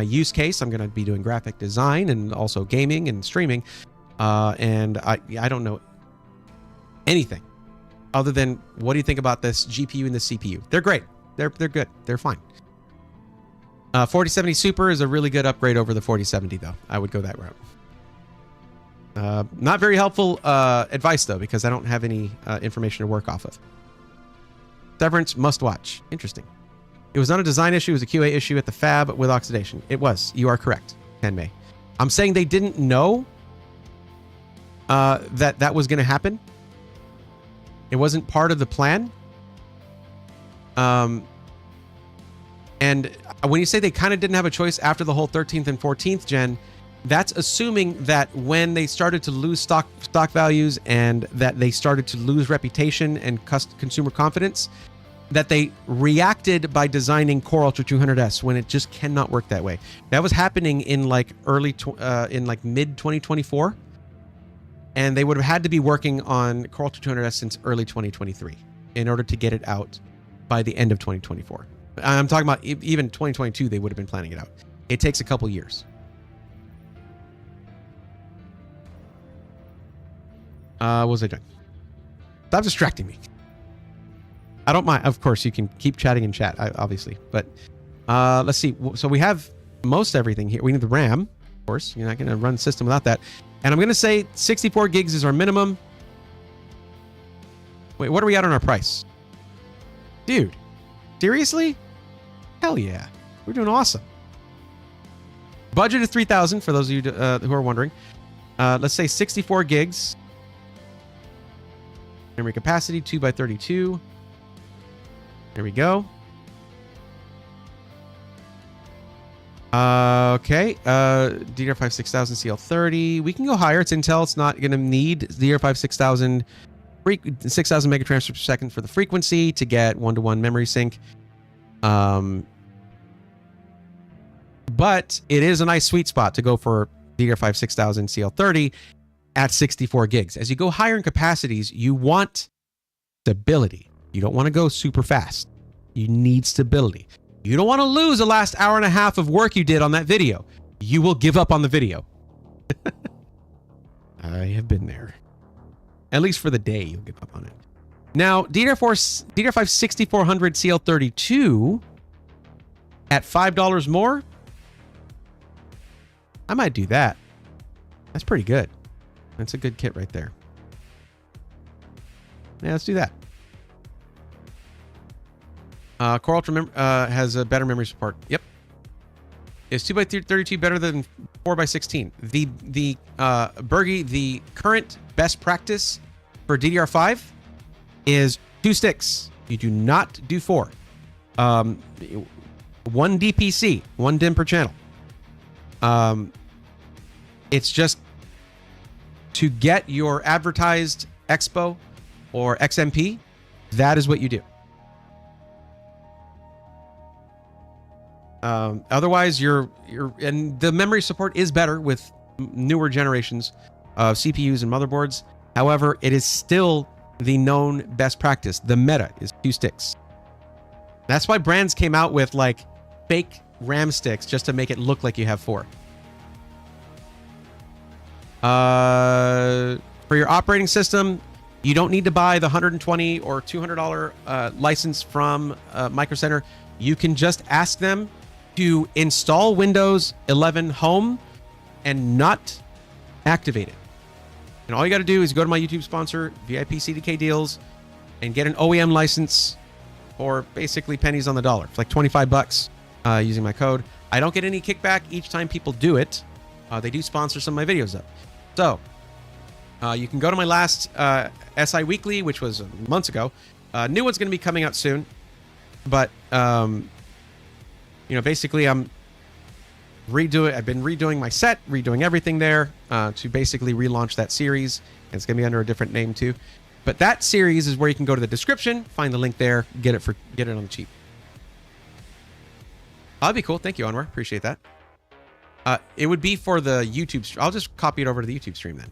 use case. I'm going to be doing graphic design and also gaming and streaming. And I don't know anything other than what do you think about this GPU and the CPU? They're great. They're good. They're fine. 4070 Super is a really good upgrade over the 4070 though. I would go that route. Not very helpful advice though, because I don't have any information to work off of. Severance must watch. Interesting. It was not a design issue. It was a QA issue at the fab with oxidation. It was. You are correct, Tenmei. I'm saying they didn't know that was going to happen. It wasn't part of the plan. And when you say they kind of didn't have a choice after the whole 13th and 14th gen, that's assuming that when they started to lose stock values and that they started to lose reputation and consumer confidence, that they reacted by designing Core Ultra 200S when it just cannot work that way. That was happening in like mid 2024, and they would have had to be working on Core Ultra 200S since early 2023 in order to get it out by the end of 2024. I'm talking about even 2022, they would have been planning it out. It takes a couple years. What was I doing? Stop distracting me. I don't mind. Of course, you can keep chatting in chat, obviously. But let's see. So we have most everything here. We need the RAM, of course. You're not going to run the system without that. And I'm going to say 64 gigs is our minimum. Wait, what are we at on our price? Dude, seriously? Hell yeah. We're doing awesome. Budget is 3,000 for those of you who are wondering. Let's say 64 gigs. Memory capacity, 2x32. There we go. Okay. DDR5 6000 CL30. We can go higher. It's Intel. It's not going to need DDR5 6000 megatransfers per second for the frequency to get one-to-one memory sync. But it is a nice sweet spot to go for DDR5 6000 CL30 at 64 gigs. As you go higher in capacities, you want stability. You don't want to go super fast. You need stability. You don't want to lose the last hour and a half of work you did on that video. You will give up on the video. I have been there. At least for the day, you'll give up on it. Now, DDR5 6400 CL32 at $5 more. I might do that. That's pretty good. That's a good kit right there. Yeah, let's do that. Core Ultra has a better memory support. Yep. Is 2x32 better than 4x16? The Bergie, the current best practice for DDR5 is 2 sticks. You do not do 4. 1 DPC, 1 DIMM per channel. It's just to get your advertised Expo or XMP, that is what you do. Otherwise, and the memory support is better with newer generations of CPUs and motherboards. However, it is still the known best practice. The meta is 2 sticks. That's why brands came out with like fake RAM sticks just to make it look like you have 4. For your operating system, you don't need to buy the $120 or $200 license from Micro Center. You can just ask them to install Windows 11 Home and not activate it. And all you got to do is go to my YouTube sponsor, VIP CDK Deals, and get an OEM license for basically pennies on the dollar. It's like $25 using my code. I don't get any kickback each time people do it. They do sponsor some of my videos, though. So you can go to my last SI Weekly, which was months ago. New one's going to be coming out soon. But, basically I've been redoing my set, redoing everything there to basically relaunch that series. And it's going to be under a different name too. But that series is where you can go to the description, find the link there, get it on the cheap. That'd be cool. Thank you, Anwar. Appreciate that. It would be for the YouTube stream. I'll just copy it over to the YouTube stream then.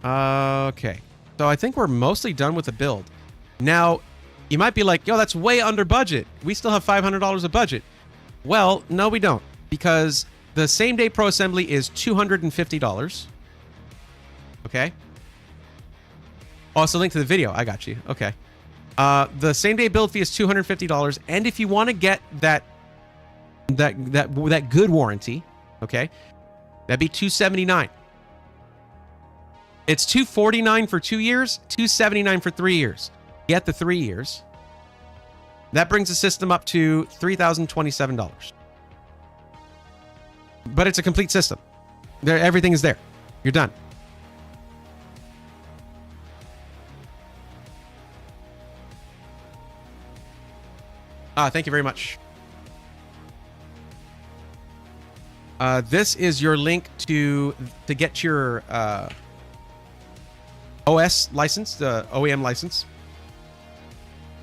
Okay. So I think we're mostly done with the build. Now, you might be like, yo, that's way under budget. We still have $500 of budget. Well, no, we don't. Because the same day Pro Assembly is $250. Okay. Oh, it's a link to the video. I got you. Okay. The same day build fee is $250. And if you want to get that good warranty, okay, that'd be $279. It's $249 for 2 years, $279 for 3 years. Get the 3 years. That brings the system up to $3,027. But it's a complete system. Everything is there. You're done. Thank you very much. This is your link to get your OS license, the OEM license.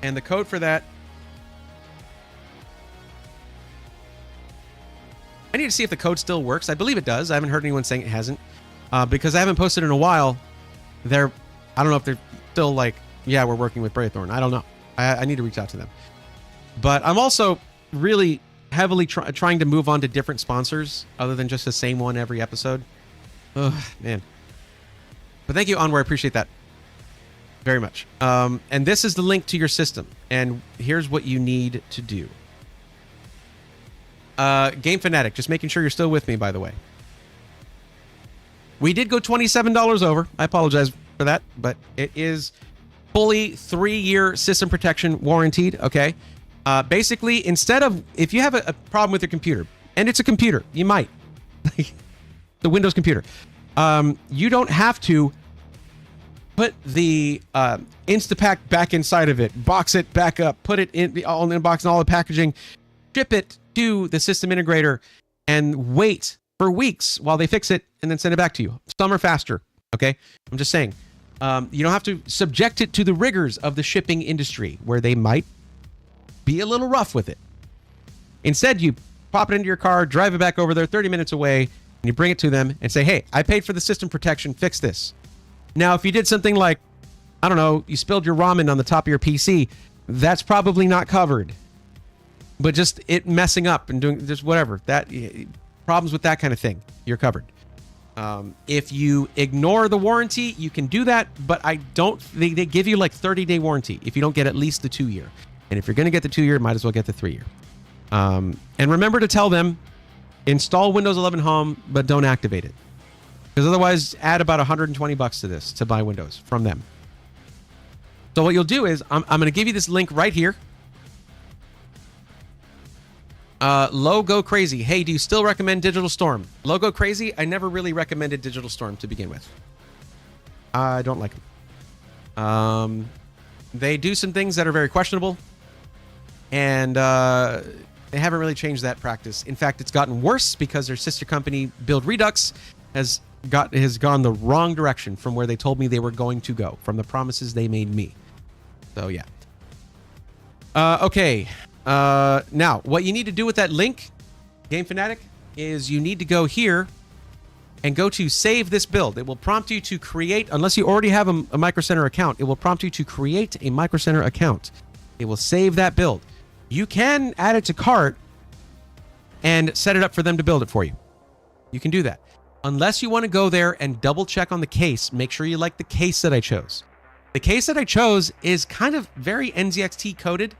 And the code for that, I need to see if the code still works. I believe it does. I haven't heard anyone saying it hasn't. Because I haven't posted in a while. I don't know if they're still like, yeah, we're working with Braythorn. I don't know. I need to reach out to them. But I'm also really heavily trying to move on to different sponsors other than just the same one every episode. Ugh, man. But thank you, Onward. I appreciate that very much. And this is the link to your system. And here's what you need to do. Game Fanatic, just making sure you're still with me, by the way. We did go $27 over. I apologize for that, but it is fully 3-year system protection warranted, okay? Basically, instead of, if you have a problem with your computer, and it's a computer, you might, the Windows computer, you don't have to put the Instapack back inside of it, box it back up, put it in all in the box and all the packaging, ship it to the system integrator, and wait for weeks while they fix it and then send it back to you. Some are faster, okay? I'm just saying. You don't have to subject it to the rigors of the shipping industry where they might be a little rough with it. Instead, you pop it into your car, drive it back over there 30 minutes away, and you bring it to them and say, hey, I paid for the system protection, fix this. Now, if you did something like, I don't know, you spilled your ramen on the top of your PC, that's probably not covered. But just it messing up and doing just whatever, that problems with that kind of thing, you're covered. If you ignore the warranty, you can do that, but they give you like 30-day warranty if you don't get at least the 2-year. And if you're going to get the 2-year, might as well get the 3-year. And remember to tell them, install Windows 11 Home, but don't activate it. Because otherwise, add about $120 to this to buy Windows from them. So what you'll do is, I'm going to give you this link right here. Logo Crazy. Hey, do you still recommend Digital Storm? Logo Crazy, I never really recommended Digital Storm to begin with. I don't like them. They do some things that are very questionable. And they haven't really changed that practice. In fact, it's gotten worse because their sister company, Build Redux, has gone the wrong direction from where they told me they were going to go, from the promises they made me. So, yeah. Okay. Now, what you need to do with that link, Game Fanatic, is you need to go here and go to save this build. It will prompt you to create, unless you already have a Micro Center account, it will prompt you to create a Micro Center account. It will save that build. You can add it to cart and set it up for them to build it for you. You can do that. Unless you want to go there and double check on the case, make sure you like the case that I chose. The case that I chose is kind of very NZXT coded.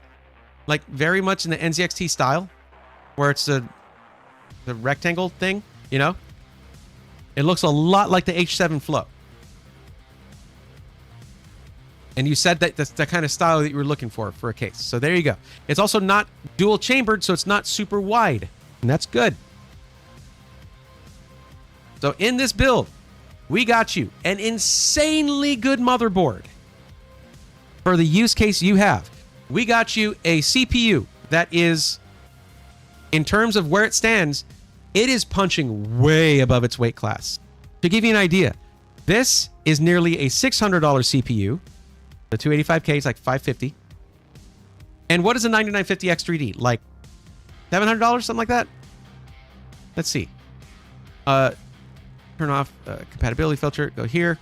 Like very much in the NZXT style, where it's the rectangle thing, you know? It looks a lot like the H7 Flow. And you said that that's the kind of style that you were looking for a case. So there you go. It's also not dual chambered, so it's not super wide. And that's good. So in this build, we got you an insanely good motherboard for the use case you have. We got you a CPU that is, in terms of where it stands, it is punching way above its weight class. To give you an idea, this is nearly a $600 CPU. The 285K is like $550. And what is a 9950 X3D? Like $700, something like that? Let's see. Turn off compatibility filter. Go here.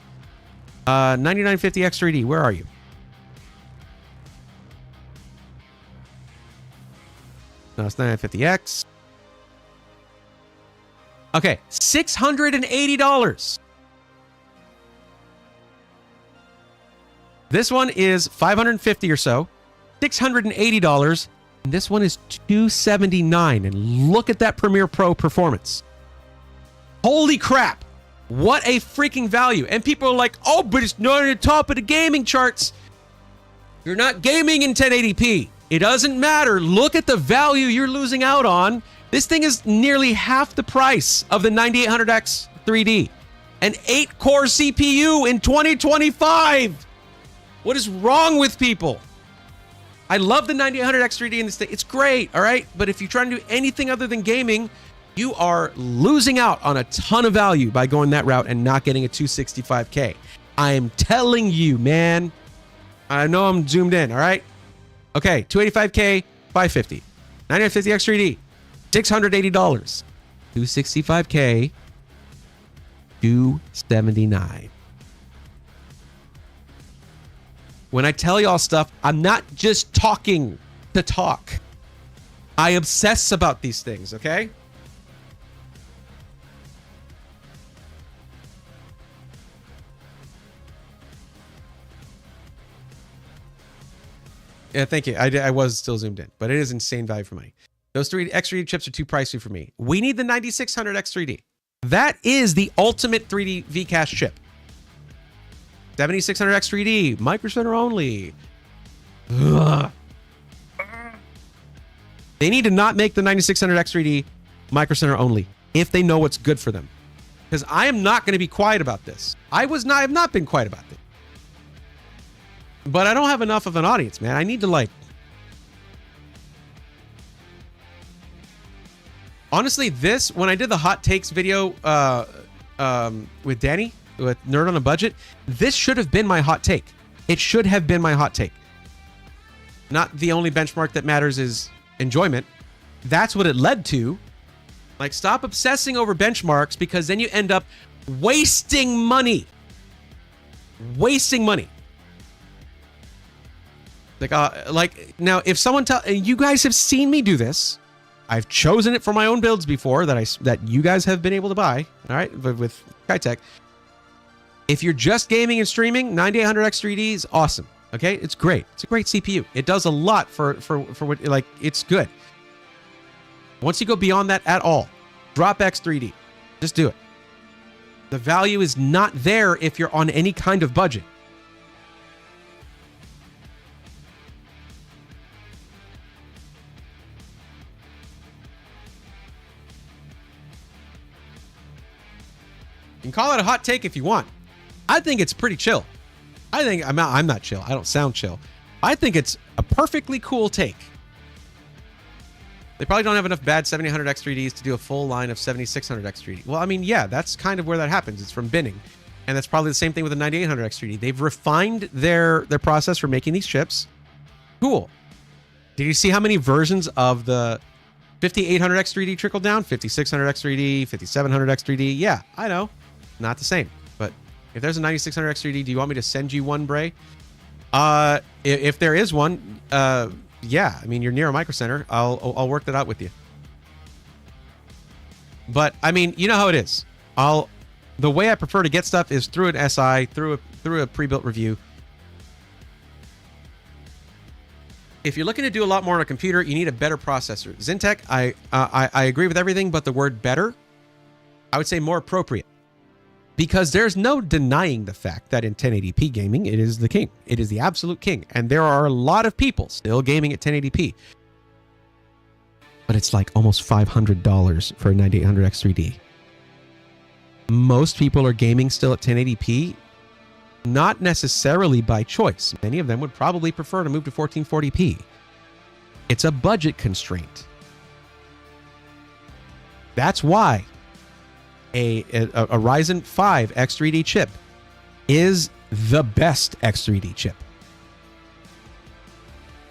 9950X3D, where are you? No, it's 9950X. Okay, $680. This one is $550 or so. $680. And this one is $279. And look at that Premiere Pro performance. Holy crap. What a freaking value. And people are like, oh, but it's not at the top of the gaming charts. You're not gaming in 1080p. It doesn't matter. Look at the value you're losing out on. This thing is nearly half the price of the 9800X 3D. An 8-core CPU in 2025. What is wrong with people? I love the 9800X 3D in this thing. It's great, all right? But if you're trying to do anything other than gaming, you are losing out on a ton of value by going that route and not getting a 265K. I am telling you, man. I know I'm zoomed in, all right? Okay, 285K, 550. 9950X 3D, $680. 265K, 279. When I tell y'all stuff, I'm not just talking to talk. I obsess about these things, okay? Yeah, thank you. I was still zoomed in, but it is insane value for money. Those X3D chips are too pricey for me. We need the 9600X3D. That is the ultimate 3D Vcache chip. 7600X3D, Micro Center only. Ugh. They need to not make the 9600X3D Micro Center only if they know what's good for them. Because I am not going to be quiet about this. I have not been quiet about this. But I don't have enough of an audience, man. I need to like... Honestly, this, when I did the hot takes video with Danny, with Nerd on a Budget, this should have been my hot take. It should have been my hot take. Not the only benchmark that matters is enjoyment. That's what it led to. Like, stop obsessing over benchmarks because then you end up wasting money. Wasting money. Like now, if someone you guys have seen me do this, I've chosen it for my own builds before that you guys have been able to buy. All right, with Skytech. If you're just gaming and streaming, 9800X3D is awesome. Okay, it's great. It's a great CPU. It does a lot for what, like, it's good. Once you go beyond that at all, drop X3D. Just do it. The value is not there if you're on any kind of budget. You can call it a hot take if you want. I think it's pretty chill. I'm not chill. I don't sound chill. I think it's a perfectly cool take. They probably don't have enough bad 7800X3Ds to do a full line of 7600X3D. Well, I mean, yeah, that's kind of where that happens. It's from binning. And that's probably the same thing with the 9800X3D. They've refined their process for making these chips. Cool. Did you see how many versions of the 5800X3D trickled down? 5600X3D, 5700X3D. Yeah, I know. Not the same. But if there's a 9600X3D, do you want me to send you one, Bray? If there is one, yeah. I mean, you're near a Micro Center. I'll work that out with you. But I mean, you know how it is. The way I prefer to get stuff is through an SI, through a pre-built review. If you're looking to do a lot more on a computer, you need a better processor. Zintech, I agree with everything, but the word better, I would say more appropriate. Because there's no denying the fact that in 1080p gaming, it is the king. It is the absolute king. And there are a lot of people still gaming at 1080p. But it's like almost $500 for a 9800X3D. Most people are gaming still at 1080p, not necessarily by choice. Many of them would probably prefer to move to 1440p. It's a budget constraint. That's why a Ryzen 5 X3D chip is the best X3D chip.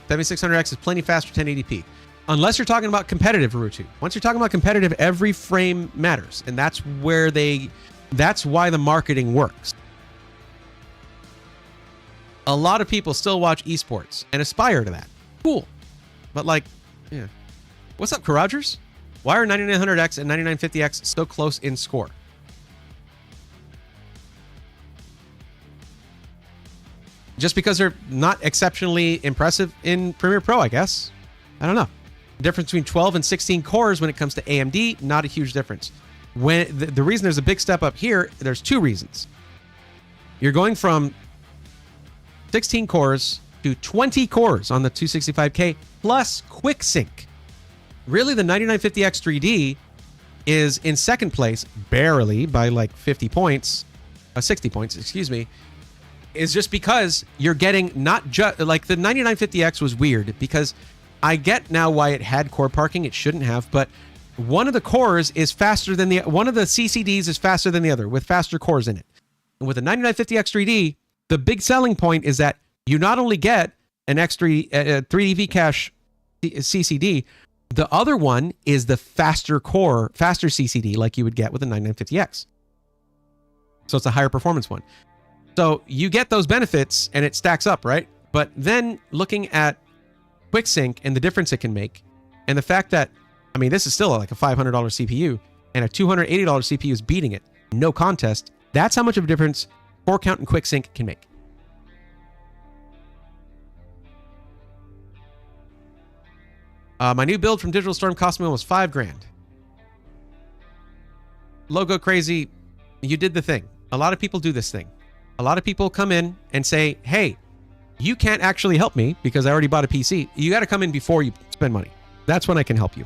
7600X is plenty faster 1080p. Unless you're talking about competitive, Rutu. Once you're talking about competitive, every frame matters. And that's why the marketing works. A lot of people still watch esports and aspire to that. Cool. But like, yeah. What's up, Rogers? Why are 9900X and 9950X so close in score? Just because they're not exceptionally impressive in Premiere Pro, I guess. I don't know. The difference between 12 and 16 cores when it comes to AMD, not a huge difference. When the reason there's a big step up here, there's two reasons. You're going from 16 cores to 20 cores on the 265K plus QuickSync. Really, the 9950X 3D is in second place, barely by like 50 points, 60 points, excuse me, is just because you're getting not just like the 9950X was weird because I get now why it had core parking. It shouldn't have, but one of the cores is faster than one of the CCDs is faster than the other with faster cores in it. And with the 9950X 3D, the big selling point is that you not only get an X3 3D Vcache CCD, the other one is the faster core, faster CCD like you would get with a 9950X. So it's a higher performance one. So you get those benefits and it stacks up, right? But then looking at QuickSync and the difference it can make, and the fact that, I mean, this is still like a $500 CPU and a $280 CPU is beating it. No contest. That's how much of a difference core count and QuickSync can make. My new build from Digital Storm cost me almost $5,000. Logo crazy, you did the thing. A lot of people do this thing. A lot of people come in and say, hey, you can't actually help me because I already bought a PC. You got to come in before you spend money. That's when I can help you.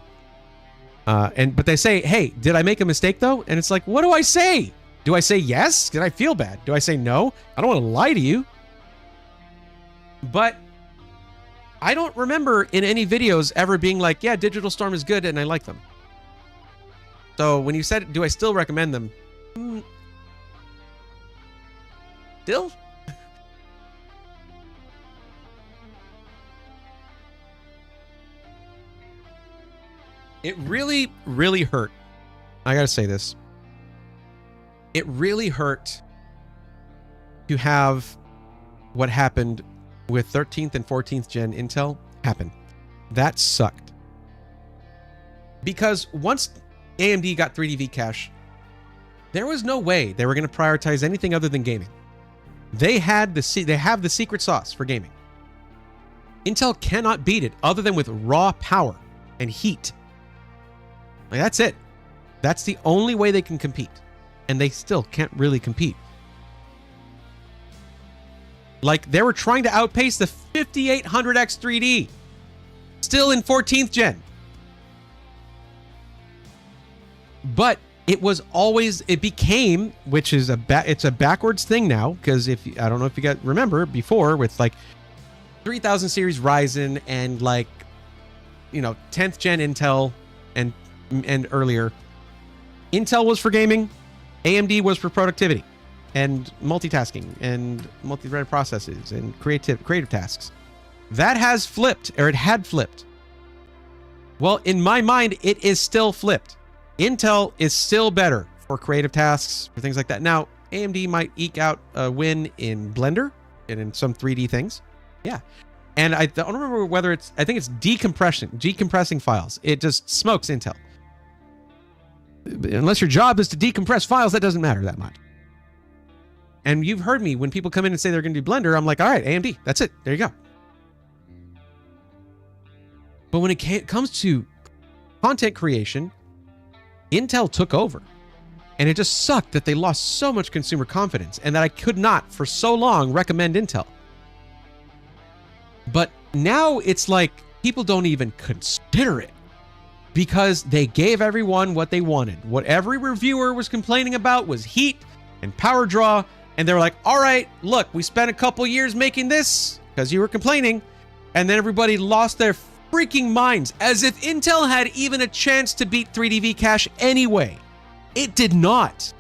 But they say, hey, did I make a mistake though? And it's like, what do I say? Do I say yes? Did I feel bad? Do I say no? I don't want to lie to you. But I don't remember in any videos ever being like, yeah, Digital Storm is good and I like them. So when you said, do I still recommend them? Still? It really, really hurt. I gotta say this. It really hurt to have what happened with 13th and 14th gen Intel happen. That sucked. Because once AMD got 3D Vcache, there was no way they were going to prioritize anything other than gaming. They have the secret sauce for gaming. Intel cannot beat it other than with raw power and heat. Like, that's it. That's the only way they can compete. And they still can't really compete. Like, they were trying to outpace the 5800X 3D. Still in 14th gen. But it was always, it became, which is it's a backwards thing now, because if, I don't know if you guys remember before with like 3000 series Ryzen and like, you know, 10th gen Intel and earlier, Intel was for gaming, AMD was for productivity and multitasking and multi-threaded processes and creative tasks. That has flipped, or it had flipped. Well, in my mind, it is still flipped. Intel is still better for creative tasks, for things like that. Now, AMD might eke out a win in Blender and in some 3D things. Yeah. And I don't remember whether it's, I think it's decompressing files. It just smokes Intel. Unless your job is to decompress files, that doesn't matter that much. And you've heard me, when people come in and say they're going to do Blender, I'm like, all right, AMD, that's it. There you go. But when it comes to content creation, Intel took over. And it just sucked that they lost so much consumer confidence and that I could not, for so long, recommend Intel. But now it's like people don't even consider it because they gave everyone what they wanted. What every reviewer was complaining about was heat and power draw. And they're like, all right, look, we spent a couple years making this because you were complaining. And then everybody lost their freaking minds as if Intel had even a chance to beat 3D Vcache anyway. It did not.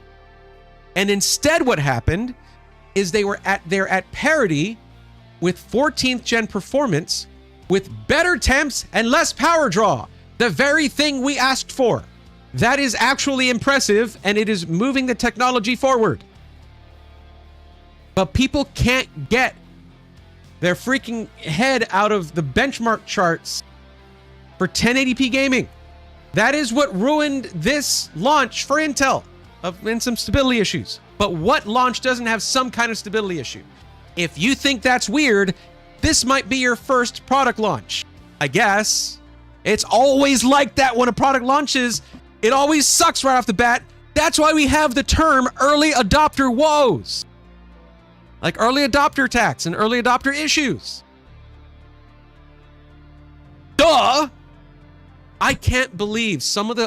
And instead what happened is they're at parity with 14th gen performance with better temps and less power draw. The very thing we asked for. That is actually impressive and it is moving the technology forward. But people can't get their freaking head out of the benchmark charts for 1080p gaming. That is what ruined this launch for Intel and some stability issues. But what launch doesn't have some kind of stability issue? If you think that's weird, this might be your first product launch. I guess. It's always like that when a product launches. It always sucks right off the bat. That's why we have the term early adopter woes. Like early adopter attacks and early adopter issues. Duh! I can't believe some of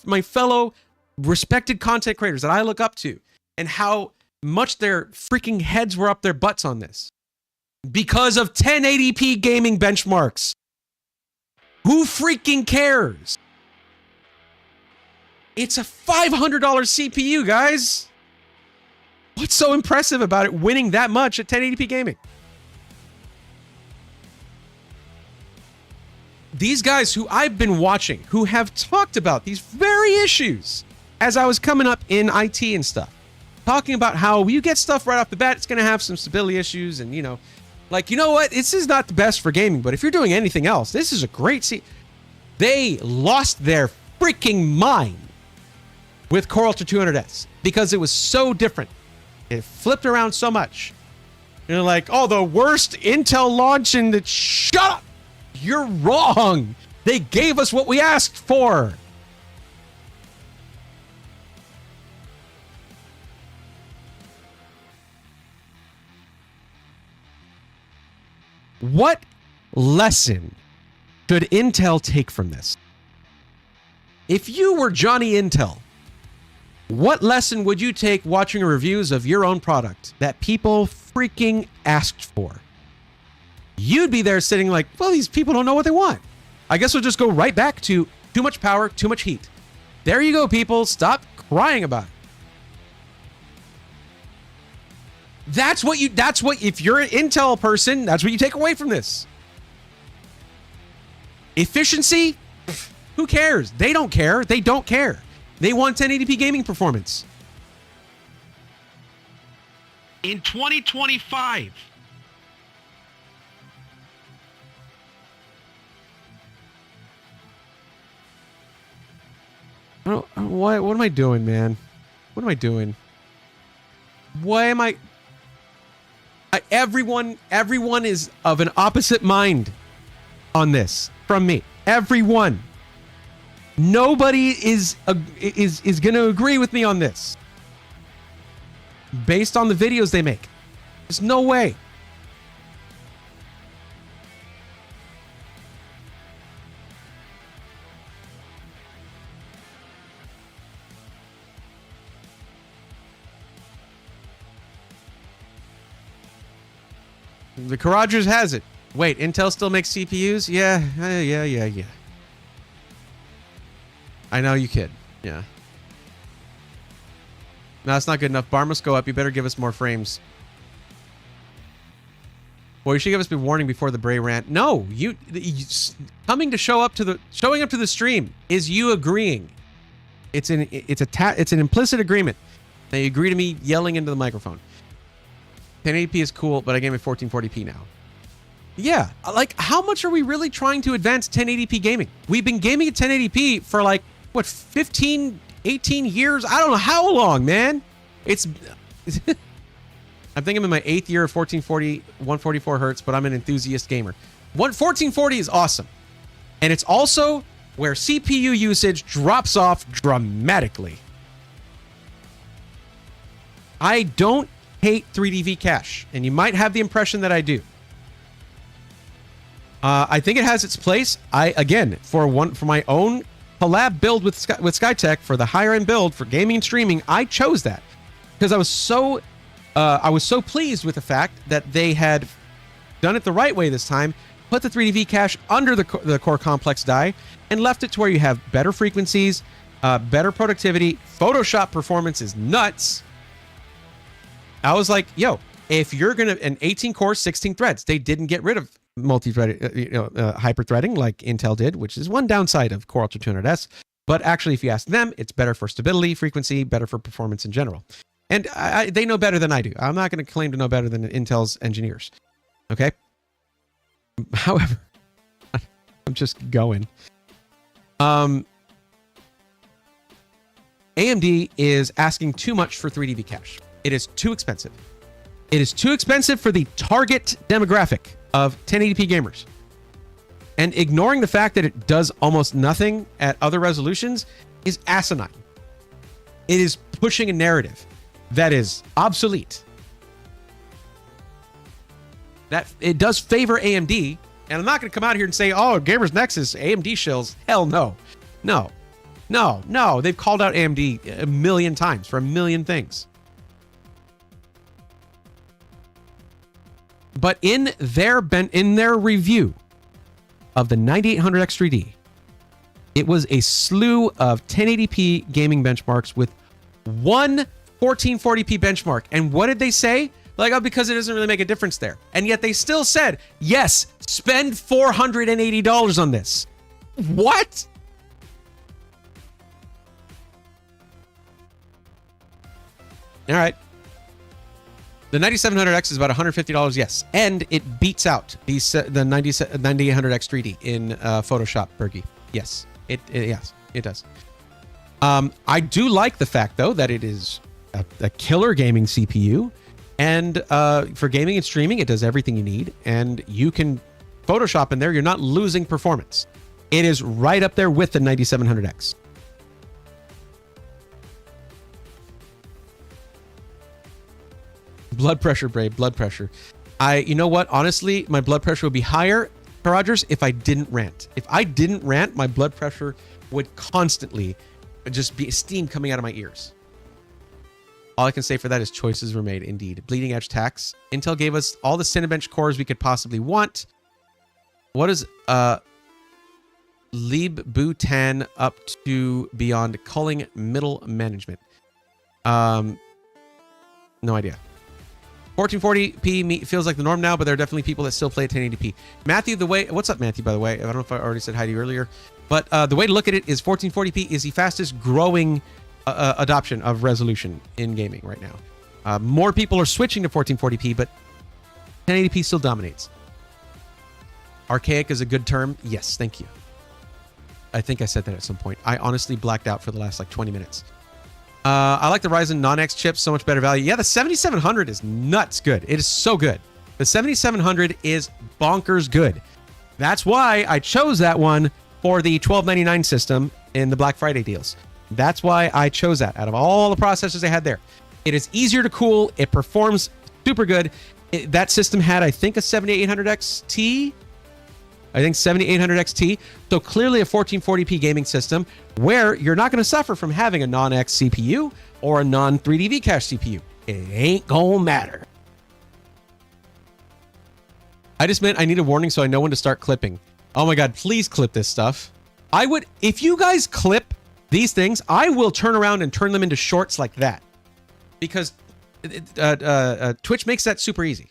my fellow respected content creators that I look up to and how much their freaking heads were up their butts on this. Because of 1080p gaming benchmarks. Who freaking cares? It's a $500 CPU, guys. What's so impressive about it winning that much at 1080p gaming? These guys who I've been watching, who have talked about these very issues as I was coming up in IT and stuff, talking about how you get stuff right off the bat, it's going to have some stability issues and, you know what? This is not the best for gaming, but if you're doing anything else, this is a great They lost their freaking mind with Core Ultra 200S because it was so different. It flipped around so much. You're like, oh, the worst Intel launch in the... Shut up! You're wrong! They gave us what we asked for! What lesson should Intel take from this? If you were Johnny Intel, what lesson would you take watching reviews of your own product that people freaking asked for? You'd be there sitting like, well, these people don't know what they want. I guess we'll just go right back to too much power, too much heat. There you go, people. Stop crying about it. That's what, if you're an Intel person, that's what you take away from this. Efficiency? Who cares? They don't care. They don't care. They want 1080p gaming performance. In 2025. What am I doing, man? What am I doing? Why am I... Everyone is of an opposite mind on this from me. Everyone. Nobody is going to agree with me on this. Based on the videos they make. There's no way. The Rogers has it. Wait, Intel still makes CPUs? Yeah. I know you kid. Yeah. No, that's not good enough. Bar must go up. You better give us more frames. Well, you should give us a warning before the Bray rant. No, you coming to showing up to the stream is you agreeing. It's an implicit agreement. They agree to me yelling into the microphone. 1080p is cool, but I gave it 1440p now. Yeah, like how much are we really trying to advance 1080p gaming? We've been gaming at 1080p for like, what, 15, 18 years? I don't know how long, man. It's... I think I'm in my 8th year of 1440, 144 hertz, but I'm an enthusiast gamer. 1440 is awesome. And it's also where CPU usage drops off dramatically. I don't hate 3D cache, and you might have the impression that I do. I think it has its place. For my own collab build with Skytech for the higher end build for gaming and streaming, I chose that because I was so pleased with the fact that they had done it the right way this time, put the 3D cache under the core complex die, and left it to where you have better frequencies, better productivity. Photoshop performance is nuts. I was like, yo, if you're an 18 core, 16 threads, they didn't get rid of multi-threading, hyper-threading like Intel did, which is one downside of Core Ultra 200S. But actually, if you ask them, it's better for stability, frequency, better for performance in general. And they know better than I do. I'm not going to claim to know better than Intel's engineers. Okay? However, I'm just going. AMD is asking too much for 3D V-Cache. It is too expensive. It is too expensive for the target demographic of 1080p gamers. And ignoring the fact that it does almost nothing at other resolutions is asinine. It is pushing a narrative that is obsolete. That it does favor AMD, and I'm not going to come out here and say, oh, Gamers Nexus, AMD shills. Hell no. No. They've called out AMD a million times for a million things. But in their review of the 9800X3D, it was a slew of 1080p gaming benchmarks with one 1440p benchmark. And what did they say? Like, oh, because it doesn't really make a difference there. And yet they still said, yes, spend $480 on this. What? All right. The 9700X is about $150, yes. And it beats out the 9800X3D in Photoshop, Bergie. Yes, it does. I do like the fact, though, that it is a killer gaming CPU. And for gaming and streaming, it does everything you need. And you can Photoshop in there. You're not losing performance. It is right up there with the 9700X. Blood pressure, Brave. Blood pressure. You know what? Honestly, my blood pressure would be higher, Rogers, if I didn't rant. If I didn't rant, my blood pressure would constantly just be steam coming out of my ears. All I can say for that is choices were made, indeed. Bleeding edge tax. Intel gave us all the Cinebench cores we could possibly want. What is Lieb Bhutan up to beyond culling middle management? No idea. 1440p feels like the norm now, but there are definitely people that still play at 1080p. Matthew, what's up, Matthew, by the way? I don't know if I already said hi to you earlier, but the way to look at it is 1440p is the fastest growing adoption of resolution in gaming right now. More people are switching to 1440p, but 1080p still dominates. Archaic is a good term. Yes, thank you. I think I said that at some point. I honestly blacked out for the last 20 minutes. I like the Ryzen non-X chips, so much better value. Yeah, the 7700 is nuts good. It is so good. The 7700 is bonkers good. That's why I chose that one for the $1299 system in the Black Friday deals. That's why I chose that out of all the processors they had there. It is easier to cool. It performs super good. That system had, I think, a 7800 XT. I think 7800 XT. So clearly a 1440p gaming system where you're not going to suffer from having a non-X CPU or a non-3D V-Cache CPU. It ain't gonna matter. I just meant I need a warning so I know when to start clipping. Oh my God, please clip this stuff. If you guys clip these things, I will turn around and turn them into shorts like that. Because Twitch makes that super easy.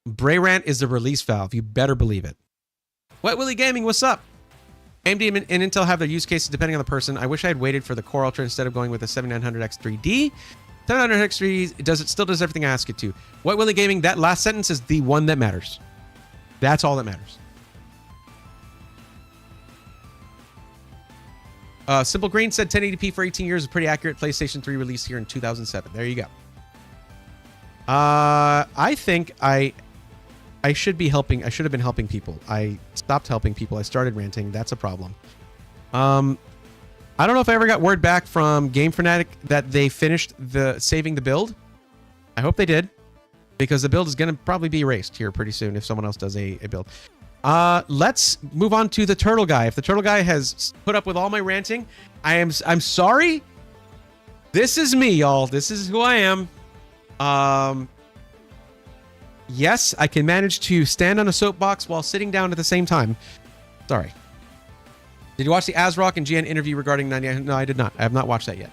Brayrant is the release valve. You better believe it. Wet Willy Gaming, what's up? AMD and Intel have their use cases depending on the person. I wish I had waited for the Core Ultra instead of going with the 7900X3D. 7900X3D still does everything I ask it to. Wet Willy Gaming, that last sentence is the one that matters. That's all that matters. Simple Green said 1080p for 18 years is pretty accurate. PlayStation 3 released here in 2007. There you go. I think I should be helping. I should have been helping people. I stopped helping people. I started ranting. That's a problem. I don't know if I ever got word back from Game Fanatic that they finished saving the build. I hope they did, because the build is going to probably be erased here pretty soon if someone else does a build. Let's move on to the Turtle Guy. If the Turtle Guy has put up with all my ranting, I'm sorry. This is me, y'all. This is who I am. Yes, I can manage to stand on a soapbox while sitting down at the same time. Sorry. Did you watch the ASRock and GN interview regarding 99? No, I did not. I have not watched that yet.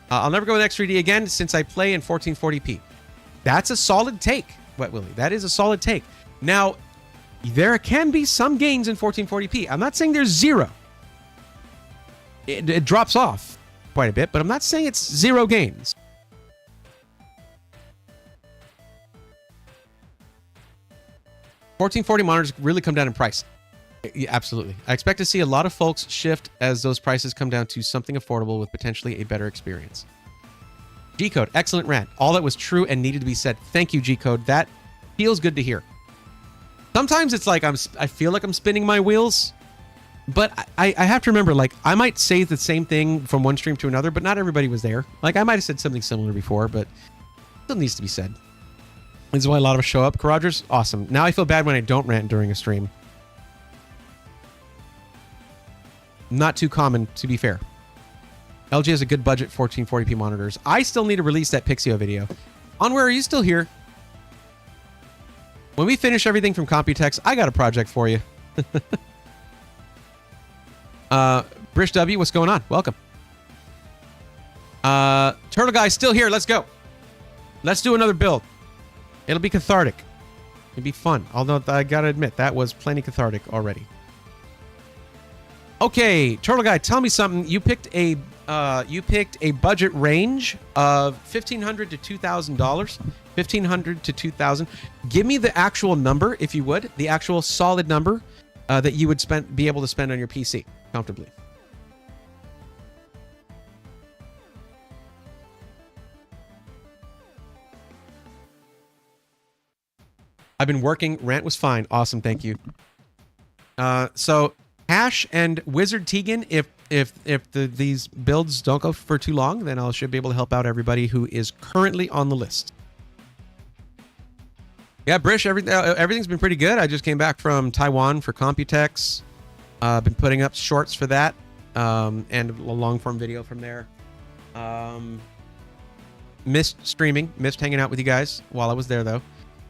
I'll never go with X3D again since I play in 1440p. That's a solid take, Wet Willy. That is a solid take. Now, there can be some gains in 1440p. I'm not saying there's zero. It drops off quite a bit, but I'm not saying it's zero gains. 1440 monitors really come down in price. Yeah, absolutely. I expect to see a lot of folks shift as those prices come down to something affordable with potentially a better experience. G-Code, excellent rant. All that was true and needed to be said. Thank you, G-Code. That feels good to hear. Sometimes it's like I feel like I'm spinning my wheels, but I have to remember, like, I might say the same thing from one stream to another, but not everybody was there. Like, I might have said something similar before, but it still needs to be said. This is why a lot of us show up. Rogers, awesome. Now I feel bad when I don't rant during a stream. Not too common, to be fair. LG has a good budget 1440p monitors. I still need to release that Pixio video. Onware, are you still here? When we finish everything from Computex, I got a project for you. Brish W, what's going on? Welcome. Turtle Guy still here. Let's go. Let's do another build. It'll be cathartic. It'll be fun. Although I gotta admit, that was plenty cathartic already. Okay, Turtle Guy, tell me something. You picked a budget range of $1,500 to $2,000. $1,500 to $2,000. Give me the actual number, if you would, the actual solid number that you would be able to spend on your PC comfortably. I've been working. Rant was fine. Awesome. Thank you. So Hash and Wizard Tegan, if these builds don't go for too long, then I should be able to help out everybody who is currently on the list. Yeah, Brish, everything's been pretty good. I just came back from Taiwan for Computex. Been putting up shorts for that, and a long-form video from there. Missed streaming, missed hanging out with you guys while I was there, though.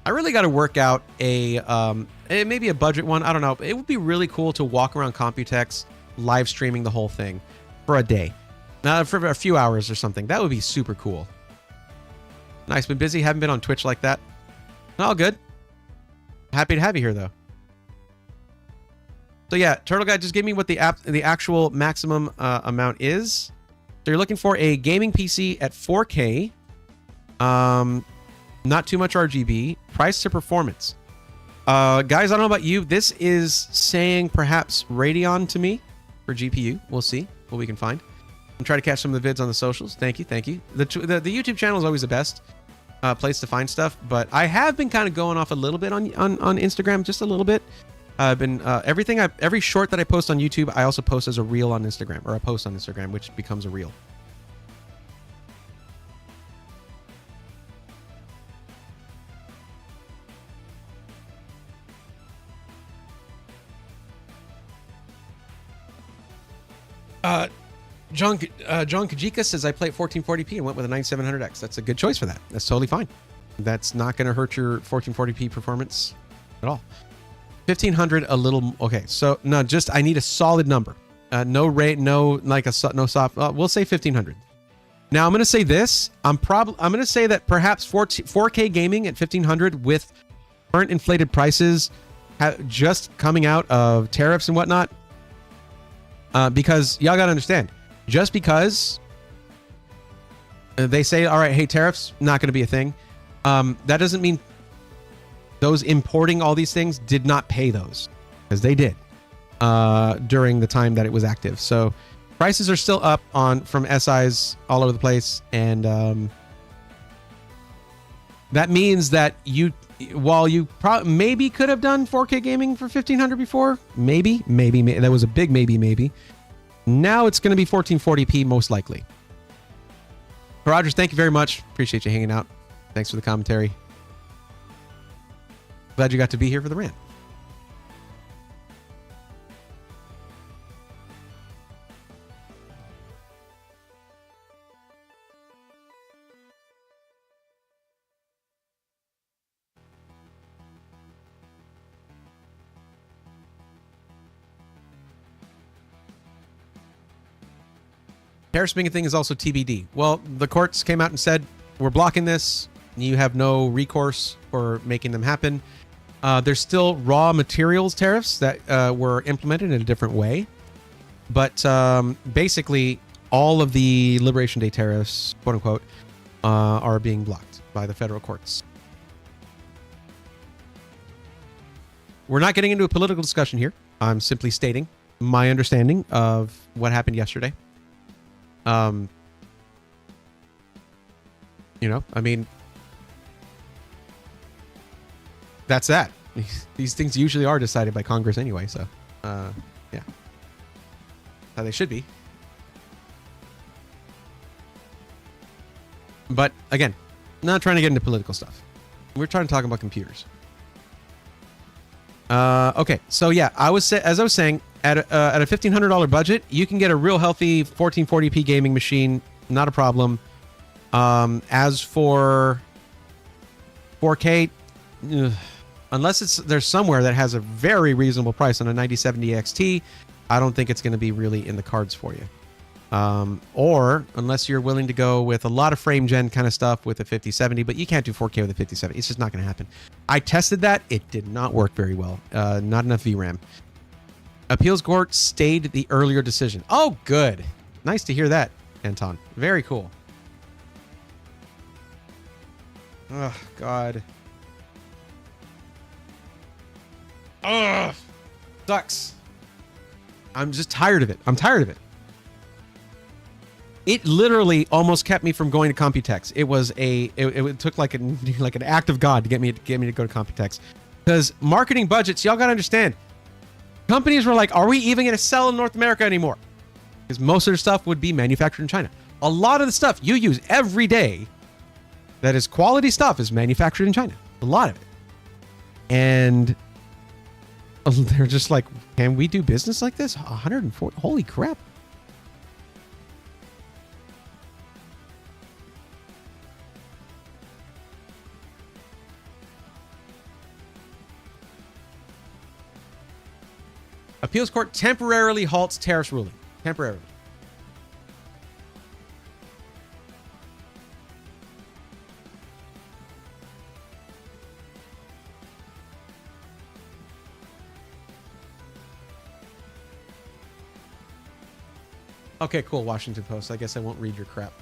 I really got to work out maybe a budget one. I don't know. It would be really cool to walk around Computex live streaming the whole thing for a day. For a few hours or something. That would be super cool. Nice. Been busy. Haven't been on Twitch like that. All good. Happy to have you here, though. So yeah, Turtle Guy, just give me what the actual maximum amount is. So you're looking for a gaming PC at 4K. Not too much RGB. Price to performance. Guys, I don't know about you. This is saying perhaps Radeon to me for GPU. We'll see what we can find. I'm trying to catch some of the vids on the socials. Thank you. Thank you. The YouTube channel is always the best place to find stuff, but I have been kind of going off a little bit on Instagram, just a little bit. I've been every short that I post on YouTube, I also post as a reel on Instagram, or a post on Instagram, which becomes a reel. John Kajika says I play at 1440p and went with a 9700X. That's a good choice for that. That's totally fine. That's not going to hurt your 1440p performance at all. 1500 a little okay. So no, just I need a solid number. No rate, no soft. We'll say 1500. Now I'm going to say this. I'm going to say that perhaps 4K gaming at 1500 with current inflated prices, just coming out of tariffs and whatnot. Because y'all got to understand, just because they say, all right, hey, tariffs, not going to be a thing. That doesn't mean those importing all these things did not pay those, because they did during the time that it was active. So prices are still up from SIs all over the place. And that means that while you maybe could have done 4K gaming for 1500 before, maybe, that was a big maybe. Now it's going to be 1440p most likely. Rogers, thank you very much. Appreciate you hanging out. Thanks for the commentary. Glad you got to be here for the rant. Tariff spinning thing is also TBD. Well, the courts came out and said, we're blocking this. You have no recourse for making them happen. There's still raw materials tariffs that were implemented in a different way. But basically, all of the Liberation Day tariffs, quote unquote, are being blocked by the federal courts. we're not getting into a political discussion here. I'm simply stating my understanding of what happened yesterday. I mean, that's that. These things usually are decided by Congress anyway, so yeah. How they should be. But again, not trying to get into political stuff. We're trying to talk about computers. Okay, so yeah, as I was saying, at a $1,500 budget, you can get a real healthy 1440p gaming machine, not a problem. As for 4K, unless there's somewhere that has a very reasonable price on a 9070 XT, I don't think it's going to be really in the cards for you. Or unless you're willing to go with a lot of frame gen kind of stuff with a 5070, but you can't do 4K with a 5070. It's just not going to happen. I tested that. It did not work very well. Not enough VRAM. Appeals court stayed the earlier decision. Oh, good. Nice to hear that, Anton. Very cool. Oh, God. Ugh. Sucks. I'm just tired of it. I'm tired of it. It literally almost kept me from going to Computex. It took like an act of God to get me to go to Computex. Because marketing budgets, y'all gotta understand. Companies were like, are we even gonna sell in North America anymore? Because most of their stuff would be manufactured in China. A lot of the stuff you use every day that is quality stuff is manufactured in China. A lot of it. And they're just like, can we do business like this? 140, holy crap. Appeals court temporarily halts tariffs ruling. Temporarily. Okay, cool, Washington Post. I guess I won't read your crap.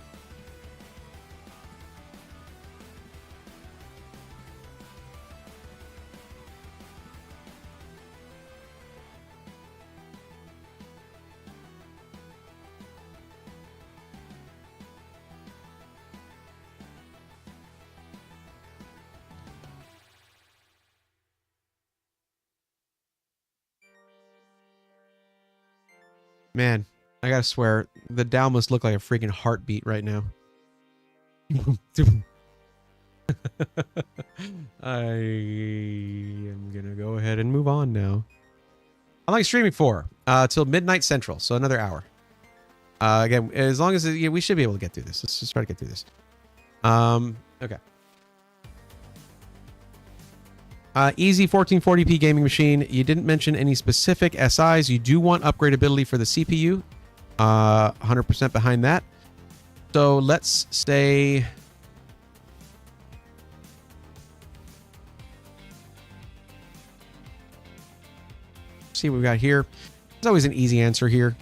Man, I gotta swear, the Dow must look like a freaking heartbeat right now. I am gonna go ahead and move on now. How long is streaming for? Till midnight central, so another hour. Again, as long as we should be able to get through this. Let's just try to get through this. Okay. Easy 1440p gaming machine. You didn't mention any specific SIs. You do want upgradability for the CPU. 100% behind that. So let's say... see what we got here. There's always an easy answer here.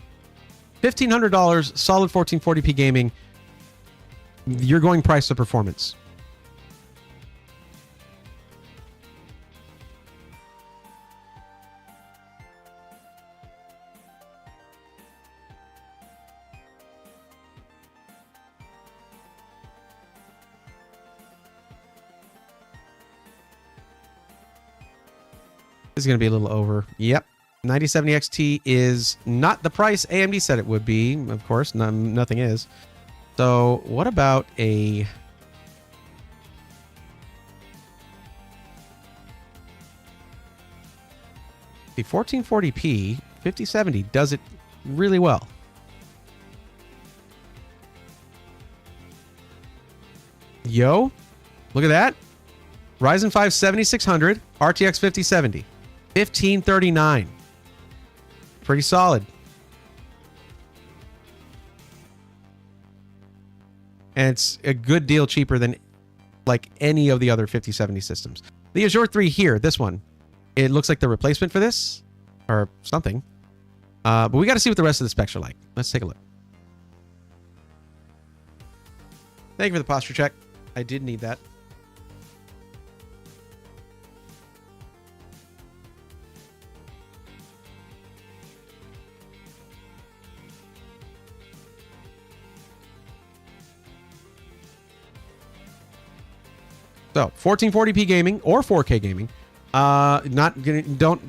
$1,500, solid 1440p gaming. You're going price to performance. This is going to be a little over. Yep. 9070 XT is not the price AMD said it would be. Of course, nothing is. So what about a... the 1440p 5070 does it really well. Yo, look at that. Ryzen 5 7600, RTX 5070. 1539. Pretty solid. And it's a good deal cheaper than like any of the other 5070 systems. The Azure 3 here, this one, it looks like the replacement for this or something. But we got to see what the rest of the specs are like. Let's take a look. Thank you for the posture check. I did need that. So 1440p gaming or 4K gaming.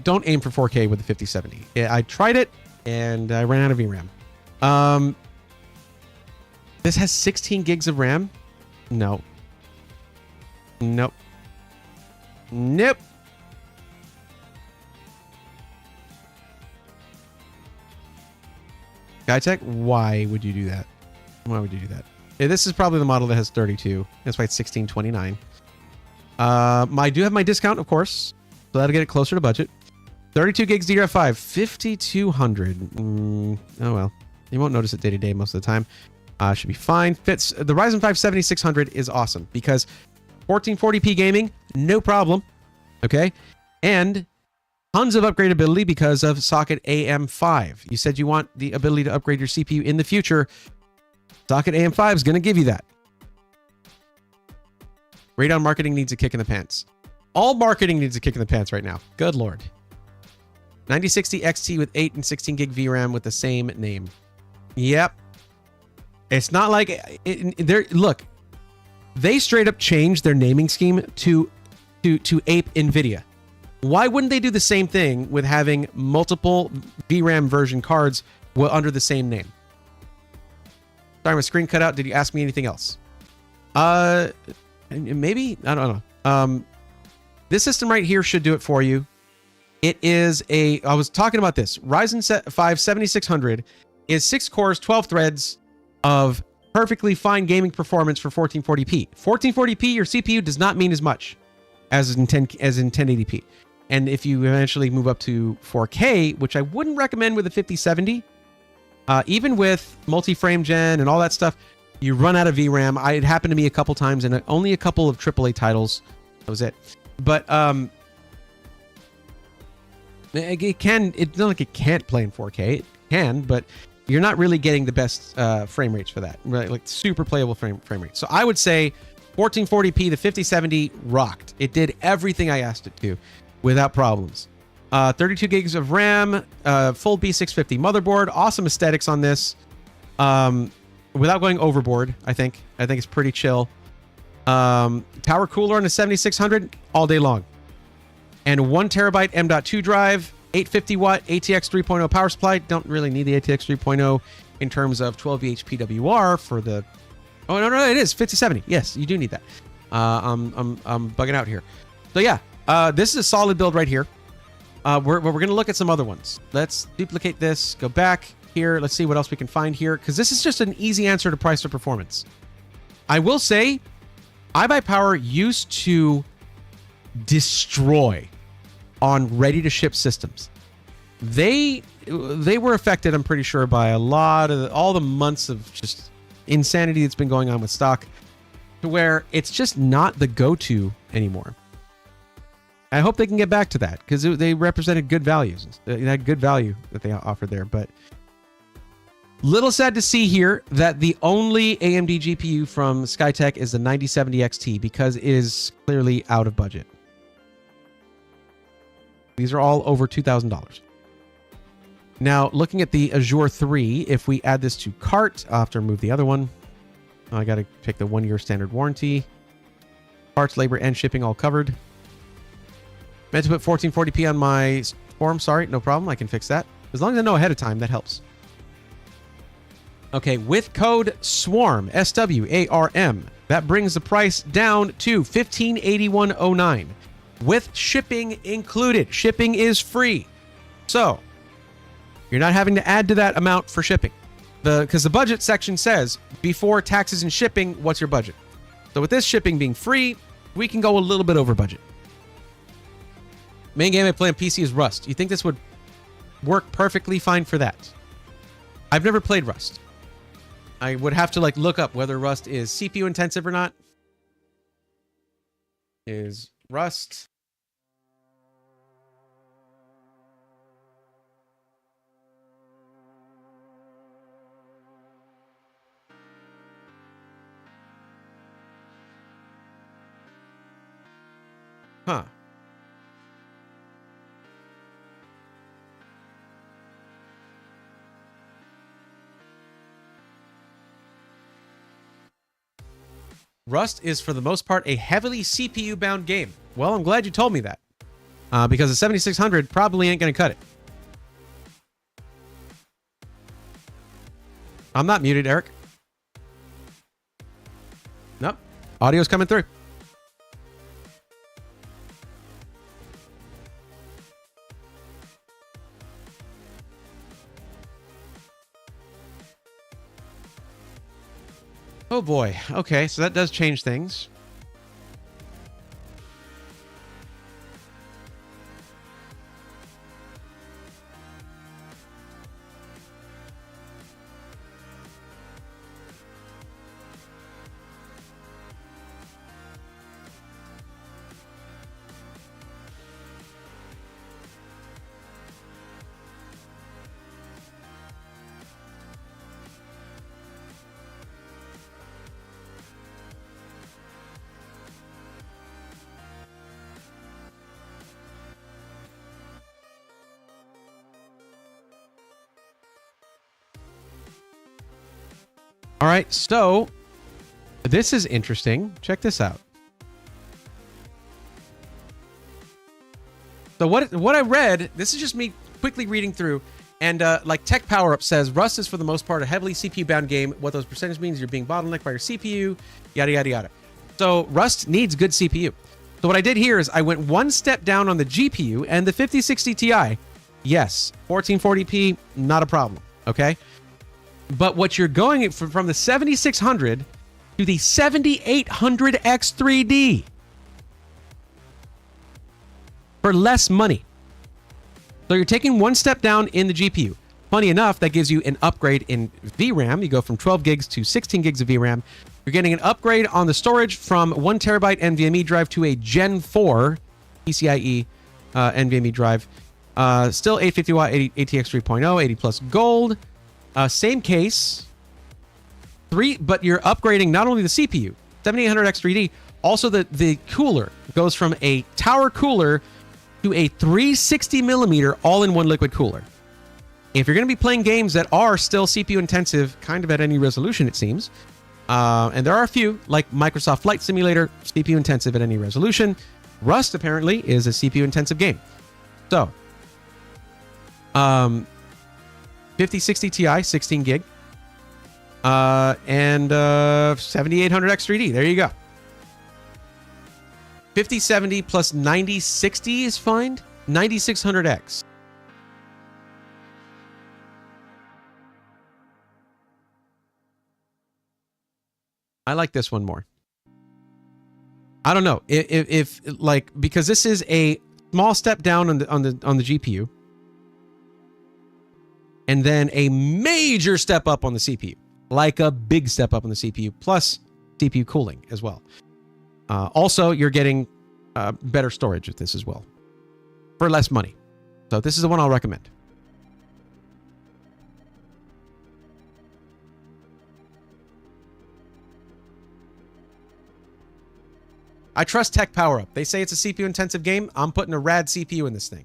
Don't aim for 4K with the 5070. I tried it and I ran out of VRAM. This has 16 gigs of RAM. No. Nope. Nope. Skytech, why would you do that? Why would you do that? Yeah, this is probably the model that has 32. That's why it's 1629. I do have my discount, of course, so that'll get it closer to budget. 32 gigs DDR5, 5200. Oh well, you won't notice it day to day most of the time. Should be fine. Fits the Ryzen 5 7600 is awesome because 1440p gaming, no problem. Okay, and tons of upgradability because of socket AM5. You said you want the ability to upgrade your CPU in the future. Socket AM5 is going to give you that. Radeon marketing needs a kick in the pants. All marketing needs a kick in the pants right now. Good lord. 9060 XT with 8 and 16 gig VRAM with the same name. Yep. It's not like look. They straight up changed their naming scheme to ape Nvidia. Why wouldn't they do the same thing with having multiple VRAM version cards under the same name? Sorry, my screen cut out. Did you ask me anything else? Maybe? I don't know. This system right here should do it for you. It is I was talking about this. Ryzen 5 7600 is 6 cores, 12 threads of perfectly fine gaming performance for 1440p. 1440p, your CPU does not mean as much as in 1080p. And if you eventually move up to 4K, which I wouldn't recommend with a 5070, even with multi-frame gen and all that stuff, you run out of VRAM. It happened to me a couple times and only a couple of AAA titles. That was it. But it's not like it can't play in 4K. It can, but you're not really getting the best frame rates for that, right? Like super playable frame rates. So I would say 1440p, the 5070 rocked. It did everything I asked it to without problems. 32 gigs of RAM, full B650 motherboard, awesome aesthetics on this. Without going overboard, I think it's pretty chill. Tower cooler on the 7600 all day long. And 1 terabyte M.2 drive, 850 watt ATX 3.0 power supply. Don't really need the ATX 3.0 in terms of 12V PWR for the... Oh, no, it is 5070. Yes, you do need that. I'm bugging out here. So yeah, this is a solid build right here. We're going to look at some other ones. Let's duplicate this, go back here. Let's see what else we can find here, because this is just an easy answer to price or performance. I will say, iBuyPower used to destroy on ready-to-ship systems. They were affected, I'm pretty sure, by all the months of just insanity that's been going on with stock, to where it's just not the go-to anymore. I hope they can get back to that, because they represented good values. They had good value that they offered there, but little sad to see here that the only AMD GPU from Skytech is the 9070 XT, because it is clearly out of budget. These are all over $2,000. Now, looking at the Azure 3, if we add this to cart, I'll have to remove the other one. I got to pick the 1-year standard warranty. Parts, labor, and shipping all covered. Meant to put 1440p on my form. Sorry, no problem. I can fix that. As long as I know ahead of time, that helps. Okay, with code SWARM, SWARM, that brings the price down to $1581.09 with shipping included. Shipping is free. So, you're not having to add to that amount for shipping. Because the budget section says, before taxes and shipping, what's your budget? So with this shipping being free, we can go a little bit over budget. Main game I play on PC is Rust. You think this would work perfectly fine for that? I've never played Rust. I would have to look up whether Rust is CPU intensive or not. Is Rust Huh. Rust is, for the most part, a heavily CPU-bound game. Well, I'm glad you told me that. Because the 7600 probably ain't going to cut it. I'm not muted, Eric. Nope. Audio's coming through. Oh boy. Okay, so that does change things. All right, so this is interesting. Check this out. So what I read, this is just me quickly reading through, and like Tech Power Up says, Rust is for the most part a heavily CPU-bound game. What those percentages means, you're being bottlenecked by your CPU, yada, yada, yada. So Rust needs good CPU. So what I did here is I went one step down on the GPU and the 5060 Ti. Yes, 1440p, not a problem, okay? But what you're going from the 7600 to the 7800X3D for less money. So you're taking one step down in the GPU. Funny enough, that gives you an upgrade in VRAM. You go from 12 gigs to 16 gigs of VRAM. You're getting an upgrade on the storage from 1 terabyte NVMe drive to a Gen 4 PCIe NVMe drive. Still 850 watt ATX 3.0, 80 plus gold. Same case, but you're upgrading not only the CPU, 7800X3D, also the cooler goes from a tower cooler to a 360 millimeter all-in-one liquid cooler. If you're going to be playing games that are still CPU intensive, kind of at any resolution, it seems, and there are a few, like Microsoft Flight Simulator, CPU intensive at any resolution. Rust apparently is a CPU intensive game. So, 5060 Ti, 16 gig, and 7800X3D. There you go. 5070 plus 9060 is fine. 9600X. I like this one more. I don't know if like, because this is a small step down on the GPU. And then a major step up on the CPU, like a big step up on the CPU, plus CPU cooling as well. Also, you're getting better storage with this as well, for less money. So this is the one I'll recommend. I trust Tech Power Up. They say it's a CPU intensive game. I'm putting a rad CPU in this thing.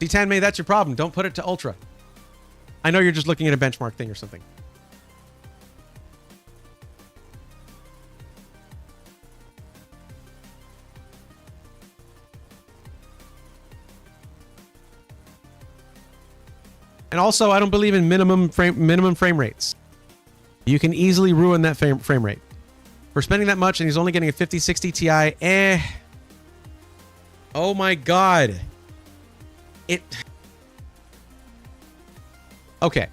D10 that's your problem. Don't put it to ultra. I know you're just looking at a benchmark thing or something. And also, I don't believe in minimum frame rates. You can easily ruin that frame rate. For spending that much and he's only getting a 5060 Ti, oh my god. Okay.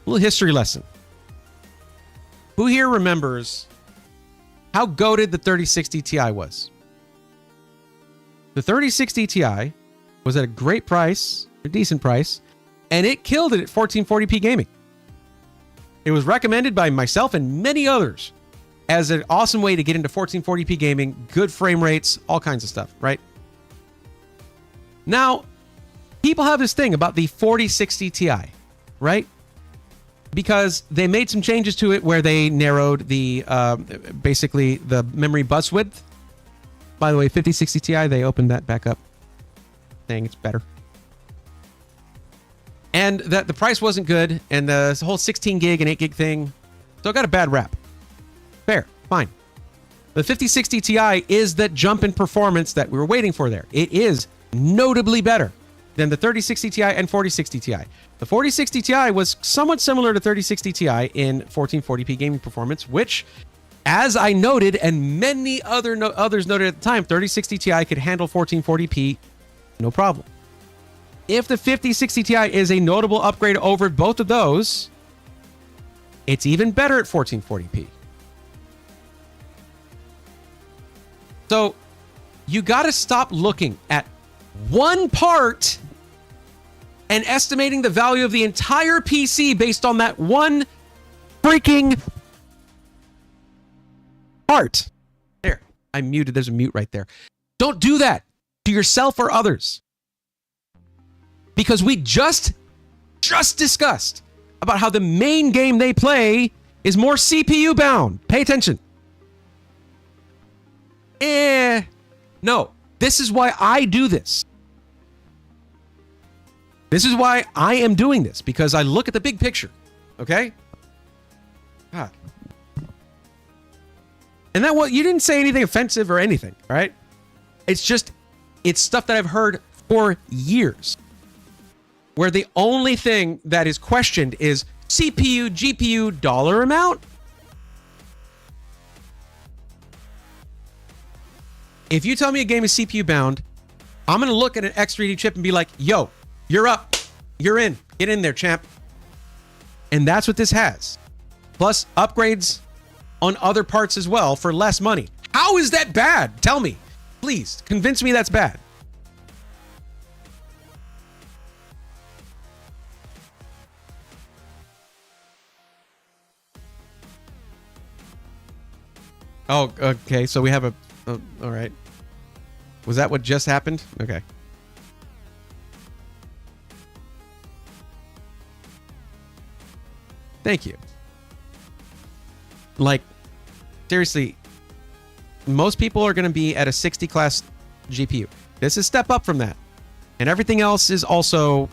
Little history lesson. Who here remembers how goated the 3060 Ti was? The 3060 Ti was at a great price, a decent price, and it killed it at 1440p gaming. It was recommended by myself and many others as an awesome way to get into 1440p gaming, good frame rates, all kinds of stuff, right? Now, people have this thing about the 4060 Ti, right? because they made some changes to it where they narrowed the basically the memory bus width. By the way, 5060 Ti, they opened that back up, saying it's better. And that the price wasn't good, and the whole 16 gig and 8 gig thing, so it got a bad rap. Fair, fine. The 5060 Ti is that jump in performance that we were waiting for there. It is notably better than the 3060 Ti and 4060 Ti. The 4060 Ti was somewhat similar to 3060 Ti in 1440p gaming performance, which, as I noted, and many others noted at the time, 3060 Ti could handle 1440p, no problem. If the 5060 Ti is a notable upgrade over both of those, it's even better at 1440p. So you got to stop looking at one part and estimating the value of the entire PC based on that one freaking part. There, I muted. There's a mute right there. Don't do that to yourself or others. Because we just discussed about how the main game they play is more CPU bound. Pay attention. No. This is why I do this. This is why I am doing this, because I look at the big picture. Okay? God. And that, well, you didn't say anything offensive or anything, right? It's just, it's stuff that I've heard for years, where the only thing that is questioned is CPU, GPU, dollar amount. If you tell me a game is CPU bound, I'm going to look at an X3D chip and be like, yo, you're up. You're in. Get in there, champ. And that's what this has. Plus upgrades on other parts as well for less money. How is that bad? Tell me. Please, convince me that's bad. Oh, okay. So we have a... all right. Was that what just happened? Okay. Thank you. Like, seriously, most people are going to be at a 60 class GPU. This is a step up from that. And everything else is also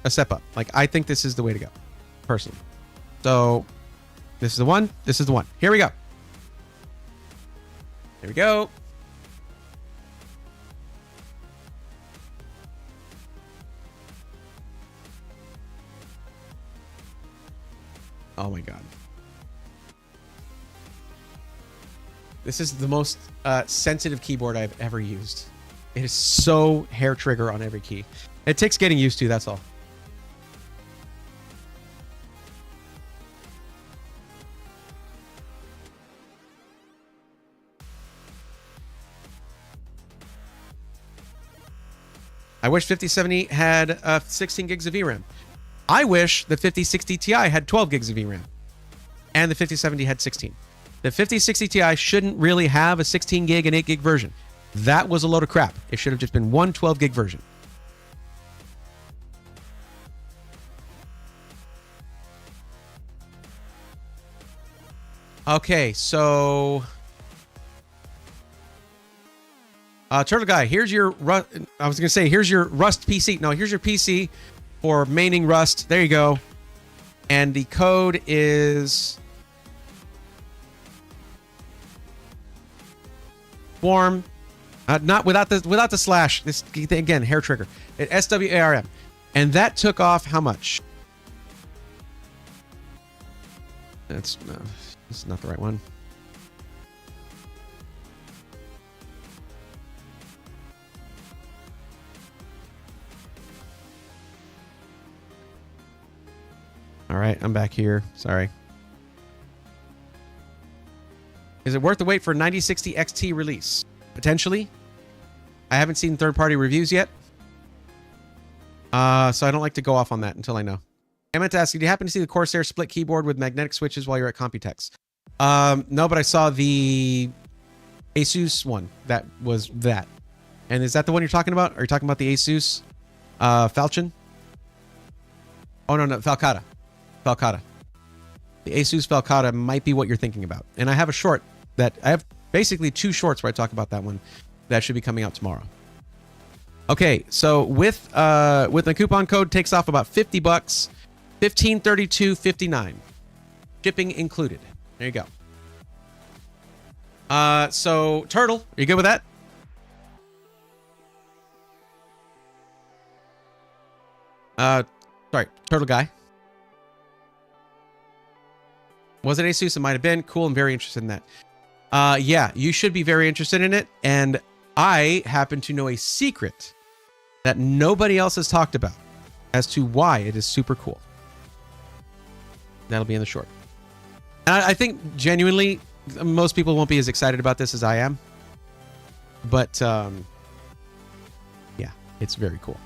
a step up. Like, I think this is the way to go, personally. So, this is the one. This is the one. Here we go. There we go. Oh my God. This is the most sensitive keyboard I've ever used. It is so hair trigger on every key. It takes getting used to, that's all. I wish 5070 had 16 gigs of VRAM. I wish the 5060 Ti had 12 gigs of VRAM. And the 5070 had 16. The 5060 Ti shouldn't really have a 16 gig and 8 gig version. That was a load of crap. It should have just been one 12 gig version. Okay, so... Turtle Guy, here's your... I was going to say, here's your Rust PC. No, here's your PC for maining Rust. There you go. And the code is... Swarm. Not without the slash. This, again, hair trigger. SWARM. And that took off how much? That's not the right one. All right, I'm back here. Sorry. Is it worth the wait for 9060 XT release? Potentially. I haven't seen third-party reviews yet. So I don't like to go off on that until I know. I meant to ask you, do you happen to see the Corsair split keyboard with magnetic switches while you're at Computex? No, but I saw the Asus one. That was that. And is that the one you're talking about? Are you talking about the Asus Falcon? Oh, no, Falcata. Falcata. The Asus Falcata might be what you're thinking about. And I have a short that I have basically 2 shorts where I talk about that one that should be coming out tomorrow. Okay, so with the coupon code takes off about $50, $1532.59, shipping included. There you go. So Turtle, are you good with that? Sorry, Turtle Guy. Was it Asus? It might have been. Cool. I'm very interested in that. Yeah, you should be very interested in it. And I happen to know a secret that nobody else has talked about as to why it is super cool. That'll be in the short. And I think genuinely, most people won't be as excited about this as I am. But yeah, it's very cool.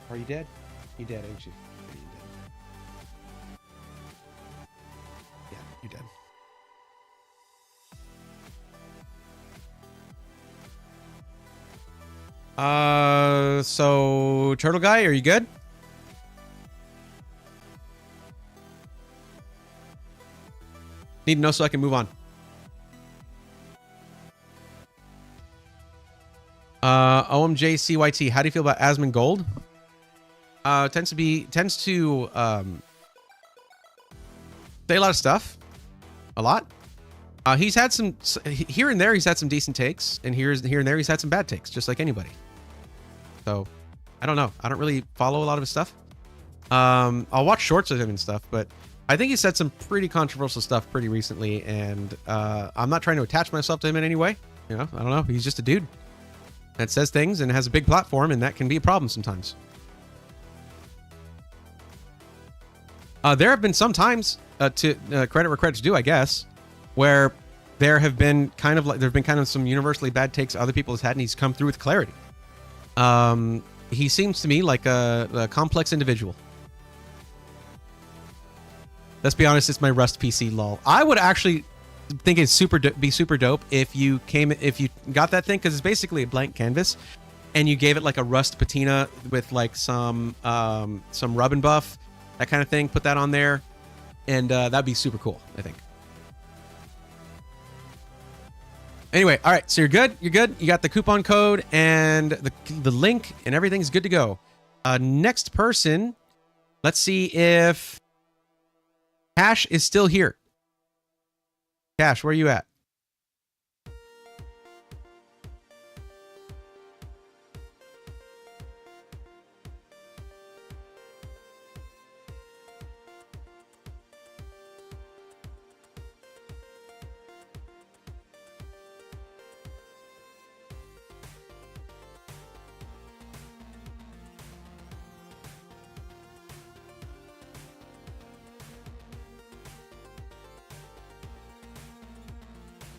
Are you dead? You dead, ain't you? Yeah, you dead. Yeah, you dead. So Turtle Guy, are you good? Need to know so I can move on. OMJCYT, how do you feel about Asmongold? Tends to say a lot of stuff. A lot. He's had some here and there. He's had some decent takes, and here and there he's had some bad takes, just like anybody. So, I don't know. I don't really follow a lot of his stuff. I'll watch shorts of him and stuff, but I think he said some pretty controversial stuff pretty recently, and I'm not trying to attach myself to him in any way. You know, I don't know. He's just a dude that says things and has a big platform, and that can be a problem sometimes. There have been some times, to credit where credit's due, I guess, where there have been kind of some universally bad takes other people have had, and he's come through with clarity. He seems to me like a complex individual. Let's be honest, it's my Rust PC lol. I would actually think it'd be super dope if you got that thing, because it's basically a blank canvas, and you gave it like a Rust patina with like some rub and buff, that kind of thing. Put that on there, and that'd be super cool, I think. Anyway, all right, so you're good. You're good. You got the coupon code and the link, and everything's good to go. Next person, let's see if Cash is still here. Cash, where are you at?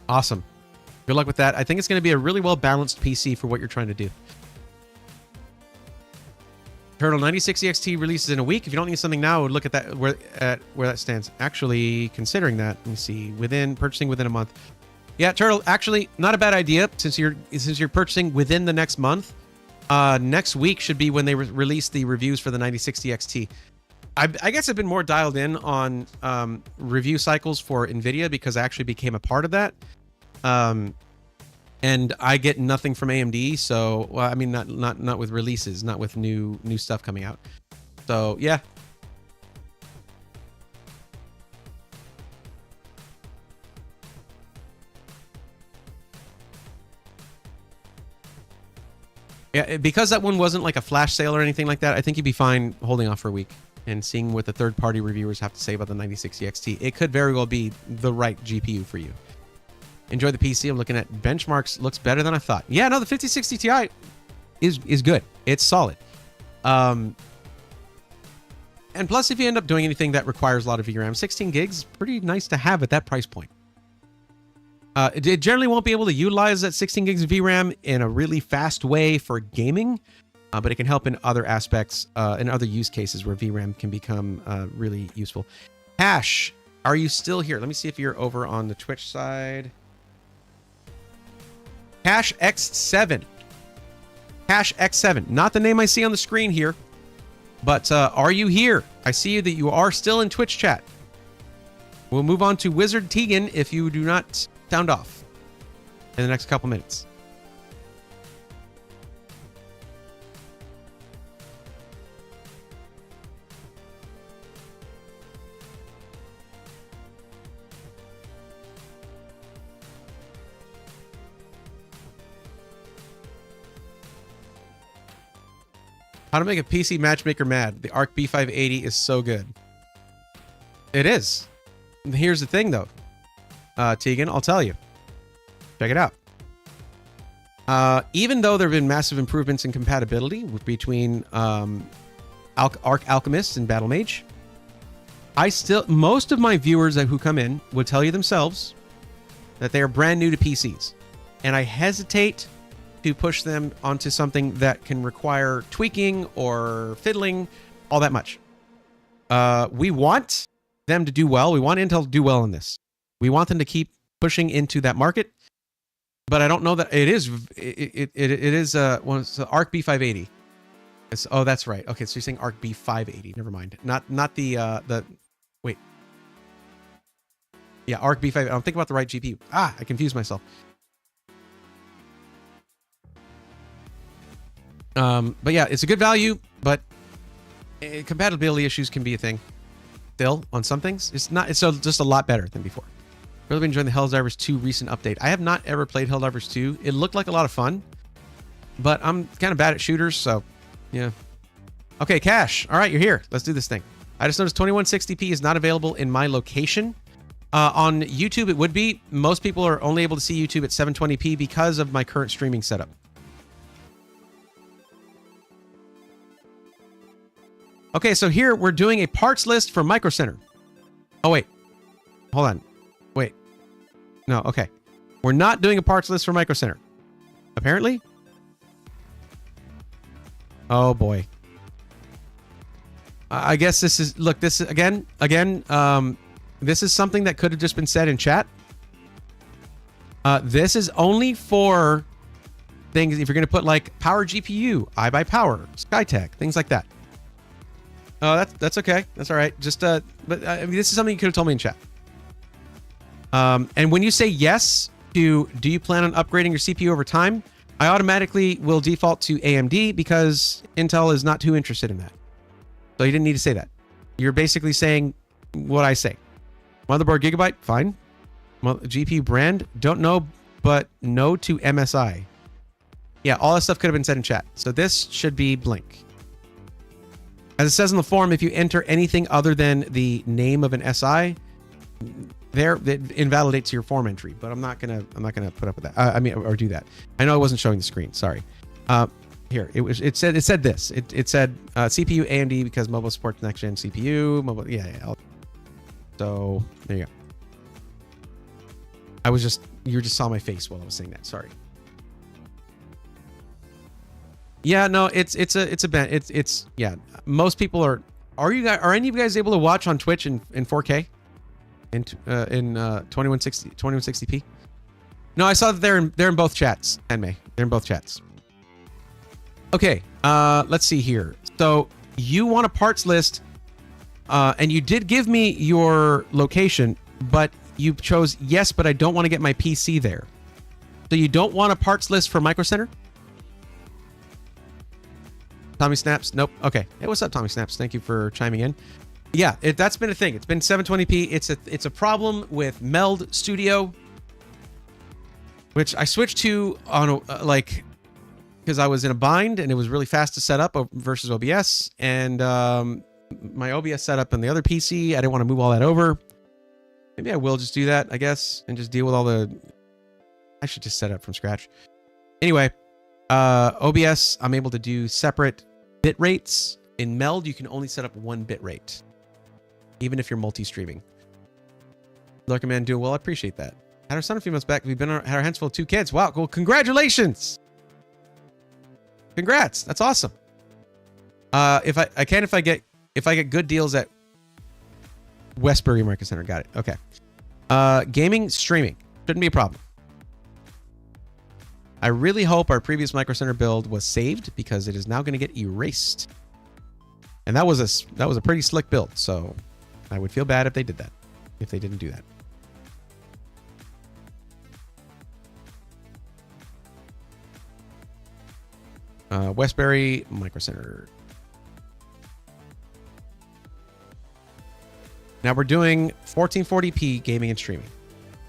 Awesome. Good luck with that. I think it's going to be a really well-balanced PC for what you're trying to do. Turtle 9060 XT releases in a week. If you don't need something now, look at that where that stands. Actually, considering that, let me see. Purchasing within a month. Yeah, Turtle, actually not a bad idea since you're purchasing within the next month. Next week should be when they release the reviews for the 9060 XT. I guess I've been more dialed in on review cycles for NVIDIA because I actually became a part of that. And I get nothing from AMD, so well, I mean not with releases, not with new stuff coming out. So yeah. Yeah, because that one wasn't like a flash sale or anything like that, I think you'd be fine holding off for a week and seeing what the third-party reviewers have to say about the 9060 XT. It could very well be the right GPU for you. Enjoy the PC. I'm looking at benchmarks. Looks better than I thought. Yeah, no, the 5060 Ti is good. It's solid. And plus, if you end up doing anything that requires a lot of VRAM, 16 gigs, pretty nice to have at that price point. It generally won't be able to utilize that 16 gigs of VRAM in a really fast way for gaming, but it can help in other aspects, in other use cases where VRAM can become really useful. Hash, Are you still here? Let me see if you're over on the Twitch side. Cash X7. Cash X7. Not the name I see on the screen here. But are you here? I see that you are still in Twitch chat. We'll move on to Wizard Tegan if you do not sound off in the next couple minutes. How to make a PC Matchmaker mad. The Arc B580 is so good. It is. Here's the thing, though. Tegan, I'll tell you. Check it out. Even though there have been massive improvements in compatibility between Arc Alchemist and Battle Mage, most of my viewers who come in would tell you themselves that they are brand new to PCs. And I hesitate to push them onto something that can require tweaking or fiddling all that much. We want them to do well. We want Intel to do well in this. We want them to keep pushing into that market. But I don't know that it is. It is it's the Arc B580. Oh, that's right. Okay, so you're saying Arc B580. Never mind. Not the wait. Yeah, Arc B5. I'm thinking about the right GPU. I confused myself. But yeah, it's a good value, but compatibility issues can be a thing. Still, on some things, it's just a lot better than before. Really been enjoying the Helldivers 2 recent update. I have not ever played Helldivers 2. It looked like a lot of fun, but I'm kind of bad at shooters, so yeah. Okay, Cash. All right, you're here. Let's do this thing. I just noticed 2160p is not available in my location. On YouTube, it would be. Most people are only able to see YouTube at 720p because of my current streaming setup. Okay, so here we're doing a parts list for Micro Center. Oh, wait. Hold on. Wait. No, okay. We're not doing a parts list for Micro Center. Apparently. Oh, boy. I guess this is... Look, this is... Again, this is something that could have just been said in chat. This is only for things... If you're going to put, like, Power GPU, iBuyPower, Skytech, things like that. Oh, that's okay. That's all right. Just but I mean, this is something you could have told me in chat. And when you say yes to, do you plan on upgrading your CPU over time? I automatically will default to AMD because Intel is not too interested in that. So you didn't need to say that. You're basically saying what I say. Motherboard Gigabyte, fine. GPU brand, don't know, but no to MSI. Yeah, all that stuff could have been said in chat. So this should be Blink. As it says in the forum, if you enter anything other than the name of an SI, it invalidates your form entry. But I'm not gonna put up with that. I mean, or do that. I know I wasn't showing the screen. Sorry. Here it said this. It said CPU AMD because mobile supports next gen CPU. Mobile, yeah. So there you go. You just saw my face while I was saying that. Sorry. Yeah, no, it's yeah. Most people are any of you guys able to watch on Twitch in 4K in 2160p? No, I saw that they're in both chats, Enmei. They're in both chats. Okay, let's see here. So you want a parts list, and you did give me your location, but you chose yes, but I don't want to get my PC there. So you don't want a parts list for Micro Center? Tommy Snaps? Nope. Okay. Hey, what's up, Tommy Snaps? Thank you for chiming in. Yeah, that's been a thing. It's been 720p. It's a problem with Meld Studio, which I switched to on because I was in a bind and it was really fast to set up versus OBS, and my OBS setup on the other PC, I didn't want to move all that over. Maybe I will just do that, I guess, and just deal with all the... I should just set it up from scratch. Anyway, OBS, I'm able to do separate bit rates. In Meld, you can only set up one bit rate, even if you're multi-streaming. Lurker Man doing well. I appreciate that. Had our son a few months back. We've had our hands full of 2 kids. Wow, cool. Congratulations. Congrats. That's awesome. If I get good deals at Westbury Micro Center. Got it. Okay. Gaming, streaming. Shouldn't be a problem. I really hope our previous Micro Center build was saved because it is now going to get erased. And that was a pretty slick build, so I would feel bad if they did that. If they didn't do that. Westbury Micro Center. Now we're doing 1440p gaming and streaming.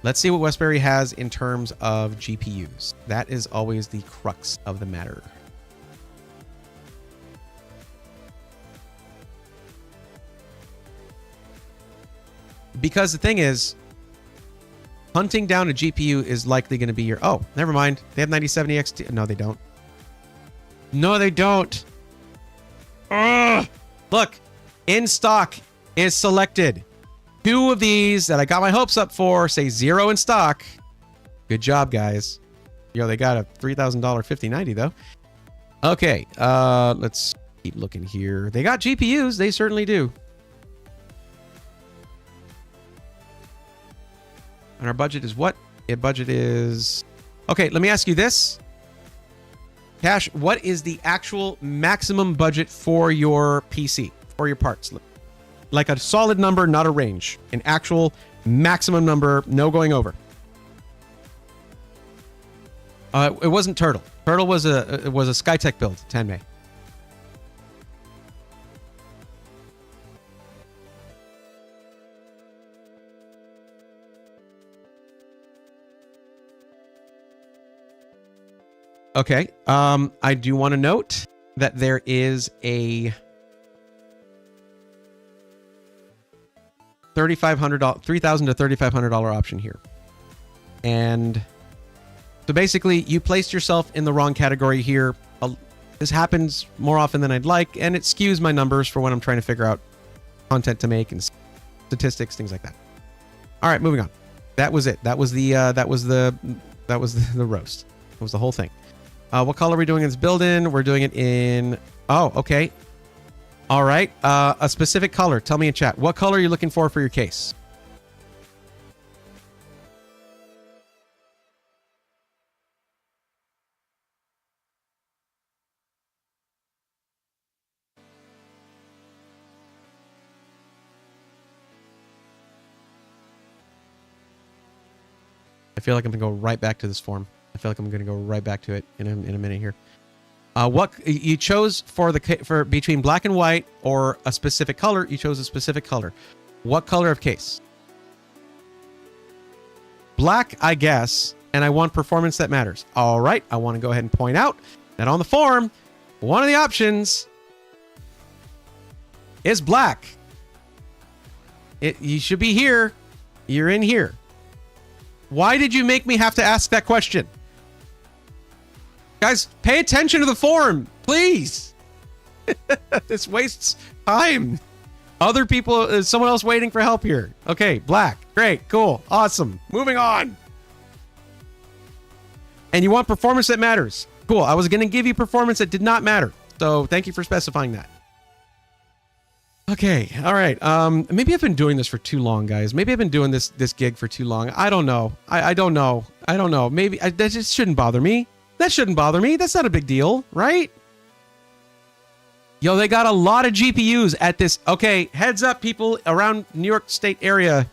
Let's see what Westbury has in terms of GPUs. That is always the crux of the matter. Because the thing is, hunting down a GPU is likely going to be your... Oh, never mind. They have 9070 XT. No, they don't. No, they don't. Ugh. Look, in stock is selected. 2 of these that I got my hopes up for say 0 in stock. Good job, guys. Yo, they got a $3,000 5090 though. Okay, let's keep looking here. They got GPUs. They certainly do. And our budget is what? Our budget is... Okay, let me ask you this. Cash, what is the actual maximum budget for your PC, for your parts? Like a solid number, not a range. An actual maximum number, no going over. It wasn't Turtle. Turtle was a Skytech build, 10 May. Okay. I do want to note that there is a $3,500 to $3,500 option here. And so basically you placed yourself in the wrong category here. This happens more often than I'd like, and it skews my numbers for when I'm trying to figure out content to make and statistics, things like that. All right, moving on. That was it. That was the roast. That was the whole thing. What color are we doing in this build-in? We're doing it in... Oh, okay. All right. A specific color. Tell me in chat. What color are you looking for your case? I feel like I'm going to go right back to this form. I feel like I'm going to go right back to it in a minute here. What you chose for between black and white or a specific color, you chose a specific color. What color of case? Black, I guess, and I want performance that matters. All right, I want to go ahead and point out that on the form, one of the options is black. You should be here. You're in here. Why did you make me have to ask that question? Guys, pay attention to the form, please. This wastes time. Other people, someone else waiting for help here. Okay, black. Great, cool, awesome. Moving on. And you want performance that matters. Cool, I was going to give you performance that did not matter. So thank you for specifying that. Okay, all right. Maybe I've been doing this for too long, guys. Maybe I've been doing this gig for too long. I don't know. I don't know. I don't know. Maybe that just shouldn't bother me. That shouldn't bother me. That's not a big deal, right? Yo, they got a lot of GPUs at this. Okay, heads up, people around New York State area.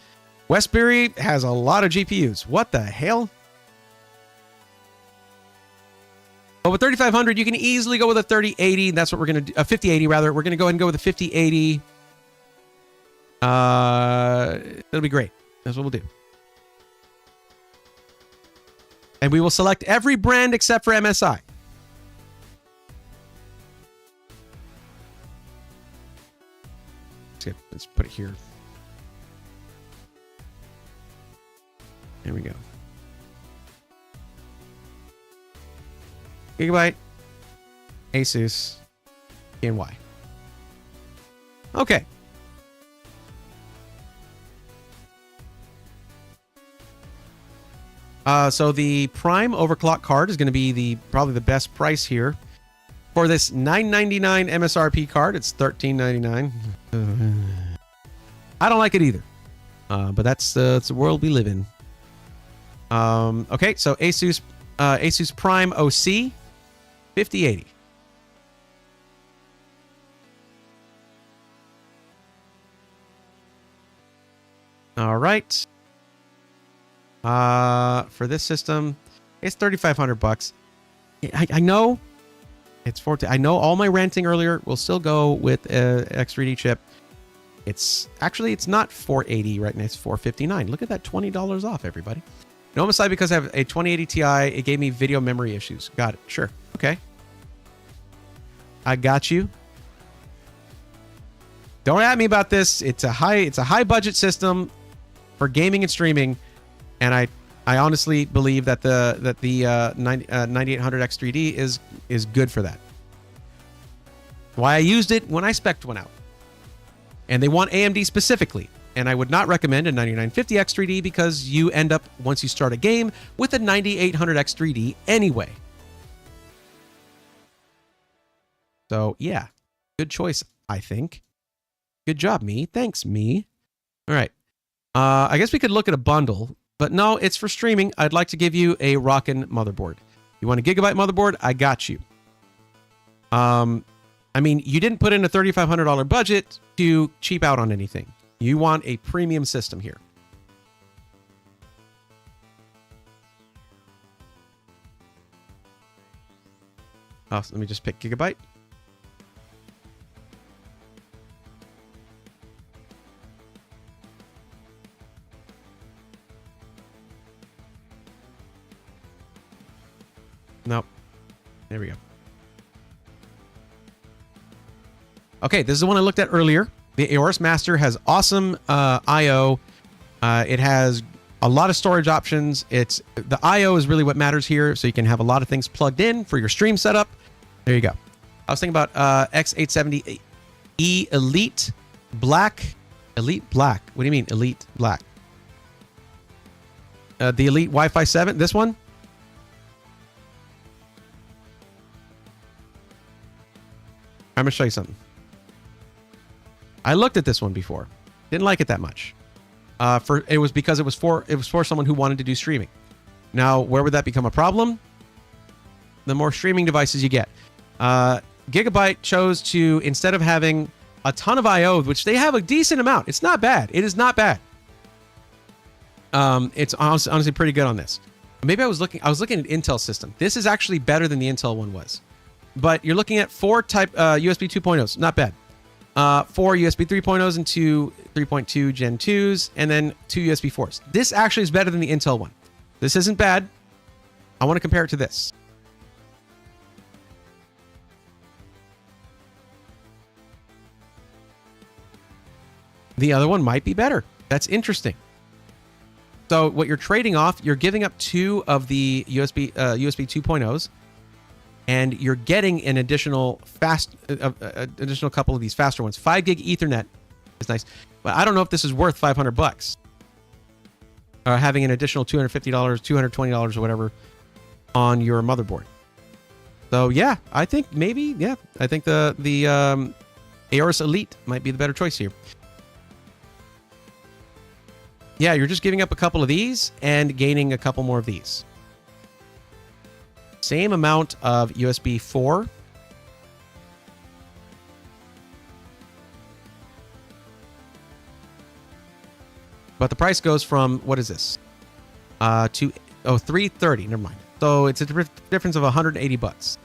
Westbury has a lot of GPUs. What the hell? But with 3500, you can easily go with a 3080. That's what we're going to do. A 5080, rather. We're going to go ahead and go with a 5080. That'll be great. That's what we'll do. And we will select every brand except for MSI. Let's put it here. There we go. Gigabyte, Asus, KNY. Okay. So the Prime overclock card is going to be probably the best price here. For this $999 MSRP card, it's $1399. I don't like it either. But that's the world we live in. Okay, so Asus Prime OC 5080. All right. For this system, it's $3,500. I know it's 14. I know all my ranting earlier will still go with X3D chip. It's not 480 right now. It's 459. Look at that, $20 off, everybody. No, I'm aside because I have a 2080 Ti. It gave me video memory issues. Got it. Sure. Okay. I got you. Don't at me about this. It's a high budget system for gaming and streaming, and I honestly believe that the 9800X3D is good for that. Why I used it when I spec'd one out. And they want AMD specifically. And I would not recommend a 9950X3D because you end up, once you start a game, with a 9800X3D anyway. So, yeah. Good choice, I think. Good job, me. Thanks, me. All right. I guess we could look at a bundle. But no, it's for streaming. I'd like to give you a rockin' motherboard. You want a gigabyte motherboard? I got you. I mean, you didn't put in a $3,500 budget to cheap out on anything. You want a premium system here. Oh, so let me just pick gigabyte. Nope. There we go. Okay, this is the one I looked at earlier. The Aorus Master has awesome I/O. It has a lot of storage options. The I/O is really what matters here, so you can have a lot of things plugged in for your stream setup. There you go. I was thinking about X870E Elite Black. Elite Black. What do you mean, Elite Black? The Elite Wi-Fi 7. This one. I'm gonna show you something. I looked at this one before. Didn't like it that much. It was because it was for someone who wanted to do streaming. Now, where would that become a problem? The more streaming devices you get. Gigabyte chose to, instead of having a ton of I/O, which they have a decent amount. It's not bad. It is not bad. It's honestly pretty good on this. Maybe I was looking at Intel system. This is actually better than the Intel one was. But you're looking at 4 type USB 2.0s. Not bad. 4 USB 3.0s and 2 3.2 Gen 2s, and then 2 USB 4s. This actually is better than the Intel one. This isn't bad. I want to compare it to this. The other one might be better. That's interesting. So what you're trading off, you're giving up 2 of the USB 2.0s. And you're getting an additional couple of these faster ones. 5 gig Ethernet is nice, but I don't know if this is worth $500. Having an additional $250, $220 or whatever on your motherboard. So yeah, I think maybe I think the Aorus Elite might be the better choice here. Yeah, you're just giving up a couple of these and gaining a couple more of these. Same amount of USB 4. But the price goes from, what is this? To $330. Never mind. So it's a difference of $180.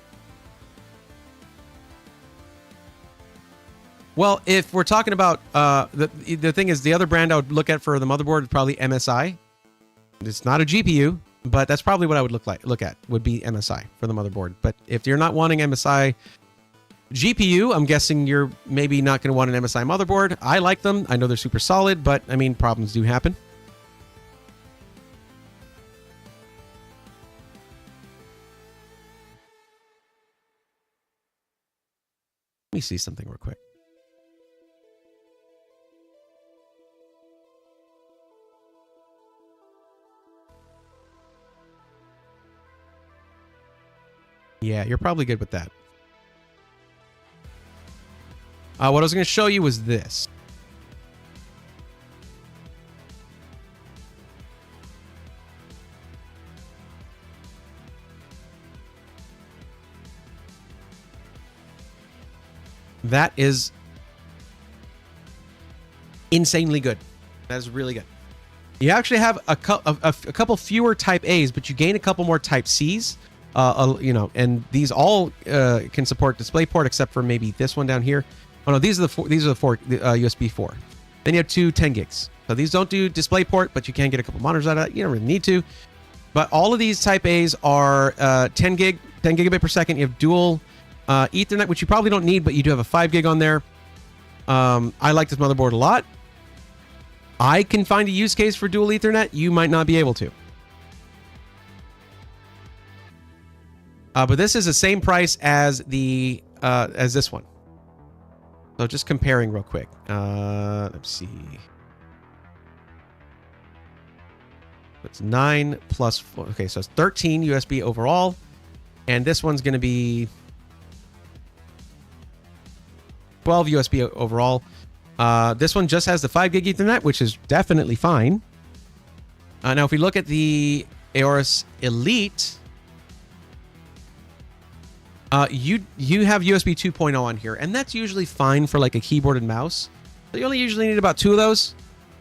Well, if we're talking about the thing is, the other brand I would look at for the motherboard is probably MSI. It's not a GPU. But that's probably what I would look at would be MSI for the motherboard. But if you're not wanting MSI GPU, I'm guessing you're maybe not going to want an MSI motherboard. I like them. I know they're super solid, but I mean, problems do happen. Let me see something real quick. Yeah, you're probably good with that. What I was going to show you was this. That is insanely good. That is really good. You actually have a couple fewer Type A's, but you gain a couple more Type C's. And these all can support DisplayPort, except for maybe this one down here. Oh no, these are the four USB 4. Then you have two 10 gigs. So these don't do DisplayPort, but you can get a couple monitors out of that. You don't really need to. But all of these Type A's are 10 gigabit per second. You have dual Ethernet, which you probably don't need, but you do have a 5 gig on there. I like this motherboard a lot. I can find a use case for dual Ethernet. You might not be able to. But this is the same price as this one. So just comparing real quick. Let's see. It's 9 plus 4. Okay, so it's 13 USB overall. And this one's going to be 12 USB overall. This one just has the 5 gig Ethernet, which is definitely fine. Now, if we look at the Aorus Elite, you have USB 2.0 on here, and that's usually fine for like a keyboard and mouse. So you only usually need about 2 of those.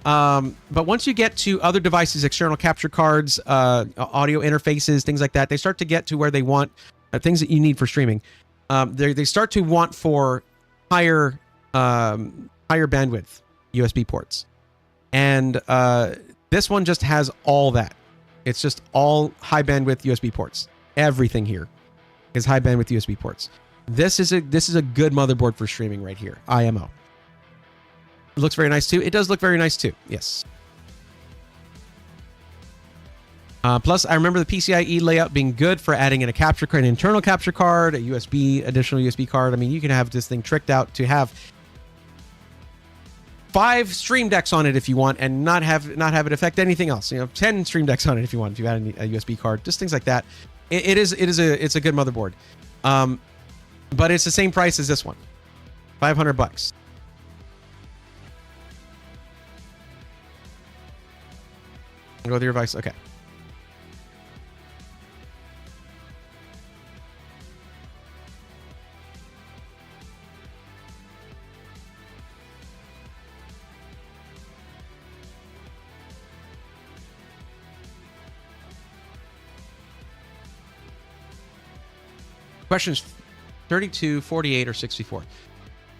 But once you get to other devices, external capture cards, audio interfaces, things like that, they start to get to where they want things that you need for streaming. They start to want for higher bandwidth USB ports. And this one just has all that. It's just all high bandwidth USB ports. Everything here is high bandwidth USB ports. This is a good motherboard for streaming right here. IMO. It looks very nice too. It does look very nice too. Yes. Plus, I remember the PCIe layout being good for adding in a capture card, an internal capture card, a additional USB card. I mean, you can have this thing tricked out to have 5 Stream Decks on it if you want, and not have it affect anything else. 10 Stream Decks on it if you want. If you add a USB card, just things like that. It's a good motherboard. But it's the same price as this one, $500. Go with your device. Okay. Questions 32, 48, or 64.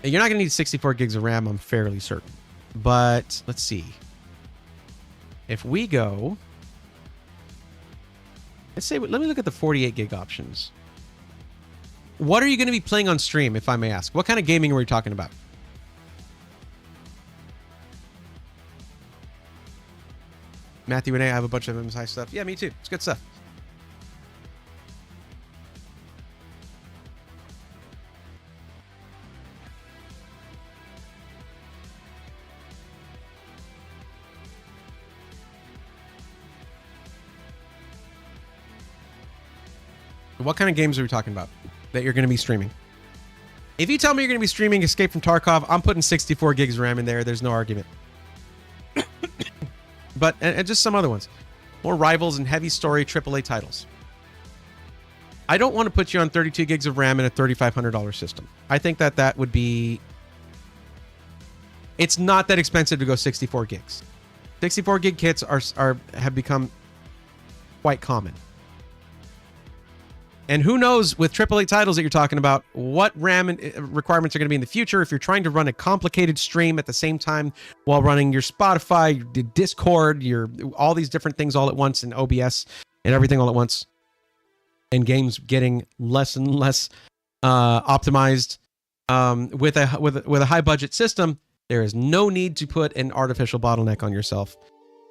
You're not going to need 64 gigs of RAM, I'm fairly certain. But let's see. If we go, let me look at the 48 gig options. What are you going to be playing on stream, if I may ask? What kind of gaming are we talking about? Matthew and I have a bunch of MSI stuff. Yeah, me too. It's good stuff. What kind of games are we talking about that you're going to be streaming? If you tell me you're going to be streaming Escape from Tarkov, I'm putting 64 gigs of RAM in there. There's no argument. But and just some other ones. More Rivals and heavy story AAA titles. I don't want to put you on 32 gigs of RAM in a $3,500 system. I think that would be... It's not that expensive to go 64 gigs. 64 gig kits have become quite common. And who knows, with AAA titles that you're talking about, what RAM requirements are going to be in the future if you're trying to run a complicated stream at the same time while running your Spotify, your Discord, all these different things all at once, and OBS and everything all at once. And games getting less and less optimized. With a high budget system, there is no need to put an artificial bottleneck on yourself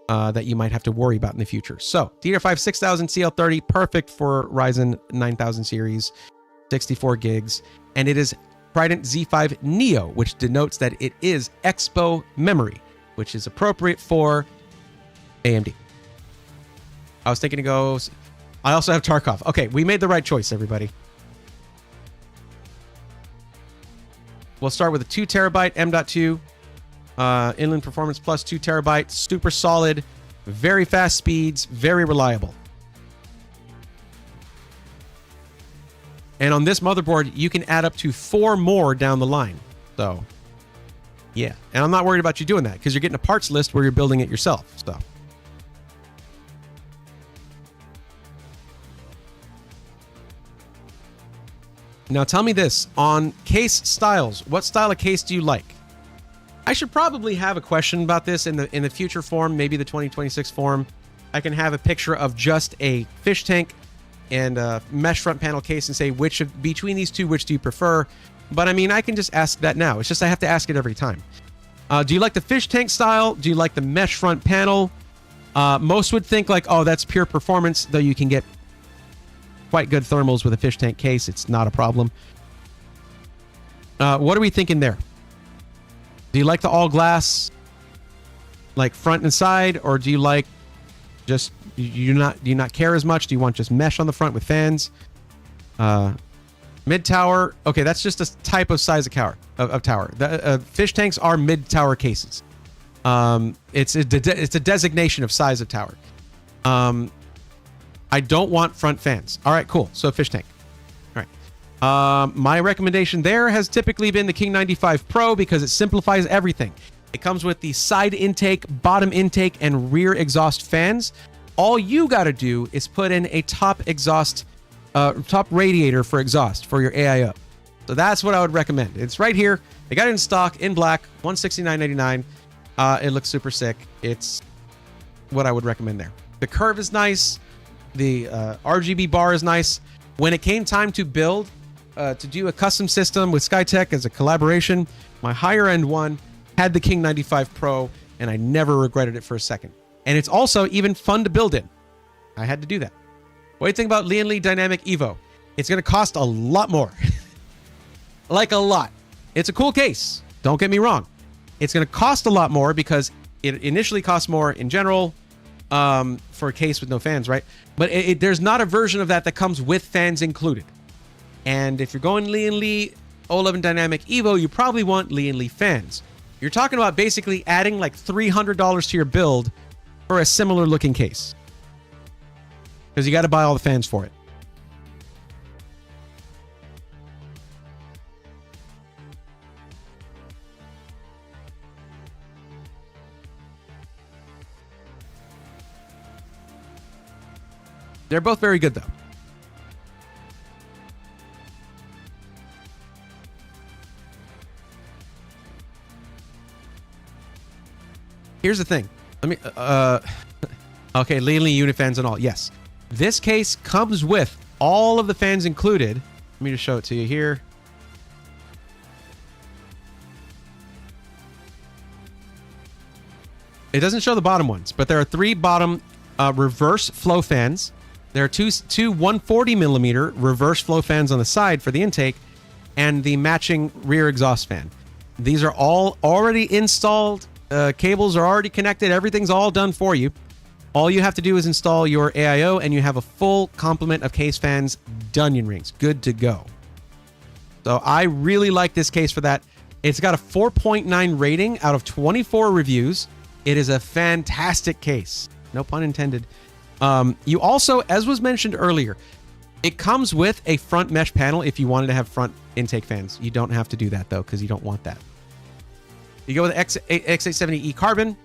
that you might have to worry about in the future. So, DDR5 6000 CL30, perfect for Ryzen 9000 series, 64 gigs. And it is Trident Z5 Neo, which denotes that it is Expo memory, which is appropriate for AMD. I was thinking to go... I also have Tarkov. Okay, we made the right choice, everybody. We'll start with a 2 terabyte M.2. Inland Performance Plus 2 terabytes, super solid, very fast speeds, very reliable. And on this motherboard, you can add up to 4 more down the line. So, yeah. And I'm not worried about you doing that because you're getting a parts list where you're building it yourself. So, now tell me this, on case styles, what style of case do you like? I should probably have a question about this in the future form, maybe the 2026 form. I can have a picture of just a fish tank and a mesh front panel case and say between these two, which do you prefer? But I mean, I can just ask that now. It's just I have to ask it every time. Do you like the fish tank style? Do you like the mesh front panel? Most would think like, oh, that's pure performance, though you can get quite good thermals with a fish tank case. It's not a problem. What are we thinking there? Do you like the all glass, like front and side, or do you like just do you not care as much? Do you want just mesh on the front with fans? Mid tower. Okay, that's just a type of size of tower. The fish tanks are mid tower cases. It's a designation of size of tower. I don't want front fans. All right, cool. So fish tank. All right. My recommendation there has typically been the King 95 Pro because it simplifies everything. It comes with the side intake, bottom intake, and rear exhaust fans. All you got to do is put in a top radiator for exhaust for your AIO. So that's what I would recommend. It's right here. They got it in stock in black, $169.99. It looks super sick. It's what I would recommend there. The curve is nice. The RGB bar is nice. When it came time to build, to do a custom system with Skytech as a collaboration, my higher end one had the King 95 Pro, and I never regretted it for a second. And it's also even fun to build in. I had to do that. What do you think about Lee & Dynamic Evo? It's going to cost a lot more. Like a lot. It's a cool case. Don't get me wrong. It's going to cost a lot more because it initially costs more in general for a case with no fans, right? But there's not a version of that comes with fans included. And if you're going Lee O11 Dynamic Evo, you probably want Lee fans. You're talking about basically adding like $300 to your build for a similar looking case. Because you got to buy all the fans for it. They're both very good, though. Here's the thing. Let me... okay, Lee unit fans and all. Yes. This case comes with all of the fans included. Let me just show it to you here. It doesn't show the bottom ones, but there are 3 bottom reverse flow fans. There are two 140 millimeter reverse flow fans on the side for the intake and the matching rear exhaust fan. These are all already installed. Cables are already connected. Everything's all done for you. All you have to do is install your AIO and you have a full complement of case fans, Dunyan rings, good to go. So I really like this case for that. It's got a 4.9 rating out of 24 reviews. It is a fantastic case. No pun intended. You also, as was mentioned earlier, it comes with a front mesh panel if you wanted to have front intake fans. You don't have to do that, though, because you don't want that. You go with X870E carbon.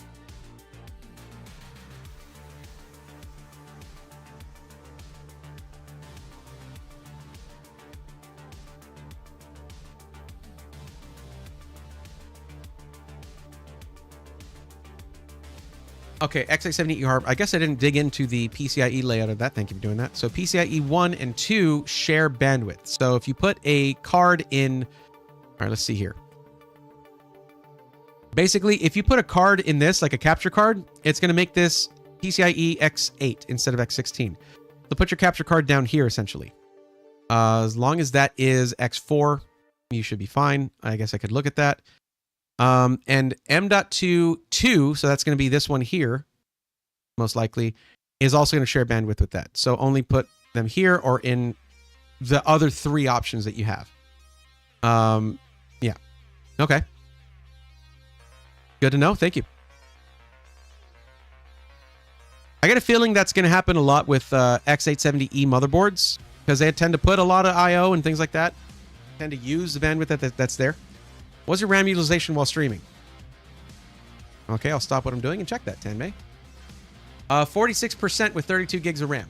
Okay, X870E carbon. I guess I didn't dig into the PCIe layout of that. Thank you for doing that. So PCIe 1 and 2 share bandwidth. So if you put a card in... All right, let's see here. Basically, if you put a card in this, like a capture card, it's going to make this PCIe X8 instead of X16. So put your capture card down here, essentially. As long as that is X4, you should be fine. I guess I could look at that. And M.2 2, so that's going to be this one here, most likely, is also going to share bandwidth with that. So only put them here or in the other 3 options that you have. Yeah. Okay. Good to know. Thank you. I get a feeling that's going to happen a lot with X870E motherboards because they tend to put a lot of I/O and things like that. Tend to use the bandwidth that's there. What's your RAM utilization while streaming? Okay, I'll stop what I'm doing and check that, Tanmay. 46% with 32 gigs of RAM.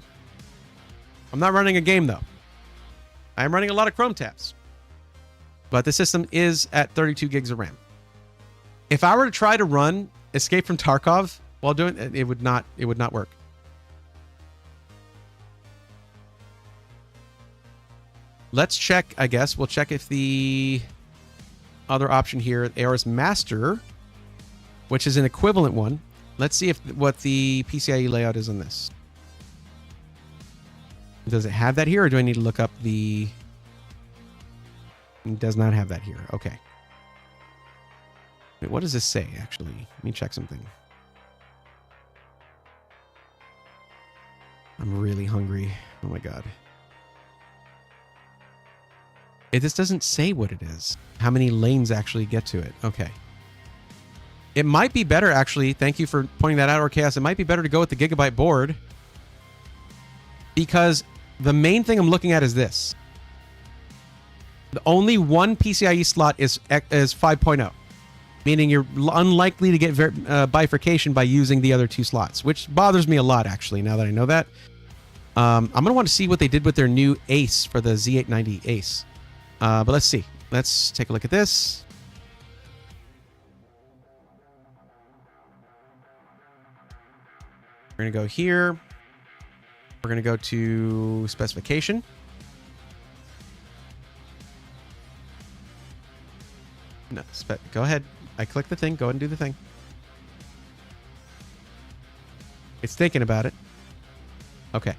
I'm not running a game, though. I'm running a lot of Chrome tabs. But the system is at 32 gigs of RAM. If I were to try to run Escape from Tarkov while doing it, it would not work. Let's check, I guess. We'll check if the other option here, AOR's Master, which is an equivalent one. Let's see what the PCIe layout is on this. Does it have that here, or do I need to look up the... It does not have that here. Okay. Wait, what does this say, actually? Let me check something. I'm really hungry. Oh my god. This doesn't say what it is. How many lanes actually get to it. Okay. It might be better, actually. Thank you for pointing that out, or Chaos. It might be better to go with the gigabyte board, because the main thing I'm looking at is this. The only one PCIe slot is 5.0, meaning you're unlikely to get bifurcation by using the other two slots, which bothers me a lot, actually, now that I know that. I'm going to want to see what they did with their new Ace for the Z890 Ace. But let's see. Let's take a look at this. We're going to go here. We're going to go to specification. No, go ahead. I clicked the thing. Go ahead and do the thing. It's thinking about it. Okay.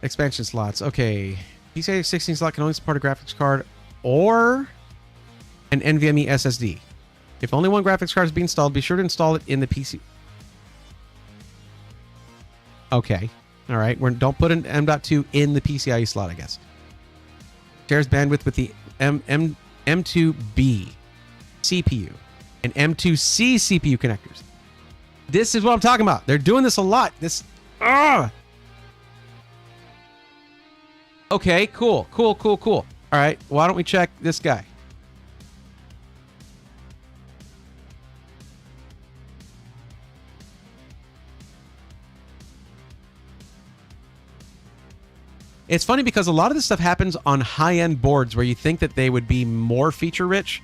Expansion slots. Okay. PCIe 16 slot can only support a graphics card or an NVMe SSD. If only one graphics card is being installed, be sure to install it in the PC. Okay. All right. Don't put an M.2 in the PCIe slot, I guess. Shares bandwidth with the M2B CPU and M2C CPU connectors. This is what I'm talking about. They're doing this a lot. Okay, cool. All right, why don't we check this guy? It's funny because a lot of this stuff happens on high-end boards where you think that they would be more feature-rich,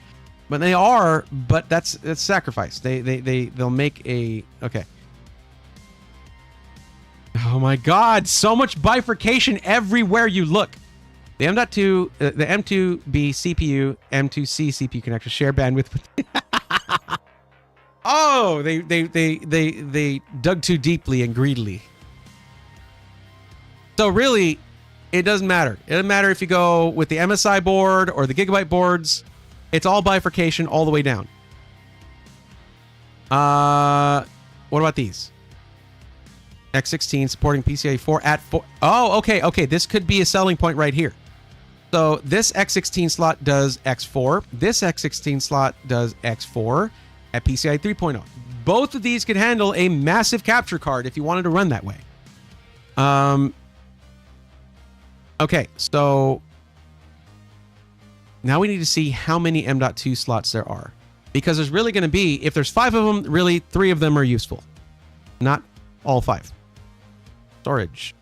but they are. But that's sacrifice. They'll make a okay. Oh my God! So much bifurcation everywhere you look. The M.2, the M2B CPU, M2C CPU connectors share bandwidth with. Oh, they dug too deeply and greedily. So really, it doesn't matter. It doesn't matter if you go with the MSI board or the Gigabyte boards. It's all bifurcation all the way down. What about these? X16 supporting PCIe 4 at 4. Oh, okay. This could be a selling point right here. So this X16 slot does X4. This X16 slot does X4 at PCIe 3.0. Both of these could handle a massive capture card if you wanted to run that way. Okay, so now we need to see how many M.2 slots there are. Because there's really going to be, if there's 5 of them, really 3 of them are useful. Not all 5. Storage.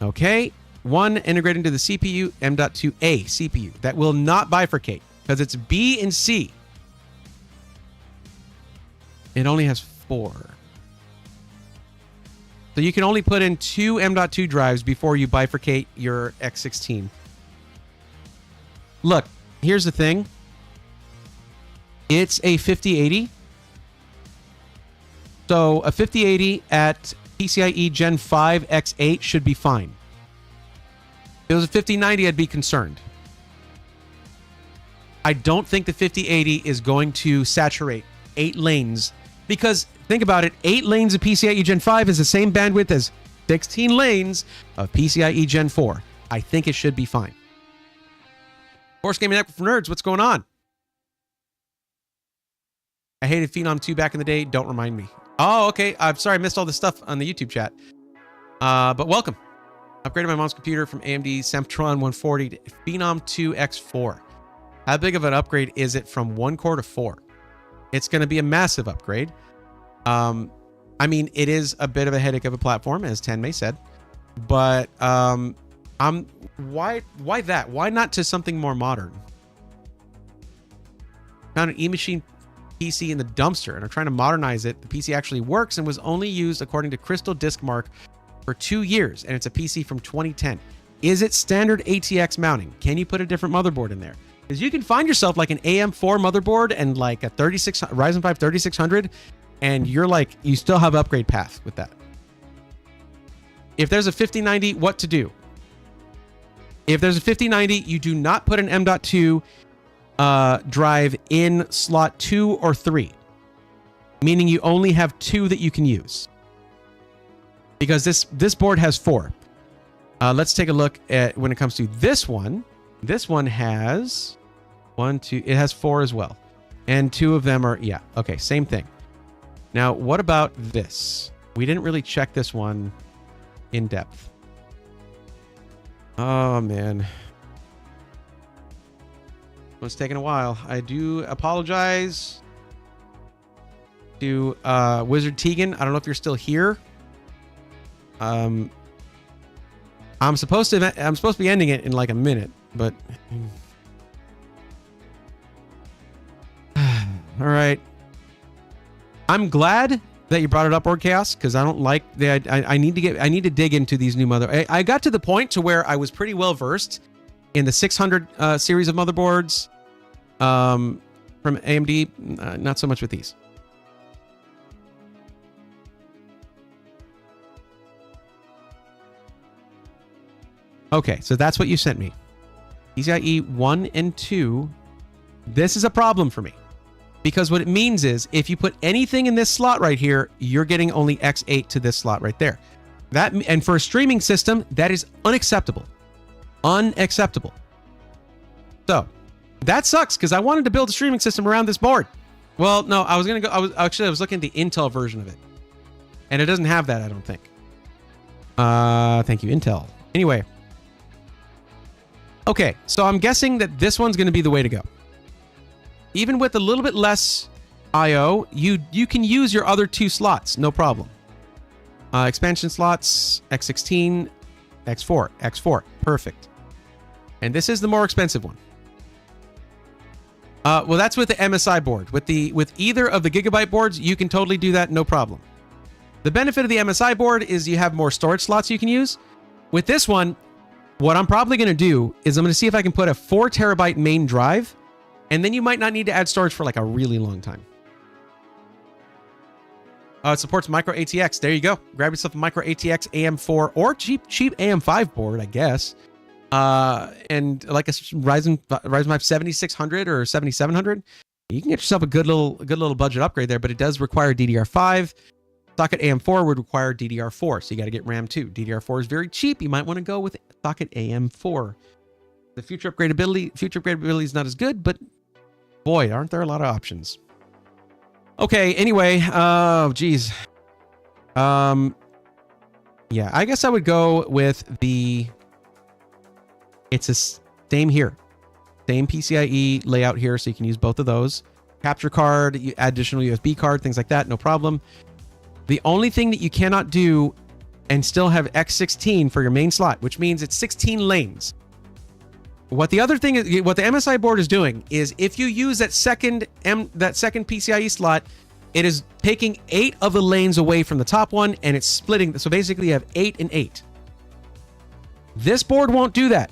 Okay, one integrated into the CPU, M.2A CPU. That will not bifurcate because it's B and C. It only has 4. So you can only put in 2 M.2 drives before you bifurcate your X16. Look, here's the thing. It's a 5080. So a 5080 at PCIe Gen 5 X8 should be fine. If it was a 5090, I'd be concerned. I don't think the 5080 is going to saturate 8 lanes because think about it, 8 lanes of PCIe Gen 5 is the same bandwidth as 16 lanes of PCIe Gen 4. I think it should be fine. Horse Gaming Network for Nerds, what's going on? I hated Phenom 2 back in the day. Don't remind me. Oh, okay. I'm sorry I missed all this stuff on the YouTube chat. But welcome. Upgraded my mom's computer from AMD Semptron 140 to Phenom 2 X4. How big of an upgrade is it from 1 core to 4? It's going to be a massive upgrade. I mean, it is a bit of a headache of a platform, as Tenmei said. But why that? Why not to something more modern? Found an e-machine PC in the dumpster and are trying to modernize it. The PC actually works and was only used according to Crystal Disk Mark for 2 years, and it's a PC from 2010. Is it standard ATX mounting? Can you put a different motherboard in there? Because you can find yourself like an AM4 motherboard and like a Ryzen 5 3600, and you're like, you still have upgrade path with that. If there's a 5090, what to do? If there's a 5090, you do not put an M.2 drive in slot 2 or 3, meaning you only have 2 that you can use. Because this board has 4. Let's take a look at when it comes to this one. This one has 1, 2. It has 4 as well, and 2 of them are okay. Same thing. Now, what about this? We didn't really check this one in depth. Oh man, it's taking a while. I do apologize to Wizard Tegan. I don't know if you're still here. I'm supposed to be ending it in like a minute, but all right. I'm glad that you brought it up, Org Chaos, because I don't like the. I need to dig into these new I got to the point to where I was pretty well versed in the 600 series of motherboards from AMD. Not so much with these. Okay, so that's what you sent me. PCIe 1 and 2. This is a problem for me. Because what it means is, if you put anything in this slot right here, you're getting only X8 to this slot right there. And for a streaming system, that is unacceptable. Unacceptable. So, that sucks, because I wanted to build a streaming system around this board. Well, no, I was looking at the Intel version of it. And it doesn't have that, I don't think. Thank you, Intel. Anyway. Okay, so I'm guessing that this one's going to be the way to go. Even with a little bit less I/O, you can use your other 2 slots, no problem. Expansion slots, X16, X4, perfect. And this is the more expensive one. Well, that's with the MSI board. With either of the Gigabyte boards, you can totally do that, no problem. The benefit of the MSI board is you have more storage slots you can use. With this one, what I'm probably going to do is I'm going to see if I can put a 4 terabyte main drive, and then you might not need to add storage for like a really long time. It supports micro ATX. There you go. Grab yourself a micro ATX AM4 or cheap AM5 board, I guess. And like a Ryzen 5 7600 or 7700, you can get yourself a good little budget upgrade there, but it does require DDR5. Socket AM4 would require DDR4, so you got to get RAM too. DDR4 is very cheap. You might want to go with socket AM4. The future upgradability is not as good, but boy, aren't there a lot of options. Okay, anyway, oh geez. Yeah, I guess I would go with it's a same here. Same PCIe layout here, so you can use both of those. Capture card, you add additional USB card, things like that, no problem. The only thing that you cannot do and still have X16 for your main slot, which means it's 16 lanes. What the MSI board is doing is, if you use that second PCIe slot, it is taking 8 of the lanes away from the top one, and it's splitting. So basically you have 8 and 8. This board won't do that.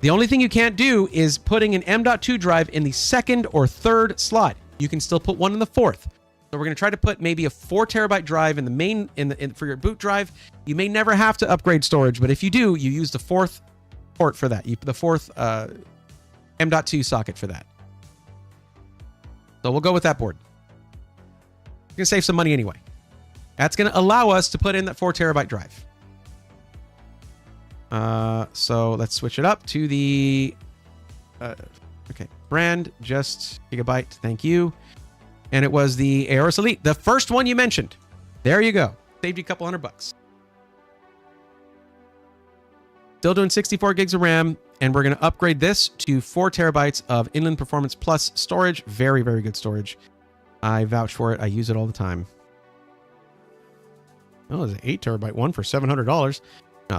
The only thing you can't do is putting an M.2 drive in the 2nd or 3rd slot. You can still put one in the 4th. So we're going to try to put maybe a 4 terabyte drive in the main for your boot drive. You may never have to upgrade storage, but if you do, you use the 4th port for that. The 4th M.2 socket for that. So we'll go with that board. We're going to save some money anyway. That's going to allow us to put in that 4 terabyte drive. So let's switch it up to the okay, brand, just Gigabyte. Thank you. And it was the Aorus Elite, the first one you mentioned. There you go. Saved you a couple $100. Still doing 64 gigs of RAM, and we're going to upgrade this to 4 terabytes of Inland Performance Plus storage. Very, very good storage. I vouch for it. I use it all the time. Oh, there's an 8 terabyte one for $700.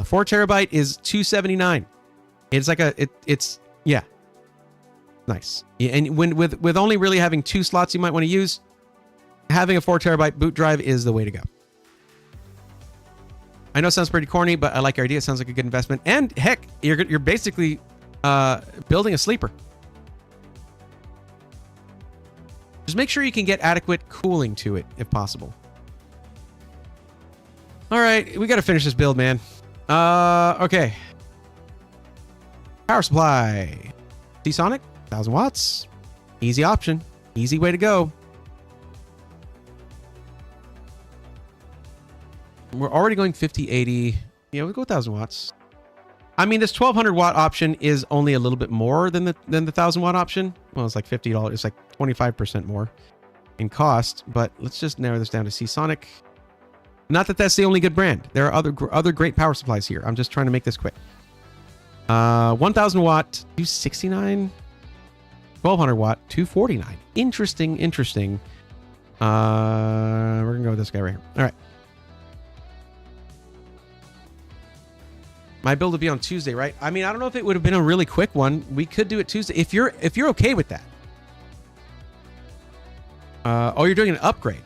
4 terabyte is $279. It's like it's yeah, nice. Yeah, and with only really having 2 slots you might want to use, having a 4 terabyte boot drive is the way to go. I know it sounds pretty corny, but I like your idea. It sounds like a good investment. And heck, you're basically building a sleeper. Just make sure you can get adequate cooling to it if possible. All right, we got to finish this build, man. Okay. Power supply. T-Sonic, 1,000 watts. Easy option. Easy way to go. We're already going 50, 80. Yeah, we'll go 1,000 watts. I mean, this 1,200 watt option is only a little bit more than the 1,000 watt option. Well, it's like $50. It's like 25% more in cost. But let's just narrow this down to Seasonic. Not that that's the only good brand. There are other great power supplies here. I'm just trying to make this quick. 1,000 watt, 269. 1,200 watt, 249. Interesting. We're gonna go with this guy right here. All right. My build would be on Tuesday, right? I mean, I don't know if it would have been a really quick one. We could do it Tuesday if you're okay with that. Oh, you're doing an upgrade.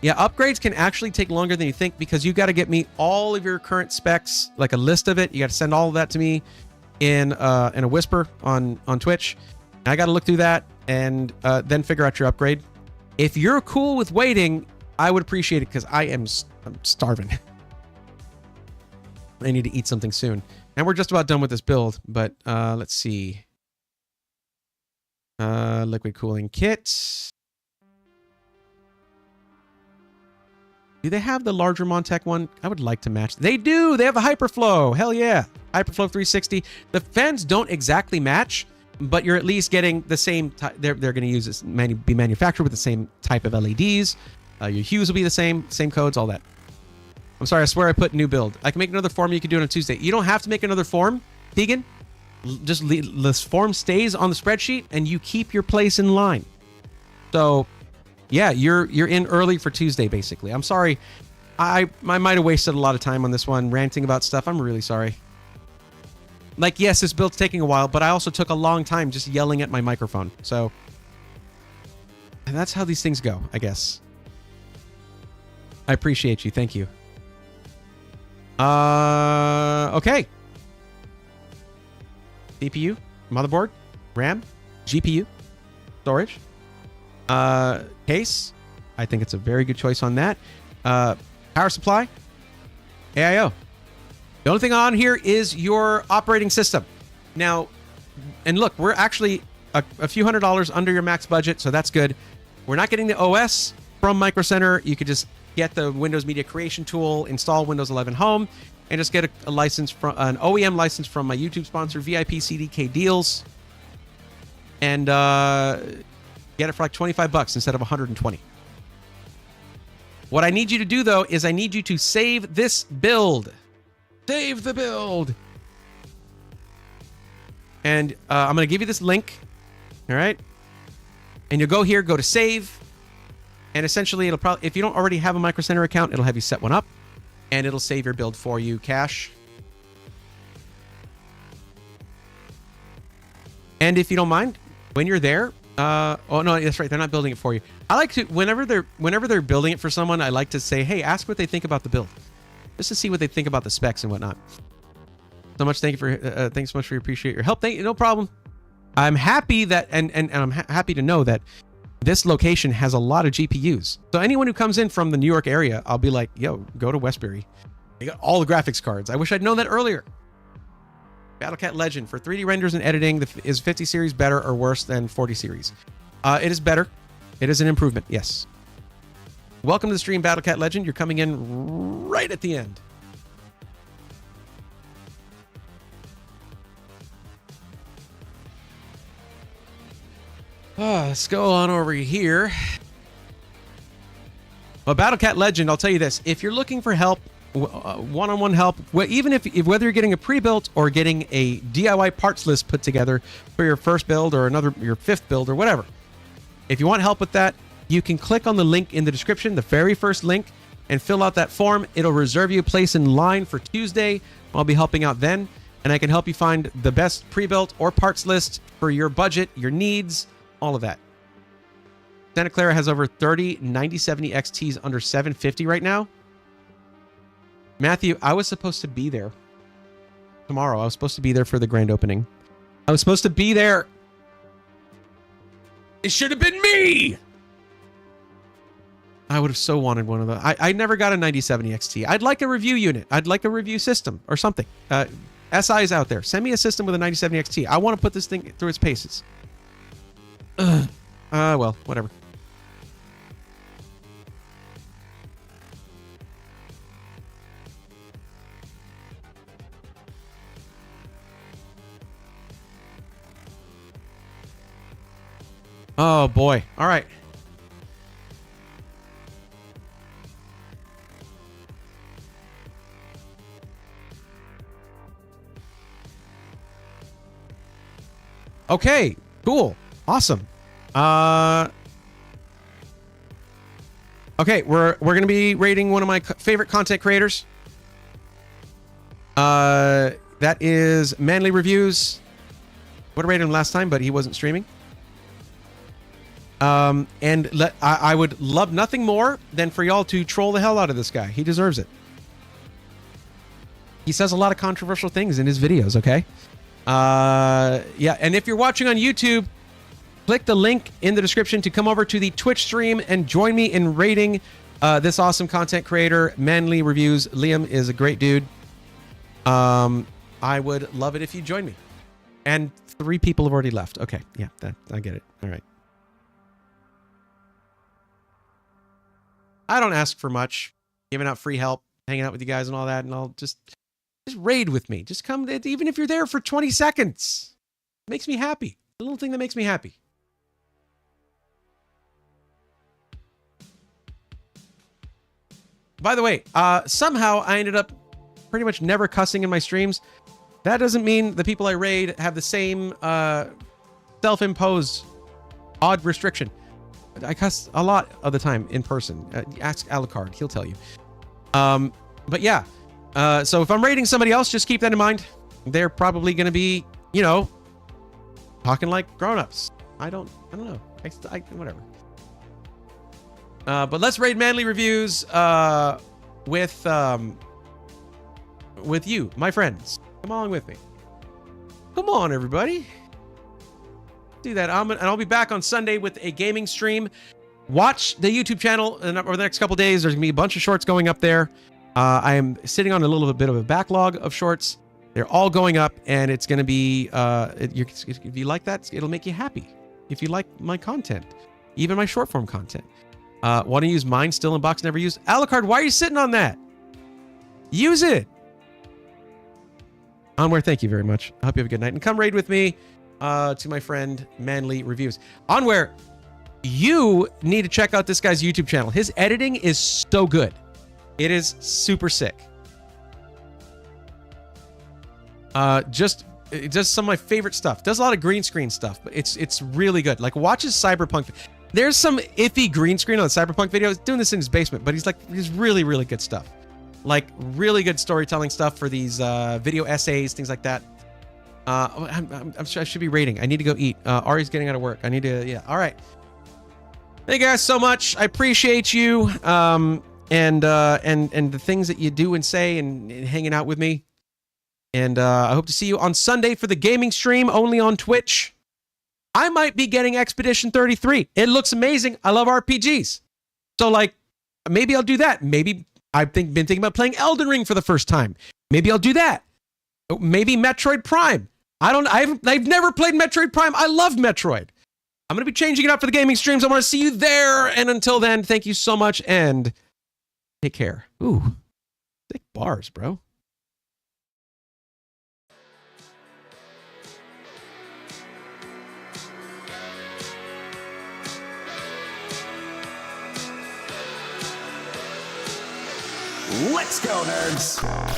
Yeah, upgrades can actually take longer than you think because you got to get me all of your current specs, like a list of it. You got to send all of that to me in a whisper on Twitch. I got to look through that and then figure out your upgrade. If you're cool with waiting, I would appreciate it because I'm starving. I need to eat something soon. And we're just about done with this build, but let's see. Liquid cooling kit. Do they have the larger Montech one? I would like to match. They do. They have a Hyperflow. Hell yeah. Hyperflow 360. The fans don't exactly match, but you're at least getting the same. They're going to use this, be manufactured with the same type of LEDs. Your hues will be the same codes, all that. I'm sorry. I swear I put new build. I can make another form. You can do it on Tuesday. You don't have to make another form, Tegan. Just this form stays on the spreadsheet, and you keep your place in line. So. Yeah, you're in early for Tuesday, basically. I'm sorry. I might have wasted a lot of time on this one, ranting about stuff. I'm really sorry. Like, yes, this build's taking a while, but I also took a long time just yelling at my microphone. So, and that's how these things go, I guess. I appreciate you. Thank you. Okay. CPU, motherboard, RAM, GPU, storage. Case, I think it's a very good choice on that. Power supply, AIO. The only thing on here is your operating system. Now, and look, we're actually a few $100s under your max budget, so that's good. We're not getting the OS from Micro Center. You could just get the Windows Media Creation tool, install Windows 11 Home, and just get a license from an OEM license from my YouTube sponsor, VIP CDK Deals, and get it for like $25 instead of $120. What I need you to do, though, is I need you to save this build. Save the build. And I'm going to give you this link. All right. And you'll go here, go to save. And essentially, it'll probably, if you don't already have a Micro Center account, it'll have you set one up. And it'll save your build for you, cache. And if you don't mind, when you're there, oh no, that's right. They're not building it for you. I like to, whenever they're building it for someone, I like to say, hey, ask what they think about the build, just to see what they think about the specs and whatnot. So much. Thanks so much for appreciate your help. No problem. I'm happy that, and I'm happy to know that this location has a lot of GPUs. So anyone who comes in from the New York area, I'll be like, yo, go to Westbury. They got all the graphics cards. I wish I'd known that earlier. BattleCat Legend. For 3D renders and editing, is 50 series better or worse than 40 series? It is better. It is an improvement, yes. Welcome to the stream, BattleCat Legend. You're coming in right at the end. Let's go on over here. Well, BattleCat Legend, I'll tell you this. If you're looking for help one-on-one help, even if whether you're getting a pre-built or getting a DIY parts list put together for your first build or your fifth build or whatever. If you want help with that, you can click on the link in the description, the very first link, and fill out that form. It'll reserve you a place in line for Tuesday. I'll be helping out then, and I can help you find the best pre-built or parts list for your budget, your needs, all of that. Santa Clara has over 30 9070 XTs under $750 right now. Matthew, I was supposed to be there tomorrow. I was supposed to be there for the grand opening. I was supposed to be there. It should have been me. I would have so wanted one of those. I never got a 9070 XT. I'd like a review unit. I'd like a review system or something. SI is out there. Send me a system with a 9070 XT. I want to put this thing through its paces. Well, whatever. Oh boy. All right. Okay, cool. Awesome. Okay, we're going to be rating one of my favorite content creators. That is Manly Reviews. Would have rated him last time, but he wasn't streaming. I would love nothing more than for y'all to troll the hell out of this guy. He deserves it. He says a lot of controversial things in his videos, okay? Yeah, and if you're watching on YouTube, click the link in the description to come over to the Twitch stream and join me in rating this awesome content creator, Manly Reviews. Liam is a great dude. I would love it if you join me. And 3 people have already left. Okay, yeah, I get it. All right. I don't ask for much. Giving out free help, hanging out with you guys and all that, and I'll just raid with me. Just come, even if you're there for 20 seconds. It makes me happy. The little thing that makes me happy. By the way, somehow I ended up pretty much never cussing in my streams. That doesn't mean the people I raid have the same self-imposed odd restriction. I cuss a lot of the time in person. Ask Alucard, he'll tell you. But yeah, so if I'm rating somebody else, just keep that in mind. They're probably going to be, you know, talking like grown-ups. I don't know. Whatever. But let's raid Manly Reviews with you, my friends. Come along with me. Come on, everybody. Do that. And I'll be back on Sunday with a gaming stream. Watch the YouTube channel over the next couple days. There's gonna be a bunch of shorts going up there. I am sitting on a little bit of a backlog of shorts. They're all going up, and it's gonna be if you like that, it'll make you happy. If you like my content, even my short form content. Want to use mine still in box, never used? Alucard, why are you sitting on that? Use it. Onware, thank you very much. I hope you have a good night, and come raid with me. To my friend Manly Reviews. Onware, you need to check out this guy's YouTube channel. His editing is so good. It is super sick. Just some of my favorite stuff. Does a lot of green screen stuff, but it's really good. Like, watch his Cyberpunk. There's some iffy green screen on the Cyberpunk video. He's doing this in his basement, but he's really, really good stuff. Like, really good storytelling stuff for these video essays, things like that. I'm sure I should be rating. I need to go eat. Ari's getting out of work. I need to, yeah. All right. Thank you guys so much. I appreciate you. And the things that you do and say and hanging out with me. And I hope to see you on Sunday for the gaming stream, only on Twitch. I might be getting Expedition 33. It looks amazing. I love RPGs. So, like, maybe I'll do that. Maybe I've been thinking about playing Elden Ring for the first time. Maybe I'll do that. Maybe Metroid Prime. I've never played Metroid Prime. I love Metroid. I'm going to be changing it up for the gaming streams. I want to see you there. And until then, thank you so much and take care. Ooh, thick bars, bro. Let's go, nerds!